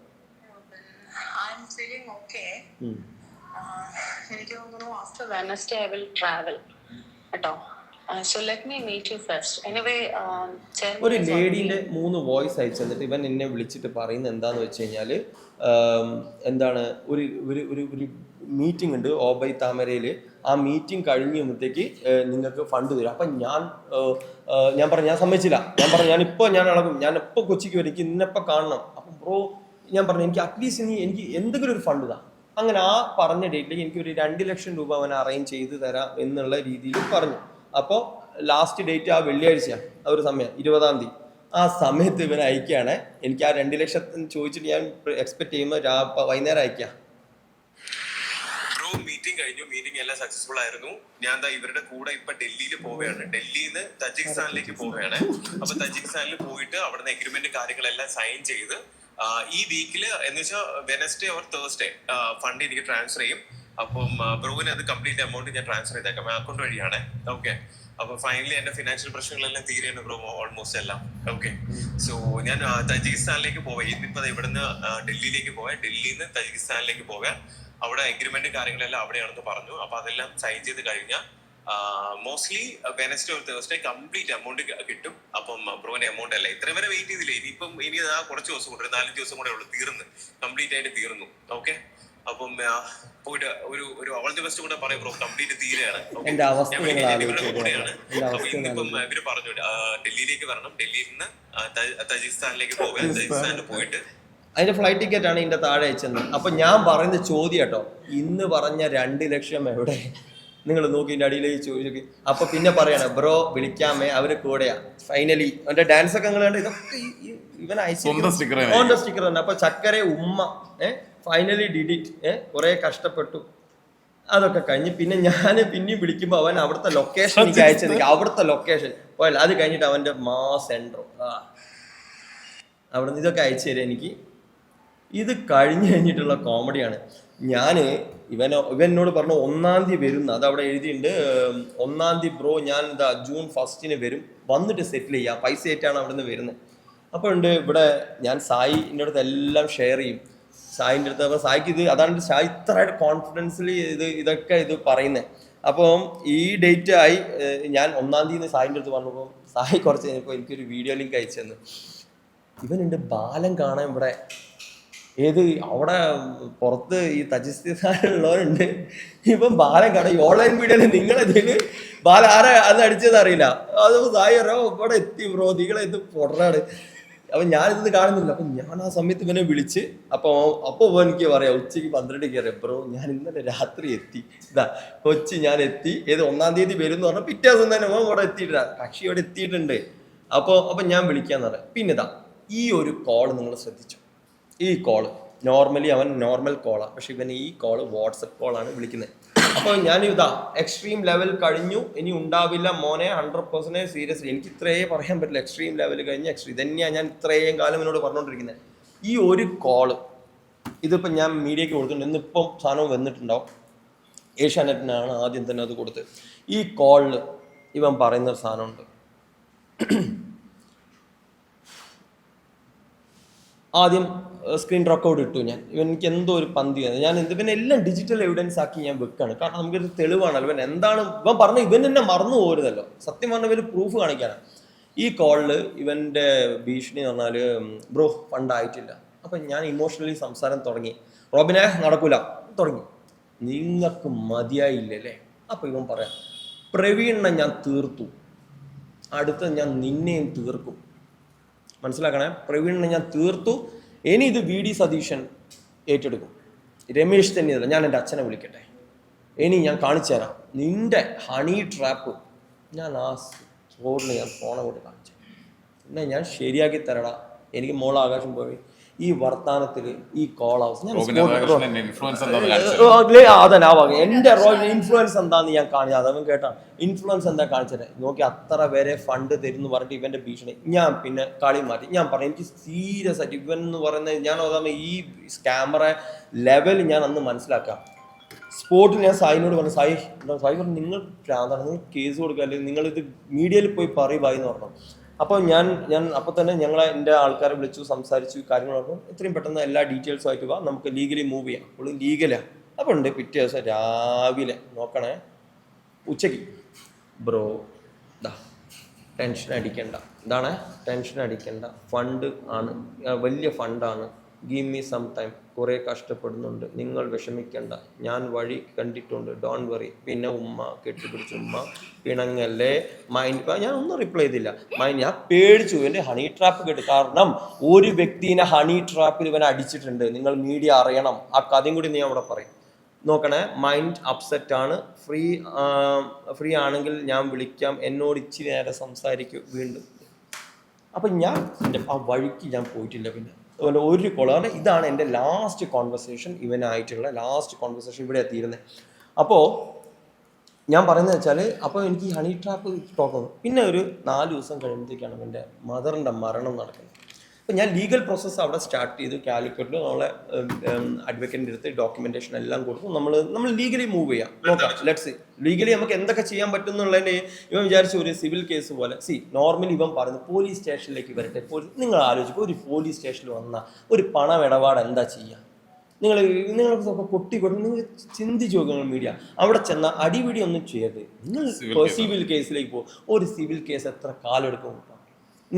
എനിക്ക് തോന്നുന്നു after Wednesday I will travel കേട്ടോ. So let me meet you first. Anyway, ഒരു ലേഡീന്റെ 3 വോയിസ് അയച്ചു തന്നിട്ട് ഇവൻ എന്നെ വിളിച്ചിട്ട് പറയുന്നത് എന്താന്ന് വെച്ച് കഴിഞ്ഞാൽ, എന്താണ് ഒരു ഒരു ഒരു മീറ്റിംഗ് ഉണ്ട് ഓബൈ താമരയില്, ആ മീറ്റിംഗ് കഴിയുമ്പോഴത്തേക്ക് നിങ്ങൾക്ക് ഫണ്ട് തരും. അപ്പം ഞാൻ പറഞ്ഞു ഞാൻ സമ്മതിച്ചില്ല, ഞാൻ അളകും, ഞാൻ എപ്പോൾ കൊച്ചിക്ക് വരും, എനിക്ക് ഇന്നിപ്പോൾ കാണണം. അപ്പം ബ്രോ ഞാൻ പറഞ്ഞു എനിക്ക് അറ്റ്ലീസ്റ്റ് നീ എനിക്ക് എന്തെങ്കിലും ഒരു ഫണ്ട് താ. അങ്ങനെ ആ പറഞ്ഞ ഡേറ്റിലേക്ക് എനിക്ക് ഒരു 2 ലക്ഷം രൂപ അവൻ അറേഞ്ച് ചെയ്ത് തരാം എന്നുള്ള രീതിയിൽ പറഞ്ഞു. അപ്പോൾ ലാസ്റ്റ് ഡേറ്റ് ആ വെള്ളിയാഴ്ചയാണ്, ആ ഒരു സമയം 20-ാം തീയതി. ആ സമയത്ത് ഇവൻ അയക്കുകയാണ്. എനിക്ക് ആ 2 ലക്ഷത്തിന് ചോദിച്ചിട്ട് ഞാൻ എക്സ്പെക്ട് ചെയ്യുമ്പോൾ വൈകുന്നേരം അയക്കാം. മീറ്റിംഗ് കഴിഞ്ഞു, മീറ്റിംഗ് എല്ലാം സക്സസ്ഫുൾ ആയിരുന്നു. ഞാൻ ഇവരുടെ കൂടെ ഇപ്പൊ ഡൽഹിയിൽ പോവുകയാണ്, ഡൽഹിയിൽ നിന്ന് തജിക്കിസ്ഥാനിലേക്ക് പോവുകയാണ്. അപ്പൊ തജിക്കിസ്ഥാനിൽ പോയിട്ട് അവിടുന്ന് എഗ്രിമെന്റ് കാര്യങ്ങളെല്ലാം സൈൻ ചെയ്ത് ഈ വീക്കില് എന്ന് വെച്ചാൽ വെനസ്ഡേ ഓർ തേഴ്സ്ഡേ ഫണ്ട് എനിക്ക് ട്രാൻസ്ഫർ ചെയ്യും. അപ്പം ബ്രോവിന് അത് കംപ്ലീറ്റ് എമൗണ്ട് ഞാൻ ട്രാൻസ്ഫർ ചെയ്തേക്കാം, അക്കൗണ്ട് വഴിയാണ്. ഓക്കെ, അപ്പൊ ഫൈനലി എന്റെ ഫിനാൻഷ്യൽ പ്രശ്നങ്ങളെല്ലാം തീരെയാണ് ബ്രോ, ഓൾമോസ്റ്റ് എല്ലാം. ഓക്കെ, സോ ഞാൻ തജിക്കിസ്ഥാനിലേക്ക് പോവാം. ഇന്നിപ്പോ ഇവിടുന്ന് ഡൽഹിയിലേക്ക് പോവാം, ഡൽഹിയിൽ നിന്ന് തജിക്കിസ്ഥാനിലേക്ക് പോവാം. അവിടെ എഗ്രിമെന്റ് കാര്യങ്ങളെല്ലാം അവിടെയാണെന്ന് പറഞ്ഞു. അപ്പൊ അതെല്ലാം സൈൻ ചെയ്ത് കഴിഞ്ഞാൽ mostly Wednesday or Thursday complete amount കിട്ടും. അപ്പം ബ്രോന്റെ എമൗണ്ട് അല്ല ഇത്രയും വരെ വെയിറ്റ് ചെയ്തില്ലേ, ഇനി ആ കുറച്ച് ദിവസം കൂടെ, 4 ദിവസം കൂടെ ഉള്ളു, തീർന്ന് കംപ്ലീറ്റ് ആയിട്ട് തീർന്നു. ഓക്കെ, അപ്പം പോയിട്ട് ഒരു ഓൾ ദി ബെസ്റ്റ് കൂടെ പറയാം ബ്രോ, കംപ്ലീറ്റ് തീരെയാണ്. ഇവരുടെ കൂടെയാണ്. അപ്പൊ ഇന്നിപ്പം ഇവര് പറഞ്ഞു ഡൽഹിയിലേക്ക് വരണം, ഡൽഹിയിൽ നിന്ന് തജിക്കിസ്ഥാനിലേക്ക് പോകാൻ, തജിക്കിസ്ഥാനിൽ പോയിട്ട് അതിന്റെ ഫ്ലൈറ്റ് ടിക്കറ്റ് ആണ് ഇതിന്റെ താഴെ അയച്ചത്. അപ്പൊ ഞാൻ പറയുന്ന ചോദ്യം കേട്ടോ, ഇന്ന് പറഞ്ഞ 2 ലക്ഷം എവിടെ? നിങ്ങൾ നോക്കി ഇതിന്റെ അടിയിലേക്ക് ചോദിച്ചു. അപ്പൊ പിന്നെ പറയണ ബ്രോ വിളിക്കാമേ, അവര് കൂടെയാ. ഫൈനലി അവന്റെ ഡാൻസ് ഒക്കെ നിങ്ങൾ കണ്ട്, ഇതൊക്കെ ഇവൻ അയച്ചു സ്റ്റിക്കർ തന്നെ. അപ്പൊ ചക്കര ഉമ്മ ഫൈനലി ഡിഡിറ്റ് കുറെ കഷ്ടപ്പെട്ടു. അതൊക്കെ കഴിഞ്ഞ് പിന്നെ ഞാൻ പിന്നെയും വിളിക്കുമ്പോ അവൻ അവിടുത്തെ ലൊക്കേഷൻ എനിക്ക് അയച്ചത്, അവിടുത്തെ ലൊക്കേഷൻ പോയല്ല. അത് കഴിഞ്ഞിട്ട് അവന്റെ സെൻട്രോ അവിടുന്ന് ഇതൊക്കെ അയച്ചു തരാം എനിക്ക്. ഇത് കഴിഞ്ഞ് കഴിഞ്ഞിട്ടുള്ള കോമഡിയാണ്. ഞാൻ ഇവനോട് പറഞ്ഞു 1-ാം തീയതി വരുന്ന, അത് അവിടെ എഴുതിയിട്ടുണ്ട്, 1-ാം തീയതി ബ്രോ ഞാൻ ജൂൺ 1 വരും, വന്നിട്ട് സെറ്റിൽ ചെയ്യാം, പൈസ ആയിട്ടാണ് അവിടെ നിന്ന് വരുന്നത്. അപ്പോൾ ഉണ്ട് ഇവിടെ ഞാൻ സായിൻ്റെ അടുത്ത് എല്ലാം ഷെയർ ചെയ്യും. സായിൻ്റെ അടുത്ത് അപ്പോൾ സായിക്ക് ഇത് അതാണ് സായി ഇത്രയായിട്ട് കോൺഫിഡൻസിൽ ഇതൊക്കെ പറയുന്നത്. അപ്പം ഈ ഡേറ്റ് ആയി, ഞാൻ 1-ാം തീയതി സായിൻ്റെ അടുത്ത് പറഞ്ഞപ്പോൾ സായി കുറച്ച് കഴിഞ്ഞപ്പോൾ എനിക്കൊരു വീഡിയോ ലിങ്ക് അയച്ചു തന്നു. ഇവനുണ്ട് ബാലം കാണാൻ ഇവിടെ, ഏത് അവിടെ പുറത്ത് ഈ തജിസ്ഥാനുള്ളവരുണ്ട്. ഇപ്പം ബാലം കാണാൻ ഈ ഓൺലൈൻ മീഡിയയിൽ നിങ്ങളെന്തെങ്കിലും ബാല ആരാ അന്ന് അടിച്ചത് അറിയില്ല. അത് സായി അറിയാം ഇവിടെ എത്തി ബ്രോ, നിങ്ങളെ ഇത് പൊടറാണ്. അപ്പം ഞാനിത് കാണുന്നില്ല. അപ്പം ഞാൻ ആ സമയത്ത് ഇവനെ വിളിച്ച് അപ്പോൾ എനിക്ക് പറയാം ഉച്ചയ്ക്ക് 12 അറിയാം ബ്രോ ഞാൻ ഇന്നലെ രാത്രി എത്തി, കൊച്ചി ഞാൻ എത്തി, ഏത് 1-ാം തീയതി വരും എന്ന് പറഞ്ഞാൽ പിറ്റേ ദിവസം തന്നെ ഇവിടെ എത്തിയിട്ടില്ല, കക്ഷി ഇവിടെ എത്തിയിട്ടുണ്ട്. അപ്പം ഞാൻ വിളിക്കാന്ന് പറയാം. പിന്നെ ഈ ഒരു കോള് നിങ്ങൾ ശ്രദ്ധിച്ചു. ഈ കോള് നോർമലി അവൻ നോർമൽ കോളാണ്, പക്ഷെ ഇവൻ ഈ കോള് വാട്സപ്പ് കോളാണ് വിളിക്കുന്നത്. അപ്പോൾ ഞാൻ എക്സ്ട്രീം ലെവൽ കഴിഞ്ഞു, ഇനി ഉണ്ടാവില്ല മോനെ, 100% സീരിയസ്ലി. എനിക്ക് ഇത്രയേ പറയാൻ പറ്റില്ല. എക്സ്ട്രീം ലെവൽ കഴിഞ്ഞ് എക്സ്ട്രീം തന്നെയാണ് ഞാൻ ഇത്രയും കാലം എന്നോട് പറഞ്ഞുകൊണ്ടിരിക്കുന്നത്. ഈ ഒരു കോള് ഇതിപ്പോൾ ഞാൻ മീഡിയയ്ക്ക് കൊടുത്തിട്ടുണ്ട്, ഇന്നിപ്പം സാധനം വന്നിട്ടുണ്ടാവും. ഏഷ്യാനെറ്റിനാണ് ആദ്യം തന്നെ അത് കൊടുത്ത്. ഈ കോളിൽ ഇവൻ പറയുന്നൊരു സാധനമുണ്ട്. ആദ്യം സ്ക്രീൻ റെക്കോർഡ് ഇട്ടു ഞാൻ. എനിക്ക് എന്തോ ഒരു പന്തി, ഞാൻ ഇവനെ എല്ലാം ഡിജിറ്റൽ എവിഡൻസ് ആക്കി ഞാൻ വെക്കാണ്. കാരണം നമുക്കൊരു തെളിവാണല്ലോ. ഇവൻ എന്താണ് ഇവൻ പറഞ്ഞ, ഇവൻ എന്നെ മറന്നു പോരുതല്ലോ. സത്യം പറഞ്ഞ ഇവർ പ്രൂഫ് കാണിക്കാനാണ്. ഈ കോളിൽ ഇവൻ്റെ ഭീഷണി എന്ന് പറഞ്ഞാൽ ബ്രോ ഫണ്ടായിട്ടില്ല. അപ്പം ഞാൻ ഇമോഷണലി സംസാരം തുടങ്ങി. റോബിനെ നടക്കൂല തുടങ്ങി. നിങ്ങൾക്ക് മതിയായില്ലല്ലേ? അപ്പം ഇവൻ പറയാം പ്രവീണിനെ ഞാൻ തീർത്തു, അടുത്ത ഞാൻ നിന്നെയും തീർക്കും. മനസ്സിലാക്കണേ, പ്രവീണിനെ ഞാൻ തീർത്തു. ഇനി ഇത് VD സതീശൻ ഏറ്റെടുക്കും. രമേശ് തന്നെയല്ല, ഞാൻ എൻ്റെ അച്ഛനെ വിളിക്കട്ടെ. ഇനി ഞാൻ കാണിച്ചു തരാം നിന്റെ ഹണി ട്രാപ്പ്. ഞാൻ ആ റോഡിന് ഞാൻ ഫോൺ കൊണ്ട് കാണിച്ചു. പിന്നെ ഞാൻ ശരിയാക്കി തരടാ. എനിക്ക് മോൾ ആകാശം പോയി ഈ വർത്താനത്തിൽ ഈ കോൾ ഹൗസ് ഞാൻ അതന്നെ എന്റെ ഇൻഫ്ലുവൻസ് എന്താന്ന് ഞാൻ കാണിച്ചത്. അതവൻ കേട്ടാ ഇൻഫ്ലുവൻസ് എന്താ കാണിച്ചത് നോക്കി. അത്ര വരെ ഫണ്ട് തരുന്നു പറഞ്ഞിട്ട് ഇവന്റെ ഭീഷണി. ഞാൻ പിന്നെ കളി മാറ്റി. ഞാൻ പറഞ്ഞു എനിക്ക് സീരിയസ് ആയിട്ട് ഇവൻ എന്ന് പറയുന്നത് ഞാൻ അതാണ് ഈ സ്കാമറ ലെവൽ ഞാൻ അന്ന് മനസ്സിലാക്കാം. സ്പോട്ടിൽ ഞാൻ സായിനോട് പറഞ്ഞു, സായി പറഞ്ഞു നിങ്ങൾ ഭ്രാന്താണ്, നിങ്ങൾ കേസ് കൊടുക്കുക, അല്ലെങ്കിൽ നിങ്ങളിത് മീഡിയയിൽ പോയി പറയുക എന്ന് പറഞ്ഞു. അപ്പോൾ ഞാൻ അപ്പോൾ തന്നെ എൻ്റെ ആൾക്കാരെ വിളിച്ചു, സംസാരിച്ചു, കാര്യങ്ങൾ പറഞ്ഞു. എത്രയും പെട്ടെന്ന് എല്ലാ ഡീറ്റെയിൽസും ആയിട്ട് വാ, നമുക്ക് ലീഗലി മൂവ് ചെയ്യാം. അപ്പോൾ ലീഗലാണ്. അപ്പോൾ ഉണ്ട് പിറ്റേ ദിവസം രാവിലെ നോക്കണേ, ഉച്ചയ്ക്ക് ബ്രോ ടെൻഷൻ അടിക്കണ്ട, എന്താണ് ടെൻഷൻ അടിക്കണ്ട, ഫണ്ട് ആണ്, വലിയ ഫണ്ടാണ്, ഗീവ് മീ സം ടൈം, കുറേ കഷ്ടപ്പെടുന്നുണ്ട്, നിങ്ങൾ വിഷമിക്കണ്ട, ഞാൻ വഴി കണ്ടിട്ടുണ്ട്, ഡോൺ വറി. പിന്നെ ഉമ്മ കെട്ടിപ്പിടിച്ച് ഉമ്മ പിണങ്ങല്ലേ മൈൻഡ്. ഞാൻ ഒന്നും റിപ്ലൈ ചെയ്തില്ല. ഞാൻ പേടിച്ചു. എൻ്റെ ഹണി ട്രാപ്പ് കേട്ടു. കാരണം ഒരു വ്യക്തിനെ ഹണി ട്രാപ്പിൽ ഇവനെ അടിച്ചിട്ടുണ്ട്. നിങ്ങൾ മീഡിയ അറിയണം. ആ കഥയും കൂടി നീ അവിടെ പറയും. നോക്കണേ, മൈൻഡ് അപ്സെറ്റ് ആണ്. ഫ്രീ ആണെങ്കിൽ ഞാൻ വിളിക്കാം, എന്നോട് ഇച്ചിരി നേരം സംസാരിക്കും വീണ്ടും. അപ്പം ഞാൻ എൻ്റെ ആ വഴിക്ക് ഞാൻ പോയിട്ടില്ല. പിന്നെ അതുപോലെ ഒരു കോളാണ്. ഇതാണ് എൻ്റെ ലാസ്റ്റ് കോൺവെർസേഷൻ ഇവനായിട്ടുള്ള ലാസ്റ്റ് കോൺവെർസേഷൻ ഇവിടെ എത്തിയിരുന്നത്. അപ്പോൾ ഞാൻ പറയുന്നത് വെച്ചാൽ, അപ്പോൾ എനിക്ക് ഈ ഹണി ട്രാപ്പ് ടോക്ക്. പിന്നെ ഒരു 4 ദിവസം കഴിയുമ്പോഴത്തേക്കാണ് എൻ്റെ മദറിൻ്റെ മരണം നടക്കുന്നത്. അപ്പോൾ ഞാൻ ലീഗൽ പ്രോസസ്സ് അവിടെ സ്റ്റാർട്ട് ചെയ്തു. കാലിക്കറ്റിൽ നമ്മളെ അഡ്വക്കേറ്റിൻ്റെ അടുത്ത് ഡോക്യുമെൻറ്റേഷൻ എല്ലാം കൊടുത്തു. നമ്മൾ ലീഗലി മൂവ് ചെയ്യാം, നോക്കാം. ലെറ്റ്സ് ലീഗലി നമുക്ക് എന്തൊക്കെ ചെയ്യാൻ പറ്റും എന്നുള്ളതിൻ്റെ ഇവൻ വിചാരിച്ചു ഒരു സിവിൽ കേസ് പോലെ. നോർമലി ഇവൻ പറയുന്നത് പോലീസ് സ്റ്റേഷനിലേക്ക് വരട്ടെ. നിങ്ങൾ ആലോചിക്കും, ഒരു പോലീസ് സ്റ്റേഷനിൽ വന്നാൽ ഒരു പണമിടപാട് എന്താ ചെയ്യുക? നിങ്ങൾക്ക് പൊട്ടി നിങ്ങൾ ചിന്തിച്ച് നോക്കുക. നിങ്ങൾ മീഡിയ അവിടെ ചെന്നാൽ അടിപിടി ഒന്നും ചെയ്യരുത്. നിങ്ങൾ സിവിൽ കേസിലേക്ക് പോകും. ഒരു സിവിൽ കേസ് എത്ര കാലം എടുക്കും?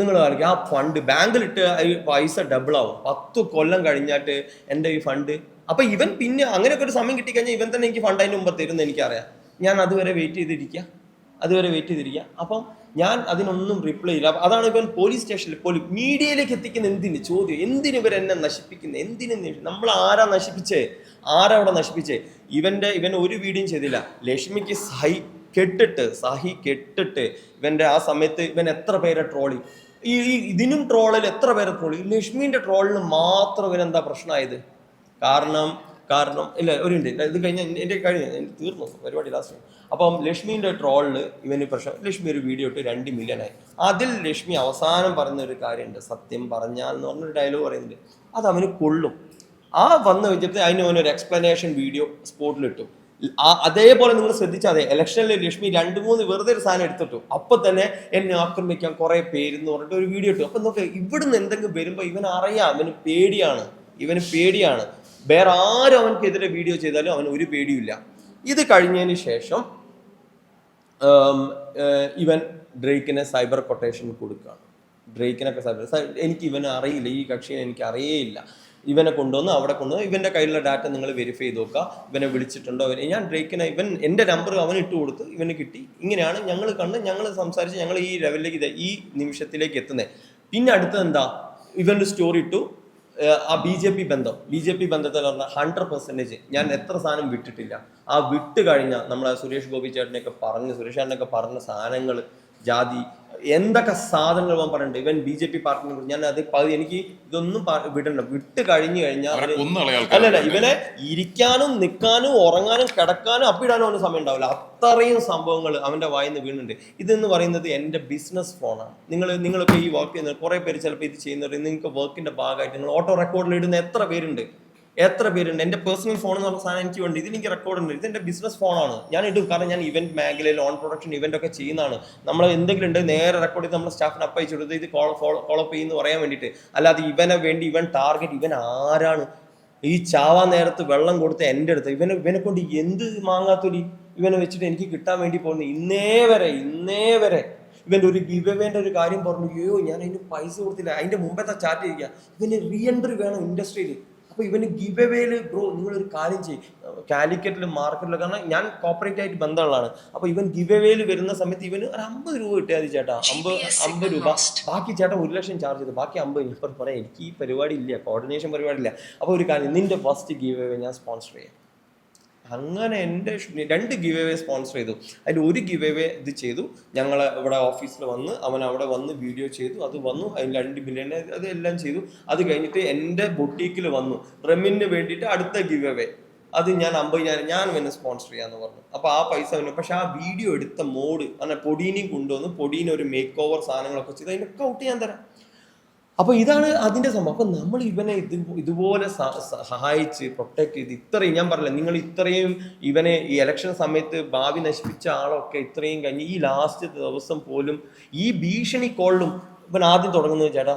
നിങ്ങൾ കാണിക്കുക ആ ഫണ്ട് ബാങ്കിലിട്ട് പൈസ ഡബിൾ ആവും. 10 കൊല്ലം കഴിഞ്ഞായിട്ട് എൻ്റെ ഈ ഫണ്ട്. അപ്പം ഇവൻ പിന്നെ അങ്ങനെയൊക്കെ ഒരു സമയം കിട്ടിക്കഴിഞ്ഞാൽ ഇവൻ തന്നെ എനിക്ക് ഫണ്ട് അതിന് മുമ്പ് തരുമെന്ന് എനിക്കറിയാം. ഞാൻ അതുവരെ വെയിറ്റ് ചെയ്തിരിക്കുക. അപ്പം ഞാൻ അതിനൊന്നും റിപ്ലൈ ഇല്ല. അതാണ് ഇവൻ പോലീസ് സ്റ്റേഷനിൽ മീഡിയയിലേക്ക് എത്തിക്കുന്ന എന്തിന് ചോദ്യം? എന്തിന് ഇവർ എന്നെ നശിപ്പിക്കുന്നത്? എന്തിന് നമ്മൾ ആരാ അവിടെ നശിപ്പിച്ചേ? ഇവൻ ഒരു വീഡിയോയും ചെയ്തില്ല. ലക്ഷ്മിക്ക് സഹി കെട്ടിട്ട് ഇവന്റെ ആ സമയത്ത് ഇവൻ എത്ര പേരെ ട്രോളി. ഇതിനും ട്രോളിൽ എത്ര പേരെ ട്രോളി. ലക്ഷ്മിന്റെ ട്രോളിന് മാത്രം ഇവനെന്താ പ്രശ്നമായത്? കാരണം ഇല്ല ഒരു മിനിറ്റ്, ഇത് എൻ്റെ തീർന്നു പരിപാടി ലാസ്റ്റ്. അപ്പം ലക്ഷ്മിന്റെ ട്രോളില് ഇവന് പ്രശ്നം. ലക്ഷ്മി ഒരു വീഡിയോ ഇട്ട് 2 മില്യണായി. അതിൽ ലക്ഷ്മി അവസാനം പറയുന്ന ഒരു കാര്യമുണ്ട്, സത്യം പറഞ്ഞാൽ എന്ന് പറഞ്ഞൊരു ഡയലോഗ് പറയുന്നുണ്ട്. അത് അവന് കൊള്ളും. ആ വന്ന് വെച്ചിട്ട് അതിന് അവനൊരു എക്സ്പ്ലനേഷൻ വീഡിയോ സ്പോട്ടിലിട്ടു. അതേപോലെ നിങ്ങൾ ശ്രദ്ധിച്ചാൽ മതി, ഇലക്ഷനിൽ ലക്ഷ്മി 2-3 വെറുതെ ഒരു സാധനം എടുത്തിട്ടു. അപ്പൊ തന്നെ എന്നെ ആക്രമിക്കാൻ കുറെ പേരെന്ന് പറഞ്ഞിട്ട് ഒരു വീഡിയോ ഇട്ടു. അപ്പൊ നോക്കുക, ഇവിടുന്ന് എന്തെങ്കിലും വരുമ്പോ ഇവൻ അറിയാം, ഇവന് പേടിയാണ്. വേറെ ആരും അവനക്കെതിരെ വീഡിയോ ചെയ്താലും അവന് ഒരു പേടിയില്ല. ഇത് കഴിഞ്ഞതിന് ശേഷം ഇവൻ ഡ്രേക്കിനെ സൈബർ കൊട്ടേഷൻ കൊടുക്കുകയാണ്. എനിക്ക് ഇവനെ അറിയില്ല, ഈ കക്ഷിയെ എനിക്ക് അറിയേയില്ല. ഇവനെ കൊണ്ടുവന്ന് അവിടെ കൊണ്ടുവന്ന് ഇവൻ്റെ കയ്യിലുള്ള ഡാറ്റ നിങ്ങൾ വെരിഫൈ ചെയ്ത് നോക്കുക. ഇവനെ വിളിച്ചിട്ടുണ്ടോ? ഞാൻ ഡ്രേക്കിനെ എൻ്റെ നമ്പർ അവന് ഇട്ട് കൊടുത്ത് ഇവന് കിട്ടി. ഇങ്ങനെയാണ് ഞങ്ങൾ സംസാരിച്ച് ഞങ്ങൾ ഈ ലെവലിലേക്ക് ഈ നിമിഷത്തിലേക്ക് എത്തുന്നത്. പിന്നെ അടുത്തത് എന്താ? ഇവൻ്റെ സ്റ്റോറി ഇട്ടു. ആ ബി ജെ പി ബന്ധത്തിൽ പറഞ്ഞാൽ 100% ഞാൻ എത്ര സാധനം വിട്ടിട്ടില്ല. ആ വിട്ട് കഴിഞ്ഞാൽ നമ്മളെ സുരേഷ് ചേട്ടനൊക്കെ പറഞ്ഞ സാധനങ്ങൾ, ജാതി, എന്തൊക്കെ സാധനങ്ങൾ അവൻ പറഞ്ഞിട്ടുണ്ട്. ഇവൻ BJP പാർട്ടിനെ കുറിച്ച് ഞാൻ എനിക്ക് ഇതൊന്നും വിട്ട് കഴിഞ്ഞു കഴിഞ്ഞാൽ അല്ലല്ല, ഇവനെ ഇരിക്കാനും നിൽക്കാനും ഉറങ്ങാനും കിടക്കാനും അപ്പിടാനും അവന് സമയം ഉണ്ടാവില്ല. അത്രയും സംഭവങ്ങൾ അവൻ്റെ വായിന്ന് വീണുണ്ട്. ഇതെന്ന് പറയുന്നത് എൻ്റെ ബിസിനസ് ഫോണാണ്. നിങ്ങളൊക്കെ ഈ വർക്ക് ചെയ്യുന്ന കുറേ പേര് ചിലപ്പോൾ ഇത് ചെയ്യുന്നവർ, നിങ്ങൾക്ക് വർക്കിൻ്റെ ഭാഗമായിട്ട് നിങ്ങൾ ഓട്ടോ റെക്കോർഡിൽ ഇടുന്ന എത്ര പേരുണ്ട്? എൻ്റെ പേഴ്സണൽ ഫോൺ എന്ന് പറഞ്ഞ സാധനം എനിക്ക് വേണ്ടി ഇതിലെനിക്ക് റെക്കോർഡുണ്ട്. ഇതെൻ്റെ ബിസിനസ് ഫോണാണ്. ഞാൻ ഇടും. കാരണം ഞാൻ ഇവന്റ് മേഖലയിൽ ഓൺ പ്രൊഡക്ഷൻ ഇവന്റ് ഒക്കെ ചെയ്യുന്നതാണ്. നമ്മൾ എന്തെങ്കിലും ഉണ്ട് നേരെ റെക്കോർഡ് ചെയ്ത് നമ്മുടെ സ്റ്റാഫിന് അയച്ചു കൊടുത്ത് ഇത് ഫോളോപ്പ് ചെയ്യുന്നു പറയാൻ വേണ്ടിയിട്ട്. അല്ലാതെ ഇവനെ വേണ്ടി ഇവൻ ടാർഗറ്റ്. ഇവൻ ആരാണ്? ഈ ചാവാൻ നേരത്ത് വെള്ളം കൊടുത്ത എൻ്റെ അടുത്ത് ഇവനെ കൊണ്ട് എന്ത് മാങ്ങാത്തൊലി ഇവനെ വെച്ചിട്ട് എനിക്ക് കിട്ടാൻ വേണ്ടി പോകുന്നു. ഇന്നേ വരെ ഇവൻ്റെ ഒരു ഗിവ് അവേൻ്റെ ഒരു കാര്യം പറഞ്ഞു. അയ്യോ ഞാൻ അതിന് പൈസ കൊടുത്തില്ല. അതിൻ്റെ മുമ്പത്തെ ചാറ്റ് ചെയ്യുക. ഇവന് റീ എൻട്രി വേണം ഇൻഡസ്ട്രിയിൽ. അപ്പോൾ ഇവന് ഗിവ് അവേയിൽ ബ്രോ നിങ്ങളൊരു കാര്യം ചെയ്യും, കാലിക്കറ്റിലും മാർക്കറ്റിലും, കാരണം ഞാൻ കോപ്പറേറ്റ് ആയിട്ട് ബന്ധമുള്ളതാണ്. അപ്പോൾ ഇവൻ ഗിവ് അവേയിൽ വരുന്ന സമയത്ത് ഇവന് ഒരു 50 രൂപ കിട്ടിയാൽ മതി ചേട്ടാ, 50 രൂപ, ബാക്കി ചേട്ടാ 1 ലക്ഷം ചാർജ് ചെയ്തു, ബാക്കി 50. ഇപ്പം പറയാം എനിക്ക് ഈ പരിപാടി ഇല്ല, കോർഡിനേഷൻ പരിപാടി ഇല്ല. അപ്പോൾ ഒരു കാര്യം, നിന്റെ ഫസ്റ്റ് ഗിവ് അവേ ഞാൻ സ്പോൺസർ ചെയ്യാം. അങ്ങനെ എൻ്റെ 2 ഗിവ് അവേ സ്പോൺസർ ചെയ്തു. അതിൽ ഒരു ഗിവ് അവേ ഇത് ചെയ്തു, ഞങ്ങൾ ഇവിടെ ഓഫീസിൽ വന്ന് അവൻ അവിടെ വന്ന് വീഡിയോ ചെയ്തു, അത് വന്നു, അതിന് 2 മില്യൺ അതെല്ലാം ചെയ്തു. അത് കഴിഞ്ഞിട്ട് എൻ്റെ ബൊട്ടീക്കിൽ വന്നു റെമിന് വേണ്ടിയിട്ട് അടുത്ത ഗിവ് അവേ, അത് ഞാൻ 50,000 ഞാൻ പിന്നെ സ്പോൺസർ ചെയ്യാന്ന് പറഞ്ഞു. അപ്പോൾ ആ പൈസ വന്നു. പക്ഷെ ആ വീഡിയോ എടുത്ത മോഡ് അങ്ങനെ പൊടീനെയും കൊണ്ടുവന്ന് പൊടീനെ ഒരു മേക്ക് ഓവർ സാധനങ്ങളൊക്കെ ചെയ്ത് അതിനൊക്കെ ഔട്ട് ഞാൻ തരാം. അപ്പോൾ ഇതാണ് അതിൻ്റെ സംഭവം. അപ്പോൾ നമ്മൾ ഇവനെ ഇതുപോലെ സഹായിച്ച് പ്രൊട്ടക്ട് ചെയ്ത് ഇത്രയും, ഞാൻ പറഞ്ഞില്ല നിങ്ങൾ ഇത്രയും ഇവനെ ഈ ഇലക്ഷൻ സമയത്ത് ഭാവി നശിപ്പിച്ച ആളൊക്കെ ഇത്രയും കഴിഞ്ഞ് ഈ ലാസ്റ്റ് ദിവസം പോലും ഈ ഭീഷണി കോളിലും ഇവൻ ആദ്യം തുടങ്ങുന്നത് ചേട്ടാ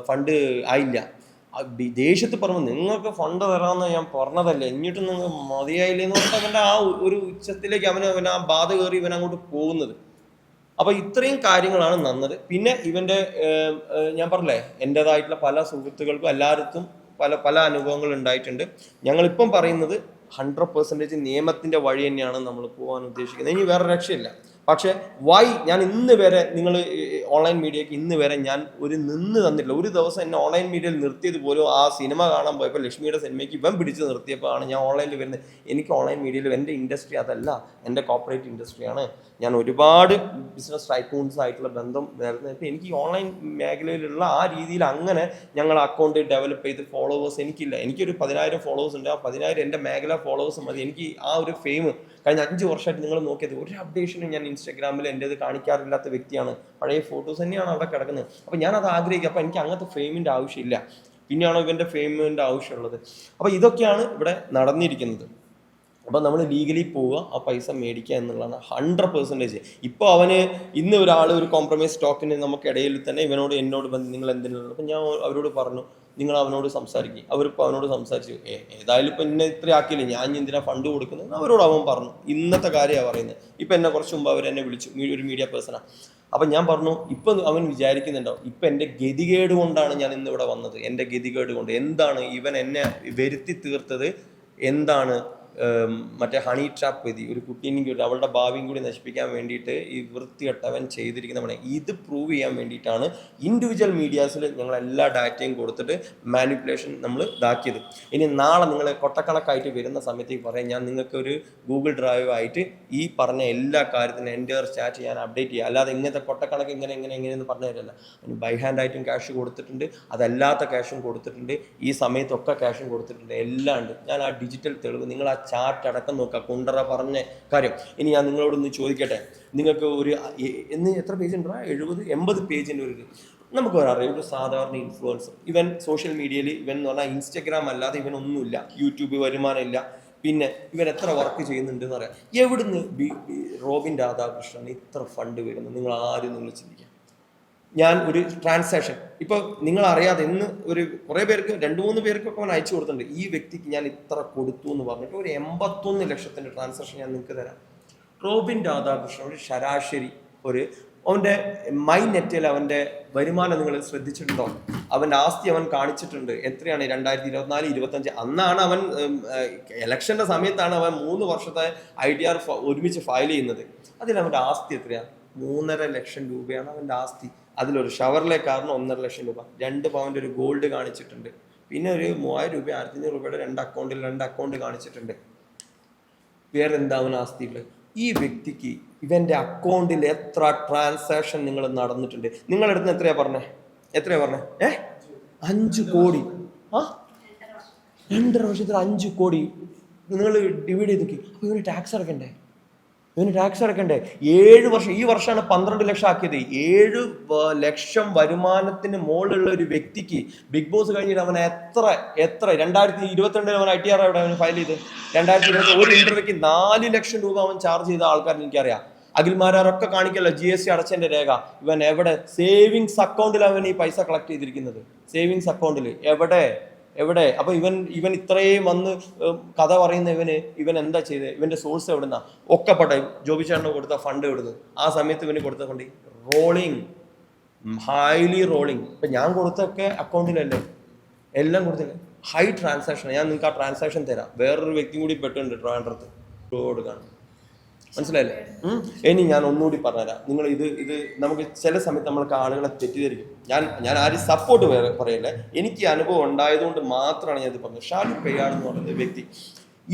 ഫണ്ട് ആയില്ല, ദേഷ്യത്ത് പറഞ്ഞു നിങ്ങൾക്ക് ഫണ്ട് തരാമെന്ന് ഞാൻ പറഞ്ഞതല്ലേ, എന്നിട്ട് നിങ്ങൾ മതിയായില്ലേ എന്ന് പറഞ്ഞിട്ട് അവൻ്റെ ആ ഒരു ഉച്ചത്തിലേക്ക് അവൻ ആ ബാധ കയറി ഇവൻ അങ്ങോട്ട് പോകുന്നത്. അപ്പോൾ ഇത്രയും കാര്യങ്ങളാണ് നന്നത്. പിന്നെ ഇവൻ്റെ ഞാൻ പറഞ്ഞില്ലേ എൻ്റെതായിട്ടുള്ള പല സുഹൃത്തുക്കൾക്കും എല്ലാവർക്കും പല അനുഭവങ്ങൾ ഉണ്ടായിട്ടുണ്ട്. ഞങ്ങളിപ്പം പറയുന്നത് 100% നിയമത്തിൻ്റെ വഴി തന്നെയാണ് നമ്മൾ പോകാൻ ഉദ്ദേശിക്കുന്നത്. ഇനി വേറെ രക്ഷയില്ല. പക്ഷേ ഞാൻ ഇന്ന് വരെ നിങ്ങൾ ഓൺലൈൻ മീഡിയയ്ക്ക് ഇന്ന് വരെ ഞാൻ നിന്ന് തന്നിട്ടില്ല. ഒരു ദിവസം എന്നെ ഓൺലൈൻ മീഡിയയിൽ നിർത്തിയത് പോലും ആ സിനിമ കാണാൻ പോയപ്പോൾ ലക്ഷ്മിയുടെ സിനിമയ്ക്ക് ഇവൻ പിടിച്ച് നിർത്തിയപ്പോൾ ആണ് ഞാൻ ഓൺലൈനിൽ വരുന്നത്. എനിക്ക് ഓൺലൈൻ മീഡിയയിൽ എൻ്റെ ഇൻഡസ്ട്രി അതല്ല, എൻ്റെ കോർപ്പറേറ്റ് ഇൻഡസ്ട്രിയാണ്. ഞാൻ ഒരുപാട് ബിസിനസ് ടൈക്കൂൺസ് ആയിട്ടുള്ള ബന്ധം വരുന്നത്. എനിക്ക് ഈ ഓൺലൈൻ മേഖലയിലുള്ള ആ രീതിയിൽ അങ്ങനെ ഞങ്ങൾ അക്കൗണ്ട് ഡെവലപ്പ് ചെയ്ത് ഫോളോവേഴ്സ് എനിക്കില്ല. എനിക്കൊരു 10,000 ഫോളോവേഴ്സ് ഉണ്ട്. ആ 10,000 എൻ്റെ മേഖല ഫോളോവേഴ്സ് മതി. എനിക്ക് ആ ഒരു ഫെയിം കഴിഞ്ഞ 5 വർഷമായിട്ട് നിങ്ങൾ നോക്കിയത് ഒരു അപ്ഡേഷനും ഞാൻ ഇൻസ്റ്റാഗ്രാമിൽ എൻ്റെത് കാണിക്കാറില്ലാത്ത വ്യക്തിയാണ്. പഴയ ഫോട്ടോസ് തന്നെയാണ് അവിടെ കിടക്കുന്നത്. അപ്പോൾ ഞാനത് ആഗ്രഹിക്കുക. അപ്പോൾ എനിക്ക് അങ്ങനത്തെ ഫെയിമിൻ്റെ ആവശ്യമില്ല. പിന്നെയാണോ ഇവൻ്റെ ഫെയിമിൻ്റെ ആവശ്യമുള്ളത്? അപ്പോൾ ഇതൊക്കെയാണ് ഇവിടെ നടന്നിരിക്കുന്നത്. അപ്പോൾ നമ്മൾ ലീഗലി പോവുക, ആ പൈസ മേടിക്കുക എന്നുള്ളതാണ് 100%. ഇപ്പോൾ അവന് ഇന്ന് ഒരാൾ ഒരു കോംപ്രമൈസ് സ്റ്റോക്കിന് നമുക്കിടയിൽ തന്നെ എന്നോട് ബന്ധം നിങ്ങൾ എന്തിനുള്ളത്. അപ്പം ഞാൻ അവരോട് പറഞ്ഞു നിങ്ങൾ അവനോട് സംസാരിക്കും. അവരിപ്പോൾ അവനോട് സംസാരിച്ചു, ഏതായാലും ഇപ്പം എന്നെ ഇത്ര ആക്കിയില്ലേ, ഞാൻ എന്തിനാ ഫണ്ട് കൊടുക്കുന്നത് അവരോട് അവൻ പറഞ്ഞു. ഇന്നത്തെ കാര്യമാണ് പറയുന്നത്. ഇപ്പം എന്നെ കുറച്ച് മുമ്പ് അവരെന്നെ വിളിച്ചു, ഒരു മീഡിയ പേഴ്സണാണ്. അപ്പം ഞാൻ പറഞ്ഞു ഇപ്പം അവൻ വിചാരിക്കുന്നുണ്ടോ ഇപ്പം എൻ്റെ ഗതികേട് കൊണ്ടാണ് ഞാൻ ഇന്നിവിടെ വന്നത്, എൻ്റെ ഗതികേട് കൊണ്ട്. എന്താണ് ഇവൻ എന്നെ വരുത്തി തീർത്തത്, എന്താണ് മറ്റേ ഹണി ട്രാപ്പ് വിധി, ഒരു കുട്ടീനെയും കൂടി അവളുടെ ഭാവിയും കൂടി നശിപ്പിക്കാൻ വേണ്ടിയിട്ട് ഈ വൃത്തികെട്ടവൻ ചെയ്തിരിക്കുന്ന പണി. ഇത് പ്രൂവ് ചെയ്യാൻ വേണ്ടിയിട്ടാണ് ഇൻഡിവിജ്വൽ മീഡിയാസിൽ ഞങ്ങൾ എല്ലാ ഡാറ്റയും കൊടുത്തിട്ട് മാനിപ്പുലേഷൻ നമ്മൾ ഇതാക്കിയത്. ഇനി നാളെ നിങ്ങൾ കൊട്ടക്കണക്കായിട്ട് വരുന്ന സമയത്തേക്ക് പറയാം, ഞാൻ നിങ്ങൾക്ക് ഒരു ഗൂഗിൾ ഡ്രൈവ് ആയിട്ട് ഈ പറഞ്ഞ എല്ലാ കാര്യത്തിനും എൻ്റെ ചാറ്റ് ഞാൻ അപ്ഡേറ്റ് ചെയ്യുക. അല്ലാതെ ഇങ്ങനത്തെ കൊട്ടക്കണക്ക് എങ്ങനെയെന്ന് പറഞ്ഞു തരില്ല. അതിന് ബൈ ഹാൻഡ് ആയിട്ടും ക്യാഷ് കൊടുത്തിട്ടുണ്ട്, അതല്ലാത്ത ക്യാഷും കൊടുത്തിട്ടുണ്ട്, ഈ സമയത്തൊക്കെ ക്യാഷും കൊടുത്തിട്ടുണ്ട്, എല്ലാം ഉണ്ട്. ഞാൻ ആ ഡിജിറ്റൽ തെളിവ് നിങ്ങൾ ആ ചാർട്ട് അടക്കം നോക്കുക, കുണ്ടറ പറഞ്ഞ കാര്യം. ഇനി ഞാൻ നിങ്ങളോടൊന്ന് ചോദിക്കട്ടെ, നിങ്ങൾക്ക് ഒരു എത്ര പേജ് ഉണ്ടോ? 70-80 പേജിൻ്റെ ഒരു നമുക്ക് അറിയാം. ഒരു സാധാരണ ഇൻഫ്ലുവൻസർ, ഇവൻ സോഷ്യൽ മീഡിയയിൽ ഇവൻ എന്ന് പറഞ്ഞാൽ ഇൻസ്റ്റഗ്രാം അല്ലാതെ ഇവനൊന്നുമില്ല, യൂട്യൂബ് വരുമാനമില്ല. പിന്നെ ഇവൻ എത്ര വർക്ക് ചെയ്യുന്നുണ്ടെന്ന് പറയാം. എവിടുന്ന് റോബിൻ രാധാകൃഷ്ണൻ ഇത്ര ഫണ്ട് വരുന്നു? നിങ്ങൾ ചിന്തിക്കാം. ഞാൻ ഒരു ട്രാൻസാക്ഷൻ ഇപ്പോൾ നിങ്ങൾ അറിയാതെ ഇന്ന് ഒരു കുറേ പേർക്ക് 2-3 പേർക്കൊക്കെ അവൻ അയച്ചു കൊടുത്തിട്ടുണ്ട്. ഈ വ്യക്തിക്ക് ഞാൻ ഇത്ര കൊടുത്തു എന്ന് പറഞ്ഞിട്ട് ഒരു 81 ലക്ഷത്തിൻ്റെ ട്രാൻസാക്ഷൻ ഞാൻ നിങ്ങൾക്ക് തരാം. റോബിൻ രാധാകൃഷ്ണൻ ഒരു ശരാശരി അവൻ്റെ മൈ നെറ്റിൽ അവൻ്റെ വരുമാനം നിങ്ങൾ ശ്രദ്ധിച്ചിട്ടുണ്ടോ? അവൻ്റെ ആസ്തി അവൻ കാണിച്ചിട്ടുണ്ട്. എത്രയാണ്? 2024-25 അന്നാണ് അവൻ ഇലക്ഷൻ്റെ സമയത്താണ് അവൻ 3 വർഷത്തെ ITR ഒരുമിച്ച് ഫയൽ ചെയ്യുന്നത്. അതിൽ അവൻ്റെ ആസ്തി എത്രയാണ്? 3.5 ലക്ഷം രൂപയാണ് അവൻ്റെ ആസ്തി. അതിലൊരു ഷവർലെ കാറിന് 1.5 ലക്ഷം രൂപ, 2 പവൻ്റെ ഒരു ഗോൾഡ് കാണിച്ചിട്ടുണ്ട്, പിന്നെ ഒരു 3000 രൂപ 1500 രൂപയുടെ 2 അക്കൗണ്ട് കാണിച്ചിട്ടുണ്ട്. വേറെ എന്താ അവൻ ആസ്തിയുള്ളത്? ഈ വ്യക്തിക്ക് ഇവൻ്റെ അക്കൗണ്ടിൽ എത്ര ട്രാൻസാക്ഷൻ നിങ്ങൾ നടന്നിട്ടുണ്ട്? നിങ്ങളെടുത്ത് എത്രയാ പറഞ്ഞേ? 5 കോടി. 2.5 വർഷത്തിൽ 5 കോടി നിങ്ങൾ ഡിവൈഡ് ചെയ്ത് നോക്കി. അപ്പോൾ ഇവന് ടാക്സ് അടക്കണ്ടേ? 7 വർഷം, ഈ വർഷമാണ് 12 ലക്ഷം ആക്കിയത്. 7 ലക്ഷം വരുമാനത്തിന് മുകളിലുള്ള ഒരു വ്യക്തിക്ക് ബിഗ് ബോസ് കഴിഞ്ഞിട്ട് അവൻ എത്ര 2022 അവൻ ITR അവിടെ അവൻ ഫയൽ ചെയ്ത് 2020 ഒരു ഇന്റർവ്യൂക്ക് 4 ലക്ഷം രൂപ അവൻ ചാർജ് ചെയ്ത ആൾക്കാരെ എനിക്കറിയാം. അഖിൽമാരൊക്കെ കാണിക്കല്ലോ GST അടച്ചതിന്റെ രേഖ. ഇവൻ എവിടെ? സേവിങ്സ് അക്കൗണ്ടിൽ അവൻ ഈ പൈസ കളക്ട് ചെയ്തിരിക്കുന്നത്. സേവിങ്സ് അക്കൗണ്ടിൽ എവിടെ? അപ്പൊ ഇവൻ ഇത്രയും വന്ന് കഥ പറയുന്ന ഇവൻ എന്താ ചെയ്തത്? ഇവന്റെ സോഴ്സ് എവിടുന്നാ? ഒക്കെ ജോബി ചേട്ടന് കൊടുത്ത ഫണ്ട് എവിടുന്ന്? ആ സമയത്ത് ഇവന് കൊടുത്ത ഫണ്ട് റോളിങ്, ഹൈലി റോളിങ്. ഇപ്പൊ ഞാൻ കൊടുത്തൊക്കെ അക്കൗണ്ടിലല്ലേ, എല്ലാം കൊടുത്തില്ലേ? High transaction. ഞാൻ നിങ്ങൾക്ക് ആ ട്രാൻസാക്ഷൻ തരാം. വേറൊരു വ്യക്തിയും കൂടി പെട്ടുണ്ട് ട്രിവാൻഡ്രത്ത് കൊടുക്കാണ്, മനസ്സിലായില്ലേ? ഇനി ഞാൻ ഒന്നുകൂടി പറഞ്ഞുതരാം. നിങ്ങൾ ഇത് നമുക്ക് ചില സമയത്ത് നമ്മൾക്ക് ആളുകളെ തെറ്റിദ്ധരിക്കും. ഞാൻ ആരും സപ്പോർട്ട് പറയല്ലേ, എനിക്ക് അനുഭവം ഉണ്ടായതുകൊണ്ട് മാത്രമാണ് ഞാൻ ഇത് പറഞ്ഞത്. ഷാലു പെയ്യാട് എന്ന് പറയുന്ന വ്യക്തി,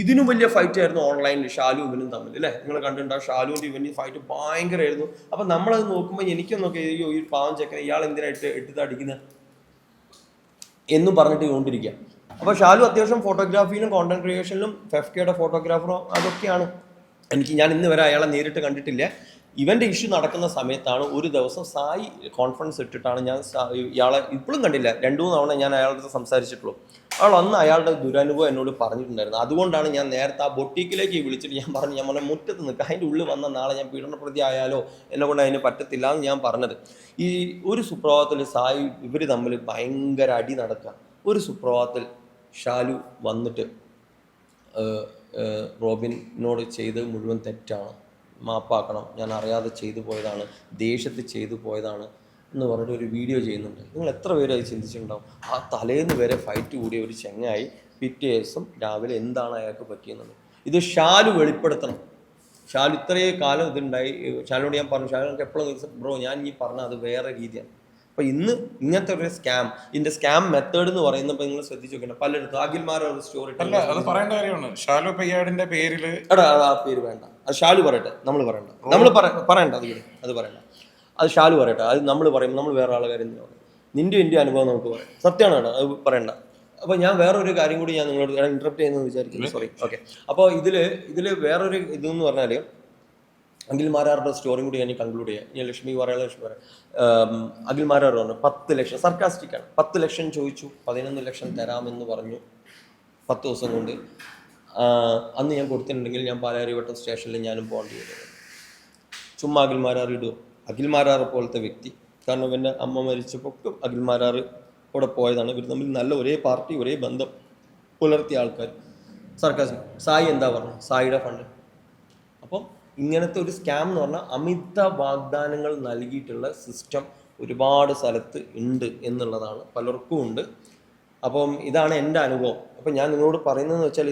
ഇതിനും വലിയ ഫൈറ്റ് ആയിരുന്നു ഓൺലൈനിൽ ഷാലു ഇവനും തമ്മിൽ, അല്ലേ? നിങ്ങൾ കണ്ടിട്ടുണ്ടാവും ഷാലുവിൻ്റെ ഇവൻ്റെ ഫൈറ്റ് ഭയങ്കരമായിരുന്നു. അപ്പം നമ്മളത് നോക്കുമ്പോൾ എനിക്കൊന്നൊക്കെ അയ്യോ ഈ പാവം ചെക്കൻ ഇയാൾ എന്തിനായിട്ട് എടുത്ത് അടിക്കുന്നത് എന്നും പറഞ്ഞിട്ട് കൊണ്ടിരിക്കുക. അപ്പോൾ ഷാലു അത്യാവശ്യം ഫോട്ടോഗ്രാഫിയിലും കോണ്ടന്റ് ക്രിയേഷനിലും ഫെഫ്കയുടെ ഫോട്ടോഗ്രാഫറോ അതൊക്കെയാണ്. ഞാൻ ഇന്ന് വരെ അയാളെ നേരിട്ട് കണ്ടിട്ടില്ല. ഇവൻ്റെ ഇഷ്യൂ നടക്കുന്ന സമയത്താണ് ഒരു ദിവസം സായി കോൺഫറൻസ് ഇട്ടിട്ടാണ് ഞാൻ ഇയാളെ ഇപ്പോഴും കണ്ടില്ല, 2-3 തവണ ഞാൻ അയാളുടെ സംസാരിച്ചിട്ടുള്ളൂ. അന്ന് അയാളുടെ ദുരനുഭവം എന്നോട് പറഞ്ഞിട്ടുണ്ടായിരുന്നു. അതുകൊണ്ടാണ് ഞാൻ നേരത്തെ ആ ബൊട്ടീക്കിലേക്ക് വിളിച്ചിട്ട് ഞാൻ പറഞ്ഞ മുറ്റത്ത് നിൽക്കുക, അതിൻ്റെ ഉള്ളിൽ വന്ന നാളെ ഞാൻ പീഡനപ്രതി ആയാലോ എന്നെ കൊണ്ട് അതിന് പറ്റത്തില്ല എന്ന് ഞാൻ പറഞ്ഞത്. ഈ ഒരു സുപ്രഭാതത്തിൽ സായി ഇവർ തമ്മിൽ ഭയങ്കര അടി നടക്കുക. ഒരു സുപ്രഭാതത്തിൽ ഷാലു വന്നിട്ട് റോബിനോട് ചെയ്ത് മുഴുവൻ തെറ്റാണ്, മാപ്പാക്കണം, ഞാൻ അറിയാതെ ചെയ്തു പോയതാണ്, ദേഷ്യത്തിൽ ചെയ്തു പോയതാണ് എന്ന് പറഞ്ഞിട്ട് ഒരു വീഡിയോ ചെയ്യുന്നുണ്ട്. നിങ്ങൾ എത്ര പേര് അത് ചിന്തിച്ചിട്ടുണ്ടാവും? ആ തലേന്ന് വരെ ഫൈറ്റ് കൂടിയ ഒരു ചെങ്ങായി പിറ്റേ ദിവസം രാവിലെ എന്താണ് അയാൾക്ക് പറ്റിയെന്നുള്ളത് ഇത് ഷാലു വെളിപ്പെടുത്തണം. ഷാലു ഇത്രയും കാലം ഇതുണ്ടായി. ഷാലിനോട് ഞാൻ പറഞ്ഞു, ഷാലിനൊക്കെ എപ്പോഴും ബ്രോ ഞാൻ ഈ പറഞ്ഞ അത് വേറെ രീതിയാണ്. അപ്പോൾ ഇന്ന് ഇങ്ങനത്തെ ഒരു സ്കാം, ഇതിൻ്റെ സ്കാം മെത്തേഡ് എന്ന് പറയുന്നപ്പോൾ നിങ്ങൾ ശ്രദ്ധിച്ചു നോക്കണം. പലയിടത്തും അഖിൽമാരുടെ ഒരു സ്റ്റോറി അത് പറയേണ്ട കാര്യമാണ്. ഷാലു പെയ്യാടിന്റെ പേരിൽ ആ പേര് വേണ്ട, അത് ഷാലു പറയട്ടെ, നമ്മൾ പറയണ്ട, പറയണ്ട, അത് പറയണ്ട, അത് ഷാലു പറയട്ടെ. അത് നമ്മൾ പറയും, നമ്മൾ വേറെ ആളെ കാര്യം പറയും. നിന്റെ എൻ്റെ അനുഭവം നമുക്ക് പറയാം, സത്യമാണ് കേട്ടോ, അത് പറയണ്ട. അപ്പോൾ ഞാൻ വേറൊരു കാര്യം കൂടി ഞാൻ നിങ്ങളോട് ഇന്ററപ്റ്റ് ചെയ്യുന്നത് വിചാരിക്കുന്നു, സോറി. ഓക്കെ, അപ്പോൾ ഇതിൽ വേറൊരു ഇതെന്ന് പറഞ്ഞാൽ അഖിൽമാരാറുടെ സ്റ്റോറിയും കൂടി ഞാൻ കൺക്ലൂഡ് ചെയ്യാം. ഞാൻ ലക്ഷ്മി പറയാം. അഖിൽമാരാർ പറഞ്ഞു 10 ലക്ഷം, സർക്കാസ്റ്റിക്കാണ്, 10 ലക്ഷം ചോദിച്ചു, 11 ലക്ഷം തരാമെന്ന് പറഞ്ഞു 10 ദിവസം കൊണ്ട്. അന്ന് ഞാൻ കൊടുത്തിട്ടുണ്ടെങ്കിൽ ഞാൻ പാലാരിവട്ടം സ്റ്റേഷനിൽ ഞാനും പോകേണ്ടി വരും. ചുമ്മാ അഖിൽമാരാർ ഇടുമോ? അഖിൽമാരാർ പോലത്തെ വ്യക്തി, കാരണം എൻ്റെ അമ്മ മരിച്ചപ്പോൾ അഖിൽമാരാർ കൂടെ പോയതാണ്. ഇവർ തമ്മിൽ നല്ല ഒരേ പാർട്ടി ഒരേ ബന്ധം പുലർത്തിയ ആൾക്കാർ. സർക്കാസ് സായി എന്താ പറഞ്ഞു? സായിയുടെ ഫണ്ട്. അപ്പം ഇങ്ങനത്തെ ഒരു സ്കാം എന്ന് പറഞ്ഞാൽ അമിത വാഗ്ദാനങ്ങൾ നൽകിയിട്ടുള്ള സിസ്റ്റം ഒരുപാട് സ്ഥലത്ത് ഉണ്ട് എന്നുള്ളതാണ്, പലർക്കും ഉണ്ട്. അപ്പം ഇതാണ് എൻ്റെ അനുഭവം. അപ്പം ഞാൻ നിങ്ങളോട് പറയുന്നതെന്ന് വെച്ചാൽ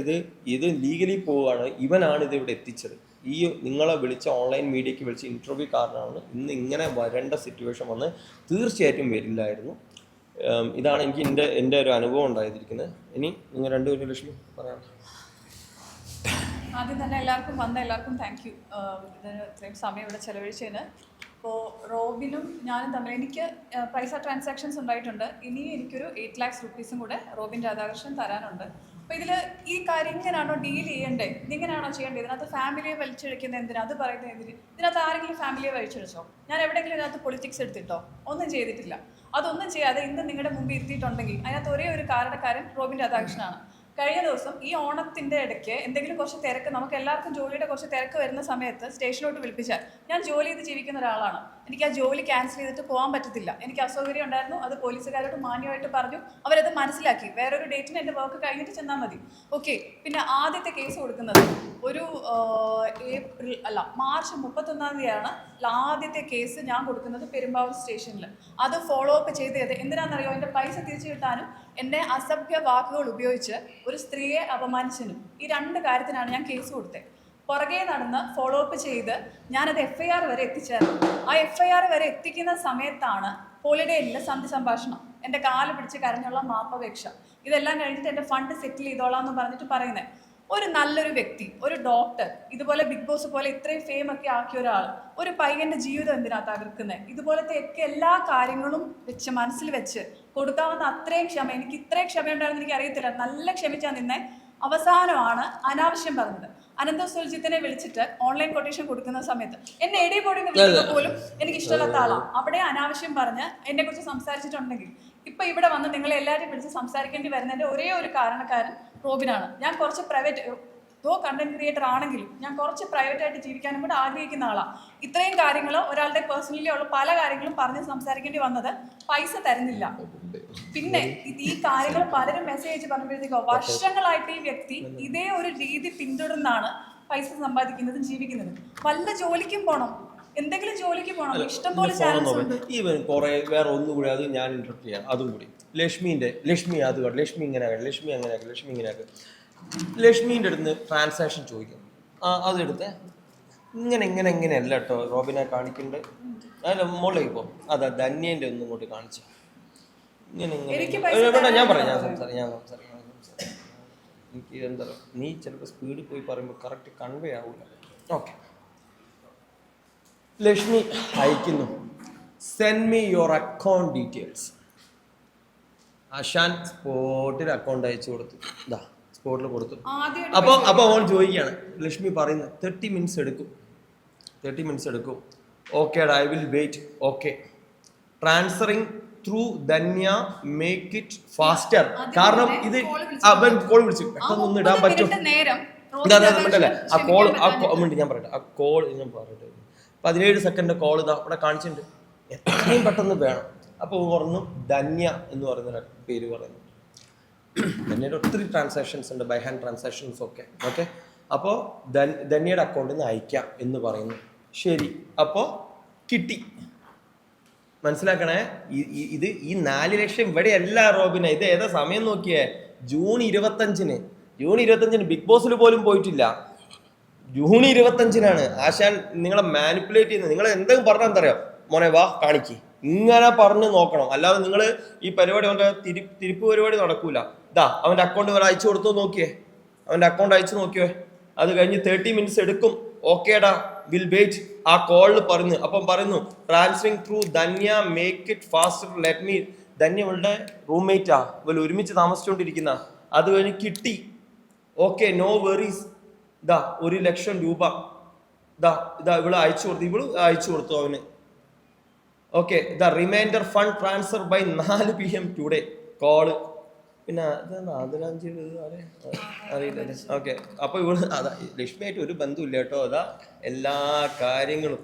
ഇത് ലീഗലി പോവുകയാണ്. ഇവനാണ് ഇത് ഇവിടെ എത്തിച്ചത്. ഈ നിങ്ങളെ വിളിച്ച ഓൺലൈൻ മീഡിയയ്ക്ക് വിളിച്ച ഇൻ്റർവ്യൂ കാരണമാണ് ഇന്ന് ഇങ്ങനെ വരേണ്ട സിറ്റുവേഷൻ വന്ന് തീർച്ചയായിട്ടും വരില്ലായിരുന്നു. ഇതാണ് എനിക്ക് എൻ്റെ ഒരു അനുഭവം ഉണ്ടായിരിക്കുന്നത്. ഇനി നിങ്ങൾ രണ്ടുപേരും ലക്ഷ്മി പറയാം. ആദ്യം തന്നെ എല്ലാവർക്കും താങ്ക് യു ഇതിന് ഇത്രയും സമയം ഇവിടെ ചെലവഴിച്ചതിന്. അപ്പോൾ റോബിനും ഞാനും തമ്മിൽ എനിക്ക് പൈസ ട്രാൻസാക്ഷൻസ് ഉണ്ടായിട്ടുണ്ട്. ഇനി എനിക്കൊരു 8 lakhs rupees കൂടെ റോബിൻ രാധാകൃഷ്ണൻ തരാനുണ്ട്. അപ്പോൾ ഇതിൽ ഈ കാര്യം ഇങ്ങനെയാണോ ഡീൽ ചെയ്യണ്ടേ, ഇതിങ്ങനെയാണോ ചെയ്യേണ്ടത്? ഇതിനകത്ത് ഫാമിലിയെ വലിച്ചെടുക്കുന്ന എന്തിനാ? അത് പറയുന്നത് എന്തിന്? ഇതിനകത്ത് ആരെങ്കിലും ഫാമിലിയെ വലിച്ചെടുത്തോ? ഞാൻ എവിടെയെങ്കിലും ഇതിനകത്ത് പൊളിറ്റിക്സ് എടുത്തിട്ടോ? ഒന്നും ചെയ്തിട്ടില്ല. അതൊന്നും ചെയ്യാതെ ഇന്ന് നിങ്ങളുടെ മുമ്പിൽ ഇരുത്തിയിട്ടുണ്ടെങ്കിൽ അതിനകത്ത് ഒരേ ഒരു കാരണക്കാരൻ റോബിൻ രാധാകൃഷ്ണനാണ്. കഴിഞ്ഞ ദിവസം ഈ ഓണത്തിൻ്റെ ഇടയ്ക്ക് എന്തെങ്കിലും കുറച്ച് തിരക്ക്, നമുക്ക് എല്ലാവർക്കും ജോലിയുടെ കുറച്ച് തിരക്ക് വരുന്ന സമയത്ത് സ്റ്റേഷനിലോട്ട് വിളിപ്പിച്ചാൽ, ഞാൻ ജോലി ചെയ്ത് ജീവിക്കുന്ന ഒരാളാണ്, എനിക്ക് ആ ജോലി ക്യാൻസൽ ചെയ്തിട്ട് പോകാൻ പറ്റത്തില്ല, എനിക്ക് അസൗകര്യം ഉണ്ടായിരുന്നു, അത് പോലീസുകാരോട് മാന്യമായിട്ട് പറഞ്ഞു, അവരത് മനസ്സിലാക്കി, വേറൊരു ഡേറ്റിന് എൻ്റെ വർക്ക് കഴിഞ്ഞിട്ട് ചെന്നാൽ മതി. ഓക്കെ. പിന്നെ ആദ്യത്തെ കേസ് കൊടുക്കുന്നത് ഒരു മാർച്ച് 31 ആദ്യത്തെ കേസ് ഞാൻ കൊടുക്കുന്നത് പെരുമ്പാവൂർ സ്റ്റേഷനിൽ. അത് ഫോളോ അപ്പ് ചെയ്തത് എന്തിനാണെന്നറിയോ? എൻ്റെ പൈസ തിരിച്ചു കിട്ടാനും എന്നെ അസഭ്യ വാക്കുകൾ ഉപയോഗിച്ച് ഒരു സ്ത്രീയെ അപമാനിച്ചതിനും, ഈ 2 കാര്യത്തിനാണ് ഞാൻ കേസ് കൊടുത്തത്. പുറകെ നടന്ന് ഫോളോ അപ്പ് ചെയ്ത് ഞാനത് FIR വരെ എത്തിച്ചായിരുന്നു. ആ FIR വരെ എത്തിക്കുന്ന സമയത്താണ് ഹോളിഡേയിൽ സന്ധി സംഭാഷണം, എൻ്റെ കാല് പിടിച്ച് കരഞ്ഞുള്ള മാപ്പപേക്ഷ, ഇതെല്ലാം കഴിഞ്ഞിട്ട് എൻ്റെ ഫണ്ട് സെറ്റിൽ ചെയ്തോളാം എന്ന് പറഞ്ഞിട്ട് പറയുന്നത്. ഒരു നല്ലൊരു വ്യക്തി, ഒരു ഡോക്ടർ, ഇതുപോലെ ബിഗ് ബോസ് പോലെ ഇത്രയും ഫെയിം ഒക്കെ ആക്കിയ ഒരാൾ ഒരു പയ്യൻ്റെ ജീവിതം എന്തിനാ തകർക്കുന്നത്? ഇതുപോലത്തെ ഒക്കെ എല്ലാ കാര്യങ്ങളും മനസ്സിൽ വെച്ച് കൊടുക്കാവുന്ന അത്രയും ക്ഷമ, എനിക്ക് ഇത്രയും ക്ഷമയുണ്ടായിരുന്നു എനിക്ക് അറിയത്തില്ല, നല്ല ക്ഷമിച്ചാൽ നിന്നെ. അവസാനമാണ് അനാവശ്യം പറഞ്ഞത്. അനന്ത സുൽജിത്തിനെ വിളിച്ചിട്ട് ഓൺലൈൻ കൊട്ടേഷൻ കൊടുക്കുന്ന സമയത്ത് എന്നെ എടി പൊടിന്ന് വിളിക്കുന്നത് പോലും എനിക്ക് ഇഷ്ടമല്ലാത്ത ആളാണ്. അവിടെ അനാവശ്യം പറഞ്ഞ് എന്നെ കുറിച്ച് സംസാരിച്ചിട്ടുണ്ടെങ്കിൽ ഇപ്പൊ ഇവിടെ വന്ന് നിങ്ങളെ എല്ലാവരും വിളിച്ച് സംസാരിക്കേണ്ടി വരുന്നതിന്റെ ഒരേ ഒരു കാരണക്കാരൻ റോബിനാണ്. ഞാൻ കുറച്ച് കണ്ടന്റ് ക്രിയേറ്റർ ആണെങ്കിലും ഞാൻ കുറച്ച് പ്രൈവറ്റായിട്ട് ജീവിക്കാനും കൂടെ ആഗ്രഹിക്കുന്ന ആളാണ്. ഇത്രയും കാര്യങ്ങൾ ഒരാളുടെ പേഴ്സണലി ഉള്ള പല കാര്യങ്ങളും പറഞ്ഞ് സംസാരിക്കേണ്ടി വന്നത് പൈസ തരുന്നില്ല. പിന്നെ ഈ കാര്യങ്ങൾ പലരും മെസ്സേജ് പറയുമ്പോഴത്തേക്കോ വർഷങ്ങളായിട്ട് ഈ വ്യക്തി ഇതേ ഒരു രീതി പിന്തുടർന്നാണ് പൈസ സമ്പാദിക്കുന്നതും ജീവിക്കുന്നതും. വല്ല ജോലിക്കും പോകണം, എന്തെങ്കിലും ജോലിക്ക് പോകണം, ഇഷ്ടംപോലെ ചാൻസ് ഉണ്ട്. ഈവൻ കുറെ വേറെ ഒന്നുകൂടി അത് ഞാൻ ഇന്റർപ്റ്റ് ചെയ്യാം. അതും കൂടി ലക്ഷ്മി അത് കണ്ടു, ലക്ഷ്മി ഇങ്ങനെ ആക്കുക, ലക്ഷ്മി അങ്ങനെ ആക്കുക, ലക്ഷ്മി ഇങ്ങനെ ആക്കുക. ലക്ഷ്മീൻ്റെ അടുത്ത് ട്രാൻസാക്ഷൻ ചോദിക്കും. അതെടുത്ത് ഇങ്ങനെയല്ല കേട്ടോ റോബിനെ കാണിക്കണ്ടേ. അതിൻ്റെ മുകളിലേക്ക് പോകും. അതാ ധന്യേൻ്റെ ഒന്നും ഇങ്ങോട്ട് കാണിച്ചു. ഞാൻ സംസാരിക്കാം. എനിക്ക് എന്താ പറയുക, നീ ചിലപ്പോൾ സ്പീഡിൽ പോയി പറയുമ്പോൾ കറക്റ്റ് കൺവേ ആവില്ല. ഓക്കെ, ലക്ഷ്മി അയക്കുന്നു, send me your account details. ആശാൻ സ്പോട്ടിൽ അക്കൗണ്ട് അയച്ചു കൊടുത്തു. ഇതാ സ്പോട്ടിൽ കൊടുത്തു. അപ്പോൾ അവൾ ചോദിക്കുകയാണ്, ലക്ഷ്മി പറയുന്നത് 30 minutes എടുക്കും. ഓക്കേടാ, I will wait. Okay, transferring through Dhanya, make it faster. കാരണം ഇത് അവൻ കോൾ വിളിച്ചു പെട്ടെന്ന് ഇടാൻ പറ്റും. ആ കോൾ ഞാൻ പറയട്ടെ, ആ കോൾ ഞാൻ പറയട്ടെ, 17 സെക്കൻഡ് കോൾ ഇതാ അവിടെ കാണിച്ചിട്ടുണ്ട്, എത്രയും പെട്ടെന്ന് വേണം. അപ്പോൾ പറഞ്ഞു ധന്യ എന്ന് പറയുന്ന പേര് പറയുന്നു. ധന്യയുടെ ഒത്തിരി ട്രാൻസാക്ഷൻസ് ഉണ്ട്, ബൈ ഹാൻഡ് ട്രാൻസാക്ഷൻസ് ഒക്കെ. ഓക്കെ, അപ്പോൾ ധന്യയുടെ അക്കൗണ്ടിൽ നിന്ന് അയക്കാം എന്ന് പറയുന്നു. ശരി, അപ്പോൾ കിട്ടി. മനസ്സിലാക്കണേ, ഇത് ഈ 4 ലക്ഷം ഇവിടെ അല്ല റോബിനെ. ഇത് ഏതാ സമയം നോക്കിയേ, ജൂൺ 25 ബിഗ് ബോസിൽ പോലും പോയിട്ടില്ല. ജൂൺ 25 ആശാൻ നിങ്ങളെ മാനിപ്പുലേറ്റ് ചെയ്യുന്നത്. നിങ്ങൾ എന്തെങ്കിലും പറഞ്ഞാൽ എന്താ അറിയാം, മോനെ വാ കാണിക്ക്, ഇങ്ങനെ പറഞ്ഞ് നോക്കണം. അല്ലാതെ നിങ്ങൾ ഈ പരിപാടി അവൻ്റെ തിരിപ്പ് പരിപാടി നടക്കൂല. ഇതാ അവൻ്റെ അക്കൗണ്ട് വരെ അയച്ചു കൊടുത്തു നോക്കിയേ, അവൻ്റെ അക്കൗണ്ട് അയച്ചു നോക്കിയേ. അത് കഴിഞ്ഞ് 30 minutes എടുക്കും. ഓക്കേടാ, വിൽ വെയിറ്റ്. ആ കോളിൽ പറഞ്ഞു. അപ്പം പറയുന്നു transferring through Dhanya, make it faster, let me. Dhanya ഇവളുടെ റൂംമേറ്റാ, ഇവൾ ഒരുമിച്ച് താമസിച്ചുകൊണ്ടിരിക്കുന്ന. അത് കഴിഞ്ഞ് കിട്ടി. Okay, no worries. ഇതാ 1 ലക്ഷം രൂപ ഇതാ ഇവള് അയച്ചു കൊടുത്തു അവന്. Okay, the reminder fund transfer by 4 PM today. കോള് പിന്നെ അറിയില്ല. ഓക്കെ, അപ്പൊ ഇവള് അതാ ലക്ഷ്മിയായിട്ട് ഒരു ബന്ധമില്ല കേട്ടോ. അതാ എല്ലാ കാര്യങ്ങളും.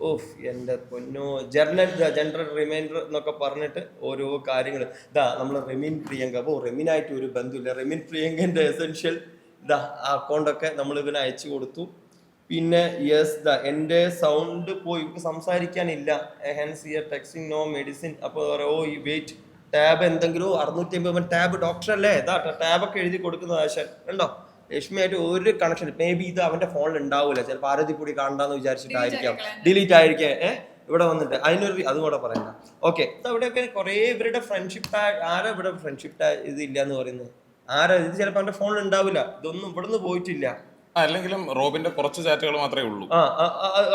ഓഫ് എൻ്റെ പൊന്നോ, ജനറൽ റിമൈൻഡർ എന്നൊക്കെ പറഞ്ഞിട്ട് ഓരോ കാര്യങ്ങൾ. ഇതാ നമ്മൾ റെമിൻ പ്രിയങ്ക. അപ്പോൾ റെമിനായിട്ട് ഒരു ബന്ധമില്ല. റെമിൻ പ്രിയങ്കൻ്റെ എസെൻഷ്യൽ ഇതാ ആ അക്കൗണ്ടൊക്കെ നമ്മൾ ഇവന് അയച്ചു കൊടുത്തു. പിന്നെ എൻ്റെ സൗണ്ട് പോയി സംസാരിക്കാനില്ല, hence here texting no medicine. അപ്പോൾ ഓ ഈ വെയിറ്റ്, ടാബ് എന്തെങ്കിലും 650 ടാബ് ഡോക്ടർ അല്ലേ, ഇതാ ടാബൊക്കെ എഴുതി കൊടുക്കുന്നത് ആശാൻ. ഉണ്ടോ, ലക്ഷ്മിയായിട്ട് ഒരു കണക്ഷൻ. മേ ബി ഇത് അവൻ്റെ ഫോണിൽ ഉണ്ടാവില്ല, ചിലപ്പോൾ ആരോഗ്യപ്പൊടി കാണണ്ടെന്ന് വിചാരിച്ചിട്ടായിരിക്കാം, ഡിലീറ്റ് ആയിരിക്കാം. ഇവിടെ വന്നിട്ട് അതിനൊരു അതും കൂടെ പറയണ്ട. ഓക്കെ, അവിടെയൊക്കെ കുറേ ഇവരുടെ ഫ്രണ്ട്ഷിപ്പ് ടാഗ്. ആരാ ഇവിടെ ഫ്രണ്ട്ഷിപ്പ് ടാഗ് ഇത് ഇല്ല എന്ന് പറയുന്നത്? ആരാ ഇത്? ചിലപ്പോൾ അവൻ്റെ ഫോണിൽ ഉണ്ടാവില്ല. ഇതൊന്നും ഇവിടുന്ന് പോയിട്ടില്ല. അല്ലെങ്കിലും റോബിന്റെ കുറച്ച് ചാറ്റുകൾ മാത്രമേ ഉള്ളൂ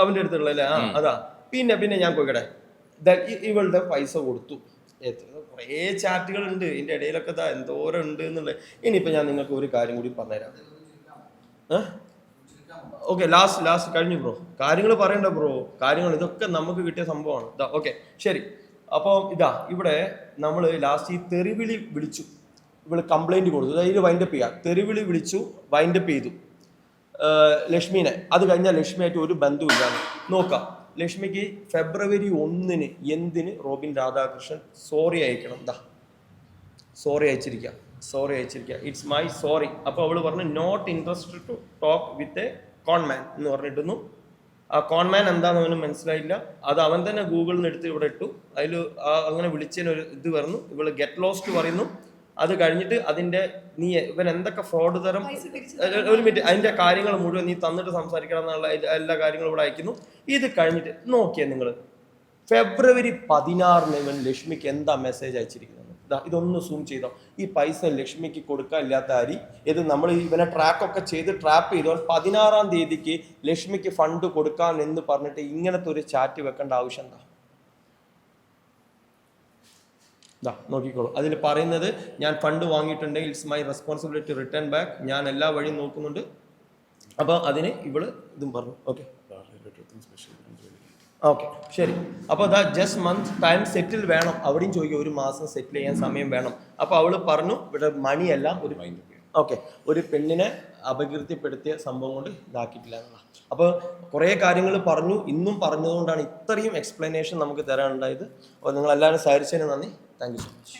അവന്റെ അടുത്തുള്ള അല്ലേ. അതാ പിന്നെ ഞാൻ പോയിക്കട്ടെ. ഇവളുടെ പൈസ കൊടുത്തു. കുറേ ചാറ്റുകളുണ്ട് ഇതിന്റെ ഇടയിലൊക്കെ എന്തോരം ഉണ്ട് എന്നുള്ളത്. ഇനിയിപ്പോ ഞാൻ നിങ്ങൾക്ക് ഒരു കാര്യം കൂടി പറഞ്ഞുതരാം. ഓക്കെ, ലാസ്റ്റ് കഴിഞ്ഞു ബ്രോ. കാര്യങ്ങൾ പറയണ്ട ബ്രോ, കാര്യങ്ങൾ ഇതൊക്കെ നമുക്ക് കിട്ടിയ സംഭവമാണ്. ഇതാ ഓക്കെ ശരി. അപ്പോൾ ഇതാ ഇവിടെ നമ്മൾ ലാസ്റ്റ് ഈ തെറിവിളി വിളിച്ചു, ഇവള് കംപ്ലൈന്റ് കൊടുത്തു. അതായത് വൈൻഡപ്പ് ചെയ്യാം. തെറിവിളി വിളിച്ചു, വൈൻഡപ്പ് ചെയ്തു ലക്ഷ്മിനെ. അത് കഴിഞ്ഞാൽ ലക്ഷ്മിയായിട്ട് ഒരു ബന്ധമില്ല. നോക്കാം, ലക്ഷ്മിക്ക് February 1 എന്തിന് റോബിൻ രാധാകൃഷ്ണൻ സോറി അയക്കണം. സോറി അയച്ചിരിക്കുക. It's my sorry. അപ്പോൾ അവൾ പറഞ്ഞു not interested to talk with a conman എന്ന് പറഞ്ഞിട്ടുന്നു. ആ കോൺമാൻ എന്താണെന്ന് അവന് മനസ്സിലായില്ല. അത് അവൻ തന്നെ ഗൂഗിളിൽ നിന്ന് എടുത്ത് ഇവിടെ ഇട്ടു. അതിൽ അങ്ങനെ വിളിച്ചതിനൊരു ഇത് പറഞ്ഞു. ഇവള് ഗെറ്റ് ലോസ്റ്റ് പറയുന്നു. അത് കഴിഞ്ഞിട്ട് അതിന്റെ ഇവൻ എന്തൊക്കെ ഫ്രോഡ് തരം ഒരു മിനിറ്റ് അതിന്റെ കാര്യങ്ങൾ മുഴുവൻ നീ തന്നിട്ട് സംസാരിക്കണം എന്നുള്ള എല്ലാ കാര്യങ്ങളും ഇവിടെ അയക്കുന്നു. ഇത് കഴിഞ്ഞിട്ട് നോക്കിയാ നിങ്ങൾ February 16 ഇവൻ ലക്ഷ്മിക്ക് എന്താ മെസ്സേജ് അയച്ചിരിക്കുന്നത്? ഇതൊന്ന് സൂം ചെയ്തോ. ഈ പൈസ ലക്ഷ്മിക്ക് കൊടുക്കാനില്ലാത്ത അരി ഇത് നമ്മൾ ഇവനെ ട്രാക്കൊക്കെ ചെയ്ത് ട്രാപ്പ് ചെയ്തോ. 16-ാം തീയതിക്ക് ലക്ഷ്മിക്ക് ഫണ്ട് കൊടുക്കാൻ എന്ന് പറഞ്ഞിട്ട് ഇങ്ങനത്തെ ഒരു ചാറ്റ് വെക്കേണ്ട ആവശ്യം എന്താ? നോക്കിക്കോളൂ. അതിൽ പറയുന്നത് ഞാൻ ഫണ്ട് വാങ്ങിയിട്ടുണ്ടെങ്കിൽ it's my responsibility return back. ഞാൻ എല്ലാ വഴിയും നോക്കുന്നുണ്ട്. അപ്പോൾ അതിന് ഇവള് ഇതും പറഞ്ഞു. ഓക്കെ ശരി. അപ്പോൾ ജസ്റ്റ് മന്ത് ടൈം സെറ്റിൽ വേണം. അവിടെയും ചോദിക്കുക, 1 മാസം സെറ്റിൽ ചെയ്യാൻ സമയം വേണം. അപ്പോൾ അവള് പറഞ്ഞു ഇവിടെ മണിയല്ല ഒരു ഒരു പെണ്ണിനെ അപകീർത്തിപ്പെടുത്തിയ സംഭവം കൊണ്ട് ഇതാക്കിയിട്ടില്ല എന്നുള്ള. അപ്പോൾ കുറേ കാര്യങ്ങൾ പറഞ്ഞു. ഇന്നും പറഞ്ഞതുകൊണ്ടാണ് ഇത്രയും എക്സ്പ്ലനേഷൻ നമുക്ക് തരാനുണ്ടായത്. അപ്പോൾ നിങ്ങൾ എല്ലാവരും സഹകരിച്ചതിന് നന്ദി. Thank you so much.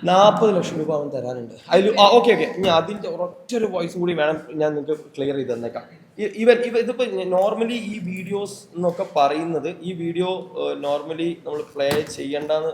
40 ലക്ഷം രൂപ അവൻ തരാനുണ്ട്. അതിൽ ഓക്കെ ഇനി അതിൻ്റെ ഒരൊറ്റൊരു വോയിസും കൂടി വേണം, ഞാൻ നിങ്ങൾക്ക് ക്ലിയർ ചെയ്ത് തന്നേക്കാം. ഇതിപ്പോ നോർമലി ഈ വീഡിയോസ് എന്നൊക്കെ പറയുന്നത് ഈ വീഡിയോ നോർമലി നമ്മൾ പ്ലേ ചെയ്യണ്ടെന്ന്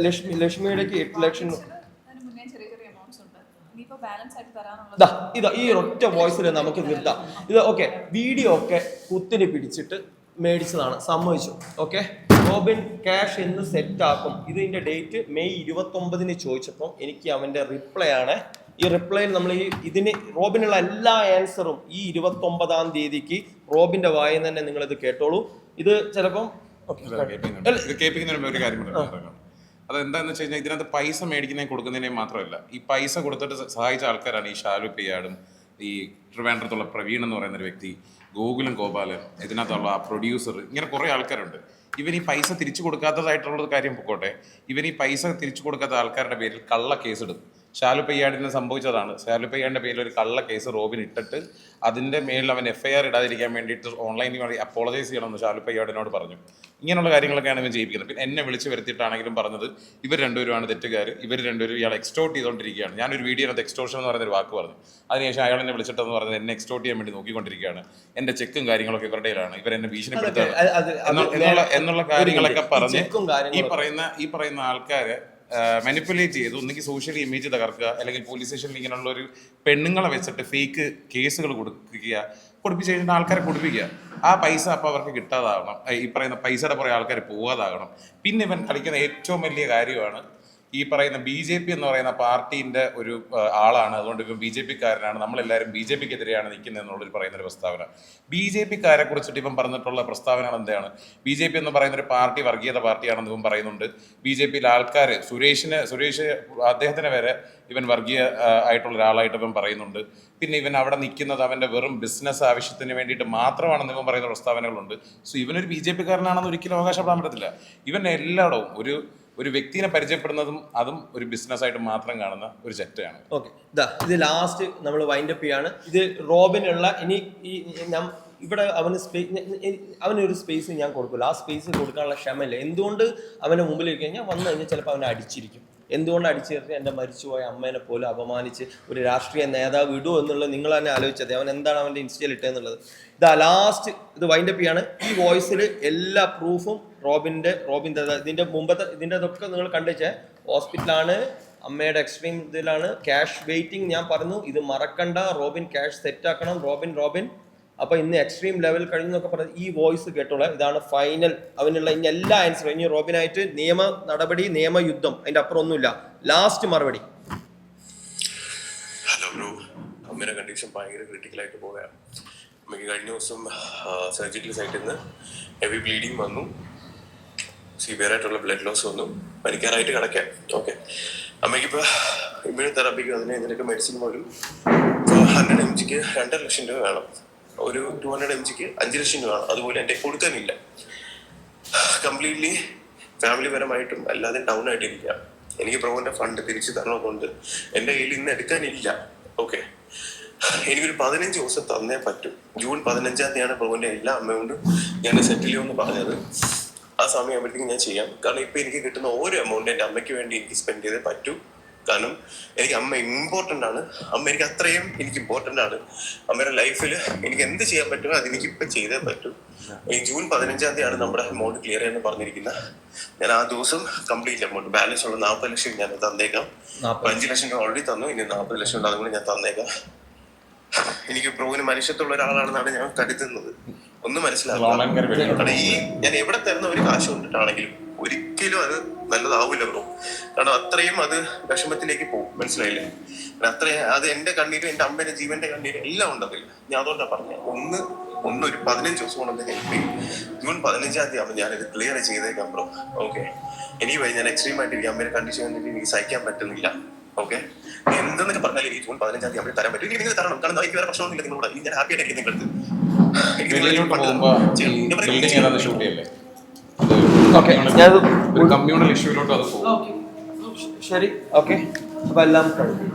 ലക്ഷ്മിയുടെ 8 ലക്ഷം അതിന് മുന്നേ ചെറിയ ചെറിയ എമൗണ്ട്സ് ഉണ്ട്. ഇനിയിപ്പോ ബാലൻസ് ആയിട്ട് തരാനുള്ള ഇതാ ഈ ഒറ്റ വോയിസിൽ നമുക്ക് നിർത്താം. ഇത് ഓക്കെ, വീഡിയോ ഒക്കെ കുത്തിന് പിടിച്ചിട്ട് മേടിച്ചതാണ്, സമ്മതിച്ചു. ഓക്കെ, റോബിൻ ക്യാഷ് എന്ന് സെറ്റ് ആക്കും. ഇതിന്റെ ഡേറ്റ് മെയ് 29 ചോദിച്ചപ്പോൾ എനിക്ക് അവന്റെ റിപ്ലൈ ആണ്. ഈ റിപ്ലൈയിൽ നമ്മൾ ഇതിന് റോബിനുള്ള എല്ലാ ആൻസറും ഈ 29 തീയതിക്ക് റോബിന്റെ വായിൽ തന്നെ നിങ്ങൾ ഇത് കേട്ടോളൂ. ഇത് ചിലപ്പം ഇത് കേൾപ്പിക്കുന്നതിന് മുമ്പ് ഒരു കാര്യം പറയാം. അതെന്താന്ന് വെച്ച് കഴിഞ്ഞാൽ ഇതിനകത്ത് പൈസ മേടിക്കുന്നതിന് കൊടുക്കുന്നതിനേയും മാത്രമല്ല, ഈ പൈസ കൊടുത്തിട്ട് സഹായിച്ച ആൾക്കാരാണ് ഈ ഷാലു പിയാടും, ഈ ട്രിവാൻഡ്രത്തുള്ള പ്രവീൺ എന്ന് പറയുന്ന ഒരു വ്യക്തി, ഗോകുലും ഗോപാലൻ, ഇതിനകത്തുള്ള ആ പ്രൊഡ്യൂസർ, ഇങ്ങനെ കുറേ ആൾക്കാരുണ്ട്. ഇവൻ ഈ പൈസ തിരിച്ചു കൊടുക്കാത്തതായിട്ടുള്ള കാര്യം പൊക്കോട്ടെ, ഇവൻ ഈ പൈസ തിരിച്ചു കൊടുക്കാത്ത ആൾക്കാരുടെ പേരിൽ കള്ള കേസിടും. ഷാലു പയ്യാടിന് സംഭവിച്ചതാണ്. ഷാലു പയ്യാടിന്റെ പേരിൽ ഒരു കള്ള കേസ് റോബിൻ ഇട്ടിട്ട് അതിന്റെ മേലിൽ അവൻ FIR ഇടാതിരിക്കാൻ വേണ്ടിയിട്ട് ഓൺലൈനിൽ വഴി അപ്പോളജൈസ് ചെയ്യണമെന്ന് ഷാലു പയ്യാടിനോട് പറഞ്ഞു. ഇങ്ങനെയുള്ള കാര്യങ്ങളൊക്കെയാണ് ഇവൻ ചെയ്യിപ്പിക്കുന്നത്. പിന്നെ എന്നെ വിളിച്ച് വരുത്തിയിട്ടാണെങ്കിലും പറഞ്ഞത് ഇവർ രണ്ടുപേരുമാണ് തെറ്റുകാർ, ഇവർ രണ്ടുപേരും ഇയാൾ എക്സ്റ്റോർട്ട് ചെയ്തുകൊണ്ടിരിക്കുകയാണ്. ഞാനൊരു വീഡിയോനകത്ത് എക്സ്റ്റോർഷൻ എന്ന് പറയുന്നൊരു വാക്ക് പറഞ്ഞു. അതിനുശേഷം അയാൾ എന്നെ വിളിച്ചിട്ടെന്ന് പറഞ്ഞത് എന്നെ എക്സ്റ്റോർട്ട് ചെയ്യാൻ വേണ്ടി നോക്കിക്കൊണ്ടിരിക്കുകയാണ്, എന്റെ ചെക്കും കാര്യങ്ങളൊക്കെ ഇവരുടെ കയ്യിലാണ്, ഇവരെന്നെ ഭീഷണിപ്പെടുത്തുകയാണ് എന്നുള്ള കാര്യങ്ങളൊക്കെ പറഞ്ഞ് ഈ പറയുന്ന ആൾക്കാരെ മാനിപ്പുലേറ്റ് ചെയ്ത് ഒന്നെങ്കിൽ സോഷ്യൽ ഇമേജ് തകർക്കുക, അല്ലെങ്കിൽ പോലീസ് സ്റ്റേഷനിൽ ഇങ്ങനെയുള്ള ഒരു പെണ്ണുങ്ങളെ വെച്ചിട്ട് ഫേക്ക് കേസുകൾ കൊടുപ്പിച്ച് കഴിഞ്ഞിട്ട് ആൾക്കാരെ കൊടുപ്പിക്കുക. ആ പൈസ അപ്പോൾ അവർക്ക് കിട്ടാതാകണം, ഈ പറയുന്ന പൈസയുടെ പുറകെ ആൾക്കാർ പോകാതാകണം. പിന്നെ ഇവൻ കളിക്കുന്ന ഏറ്റവും വലിയ കാര്യമാണ് ഈ പറയുന്ന BJP എന്ന് പറയുന്ന പാർട്ടീൻ്റെ ഒരു ആളാണ്, അതുകൊണ്ട് ഇവൻ BJP-കാരനാണ്, നമ്മളെല്ലാവരും BJP-ക്കെതിരെയാണ് നിൽക്കുന്നത് എന്നുള്ളൊരു പറയുന്നൊരു പ്രസ്താവന. BJP-കാരെ കുറിച്ചിട്ട് ഇവൻ പറഞ്ഞിട്ടുള്ള പ്രസ്താവനകൾ എന്താണ്? BJP എന്ന് പറയുന്നൊരു പാർട്ടി വർഗീയത പാർട്ടിയാണെന്ന് ഇവൻ പറയുന്നുണ്ട്. BJP-യിലെ ആൾക്കാർ സുരേഷ് അദ്ദേഹത്തിന് വരെ ഇവൻ വർഗീയ ആയിട്ടുള്ള ഒരാളായിട്ട് ഇവൻ പറയുന്നുണ്ട്. പിന്നെ ഇവൻ അവിടെ നിൽക്കുന്നത് അവൻ്റെ വെറും ബിസിനസ് ആവശ്യത്തിന് വേണ്ടിയിട്ട് മാത്രമാണെന്ന് ഇവൻ പറയുന്ന പ്രസ്താവനകളുണ്ട്. സോ ഇവനൊരു BJP-കാരനാണെന്ന് ഒരിക്കലും അവകാശപ്പെടാൻ പറ്റത്തില്ല. ഇവൻ എല്ലായിടവും ഒരു വ്യക്തിനെ പരിചയപ്പെടുന്നതും അതും ഒരു ബിസിനസ്സായിട്ട് മാത്രം കാണുന്ന ഒരു ചെറ്റയാണ്. ഓക്കെ, ഇത് ലാസ്റ്റ് നമ്മൾ വൈൻഡപ്പ് ചെയ്യാണ്. ഇത് റോബിനുള്ള ഇനി ഞാൻ ഇവിടെ അവനൊരു സ്പേസ് ഞാൻ കൊടുക്കില്ല. ആ സ്പേസ് കൊടുക്കാനുള്ള ക്ഷമയില്ല. എന്തുകൊണ്ട് അവൻ്റെ മുമ്പിൽ കഴിഞ്ഞാൽ വന്നു കഴിഞ്ഞാൽ ചിലപ്പോൾ അവനെ അടിച്ചിരിക്കും. എന്തുകൊണ്ട് അടിച്ചേർത്ത് എൻ്റെ മരിച്ചുപോയ അമ്മേനെ പോലും അപമാനിച്ച് ഒരു രാഷ്ട്രീയ നേതാവ് ഇടുമോ എന്നുള്ളത് നിങ്ങൾ തന്നെ ആലോചിച്ചത്. അവൻ എന്താണ് അവൻ്റെ ഇൻസ്റ്റയിൽ ഇട്ടതെന്നുള്ളത്. ഇതാ ലാസ്റ്റ് ഇത് വൈൻഡപ്പ് ചെയ്യാണ്. ഈ വോയിസിൽ എല്ലാ പ്രൂഫും റോബിൻ്റെ ഇതിൻ്റെ ഇതൊക്കെ നിങ്ങൾ കണ്ടുവെച്ചേ. ഹോസ്പിറ്റലാണ്, അമ്മയുടെ എക്സ്ട്രീം ഇതിലാണ്, ക്യാഷ് വെയിറ്റിംഗ്. ഞാൻ പറഞ്ഞു ഇത് മറക്കണ്ട, റോബിൻ ക്യാഷ് സെറ്റാക്കണം, റോബിൻ. അപ്പൊ ഇന്ന് എക്സ്ട്രീം ലെവൽ കഴിഞ്ഞൊക്കെ പറഞ്ഞത് ഈ വോയിസ് കേട്ടോളാം. ഇതാണ് ഫൈനൽ. അവനുള്ള ഇനി എല്ലാ ആൻസറും ഇനി റോബിനായിട്ട് നിയമ നടപടി, നിയമയുദ്ധം, അതിന്റെ അപ്പുറം ഒന്നുമില്ല. ലാസ്റ്റ് മറുപടി. ഹലോ ബ്രോ, അമ്മയുടെ കണ്ടീഷൻ ഭയങ്കര ക്രിട്ടിക്കലായിട്ട് പോവുകയാണ്. അമ്മയ്ക്ക് കഴിഞ്ഞ ദിവസം സർജിക്കൽ സൈറ്റിൽ നിന്ന് ഹെവി ബ്ലീഡിങ് വന്നു, സിവിയർ ആയിട്ടുള്ള ബ്ലഡ് ലോസ് വന്നു, പനിക്കാറായിട്ട് കിടക്കാം. ഓക്കെ, അമ്മയ്ക്കിപ്പോൾ ഇമ്മ്യൂണോ തെറാപ്പിക്ക് ഇതിനൊക്കെ മെഡിസിൻ പോലും 100 mg 2.5 ലക്ഷം രൂപ വേണം, ഒരു 200 mg 5 ലക്ഷം രൂപ വേണം. അതുപോലെ എൻ്റെ കൊടുക്കാനില്ല. കംപ്ലീറ്റ്ലി ഫാമിലി പരമായിട്ടും അല്ലാതെ ഡൗൺ ആയിട്ടിരിക്കുക. എനിക്ക് ബ്രോന്റെ ഫണ്ട് തിരിച്ചു തരണതുകൊണ്ട് എൻ്റെ കയ്യിൽ ഇന്ന് എടുക്കാനില്ല. ഓക്കെ, എനിക്കൊരു 15 ദിവസം തന്നേ പറ്റും. ജൂൺ 15-ാം തീയതിയാണ് ബ്രോന്റെ എല്ലാ അമൗണ്ടും ഞാൻ സെറ്റിൽ ചെയ്യുമെന്ന് പറഞ്ഞത്. ആ സമയം ആകുമ്പോഴത്തേക്കും ഞാൻ ചെയ്യാം. കാരണം ഇപ്പൊ എനിക്ക് കിട്ടുന്ന ഓരോ എമൗണ്ട് എൻ്റെ അമ്മയ്ക്ക് വേണ്ടി എനിക്ക് സ്പെൻഡ് ചെയ്തേ പറ്റൂ. കാരണം എനിക്ക് അമ്മ ഇമ്പോർട്ടൻ്റ് ആണ്. അമ്മ എനിക്ക് അത്രയും എനിക്ക് ഇമ്പോർട്ടൻ്റ് ആണ്. അമ്മയുടെ ലൈഫിൽ എനിക്ക് എന്ത് ചെയ്യാൻ പറ്റുമോ അതെനിക്ക് ഇപ്പം ചെയ്തേ പറ്റൂ. ഈ ജൂൺ 15-ാം തീയതിയാണ് നമ്മുടെ എമൗണ്ട് ക്ലിയർ ചെയ്യാൻ പറഞ്ഞിരിക്കുന്നത്. ഞാൻ ആ ദിവസം കംപ്ലീറ്റ് എമൗണ്ട് ബാലൻസ് ഉള്ള 40 ലക്ഷം ഞാൻ തന്നേക്കാം. 5 ലക്ഷം രൂപ ഓൾറെഡി തന്നു, ഇനി 40 ലക്ഷം ഉണ്ട്, അതുകൊണ്ട് ഞാൻ തന്നേക്കാം. എനിക്ക് ബ്രോവിന് മനുഷ്യത്തുള്ള ഒരാളാണെന്നാണ് ഞാൻ കരുതുന്നത്. ഒന്ന് മനസ്സിലാക്കുക. കാരണം ഈ ഞാൻ എവിടെ തരുന്ന ഒരു കാശ് കൊണ്ടിട്ടാണെങ്കിലും ഒരിക്കലും അത് നല്ലതാവില്ല ബ്രോ. കാരണം അത്രയും അത് വിഷമത്തിലേക്ക് പോകും. മനസ്സിലായില്ലേ? അത്രയും അത് എന്റെ കണ്ണീരും എൻ്റെ അമ്മേന്റെ ജീവന്റെ കണ്ണീരും എല്ലാം ഉണ്ടതില്ല. ഞാൻ അതുകൊണ്ടാണ് പറഞ്ഞത് ഒരു 15 ദിവസം കൊണ്ടൊന്ന് ഹെൽപ്പ് ചെയ്യും. ജൂൺ 15-ാം തീയതി ആകുമ്പോൾ ഞാനിത് ക്ലിയർ ചെയ്തേക്കാം ബ്രോ. ഓക്കെ, എനിക്ക് ഞാൻ എക്സ്ട്രീം ആയിട്ട് ഈ അമ്മയുടെ കണ്ടീഷൻ കണ്ടിട്ട് എനിക്ക് സഹിക്കാൻ പറ്റുന്നില്ല. ഓക്കെ, എന്തെന്നൊക്കെ പറഞ്ഞാൽ ഈ ജൂൺ 15-ാം തീയതി അമ്മ തരാൻ പറ്റും. എനിക്ക് നിങ്ങൾ തരണം. കാരണം എനിക്ക് വേറെ പ്രശ്നമൊന്നുമില്ല നിങ്ങളോട്. ഞാൻ ഹാപ്പി ആയിട്ട് നിങ്ങൾക്ക് കമ്മ്യൂണൽ ഇഷ്യൂലോട്ട് അത് പോകും. ശരി, ഓക്കെ, അപ്പൊ എല്ലാം കഴിഞ്ഞു.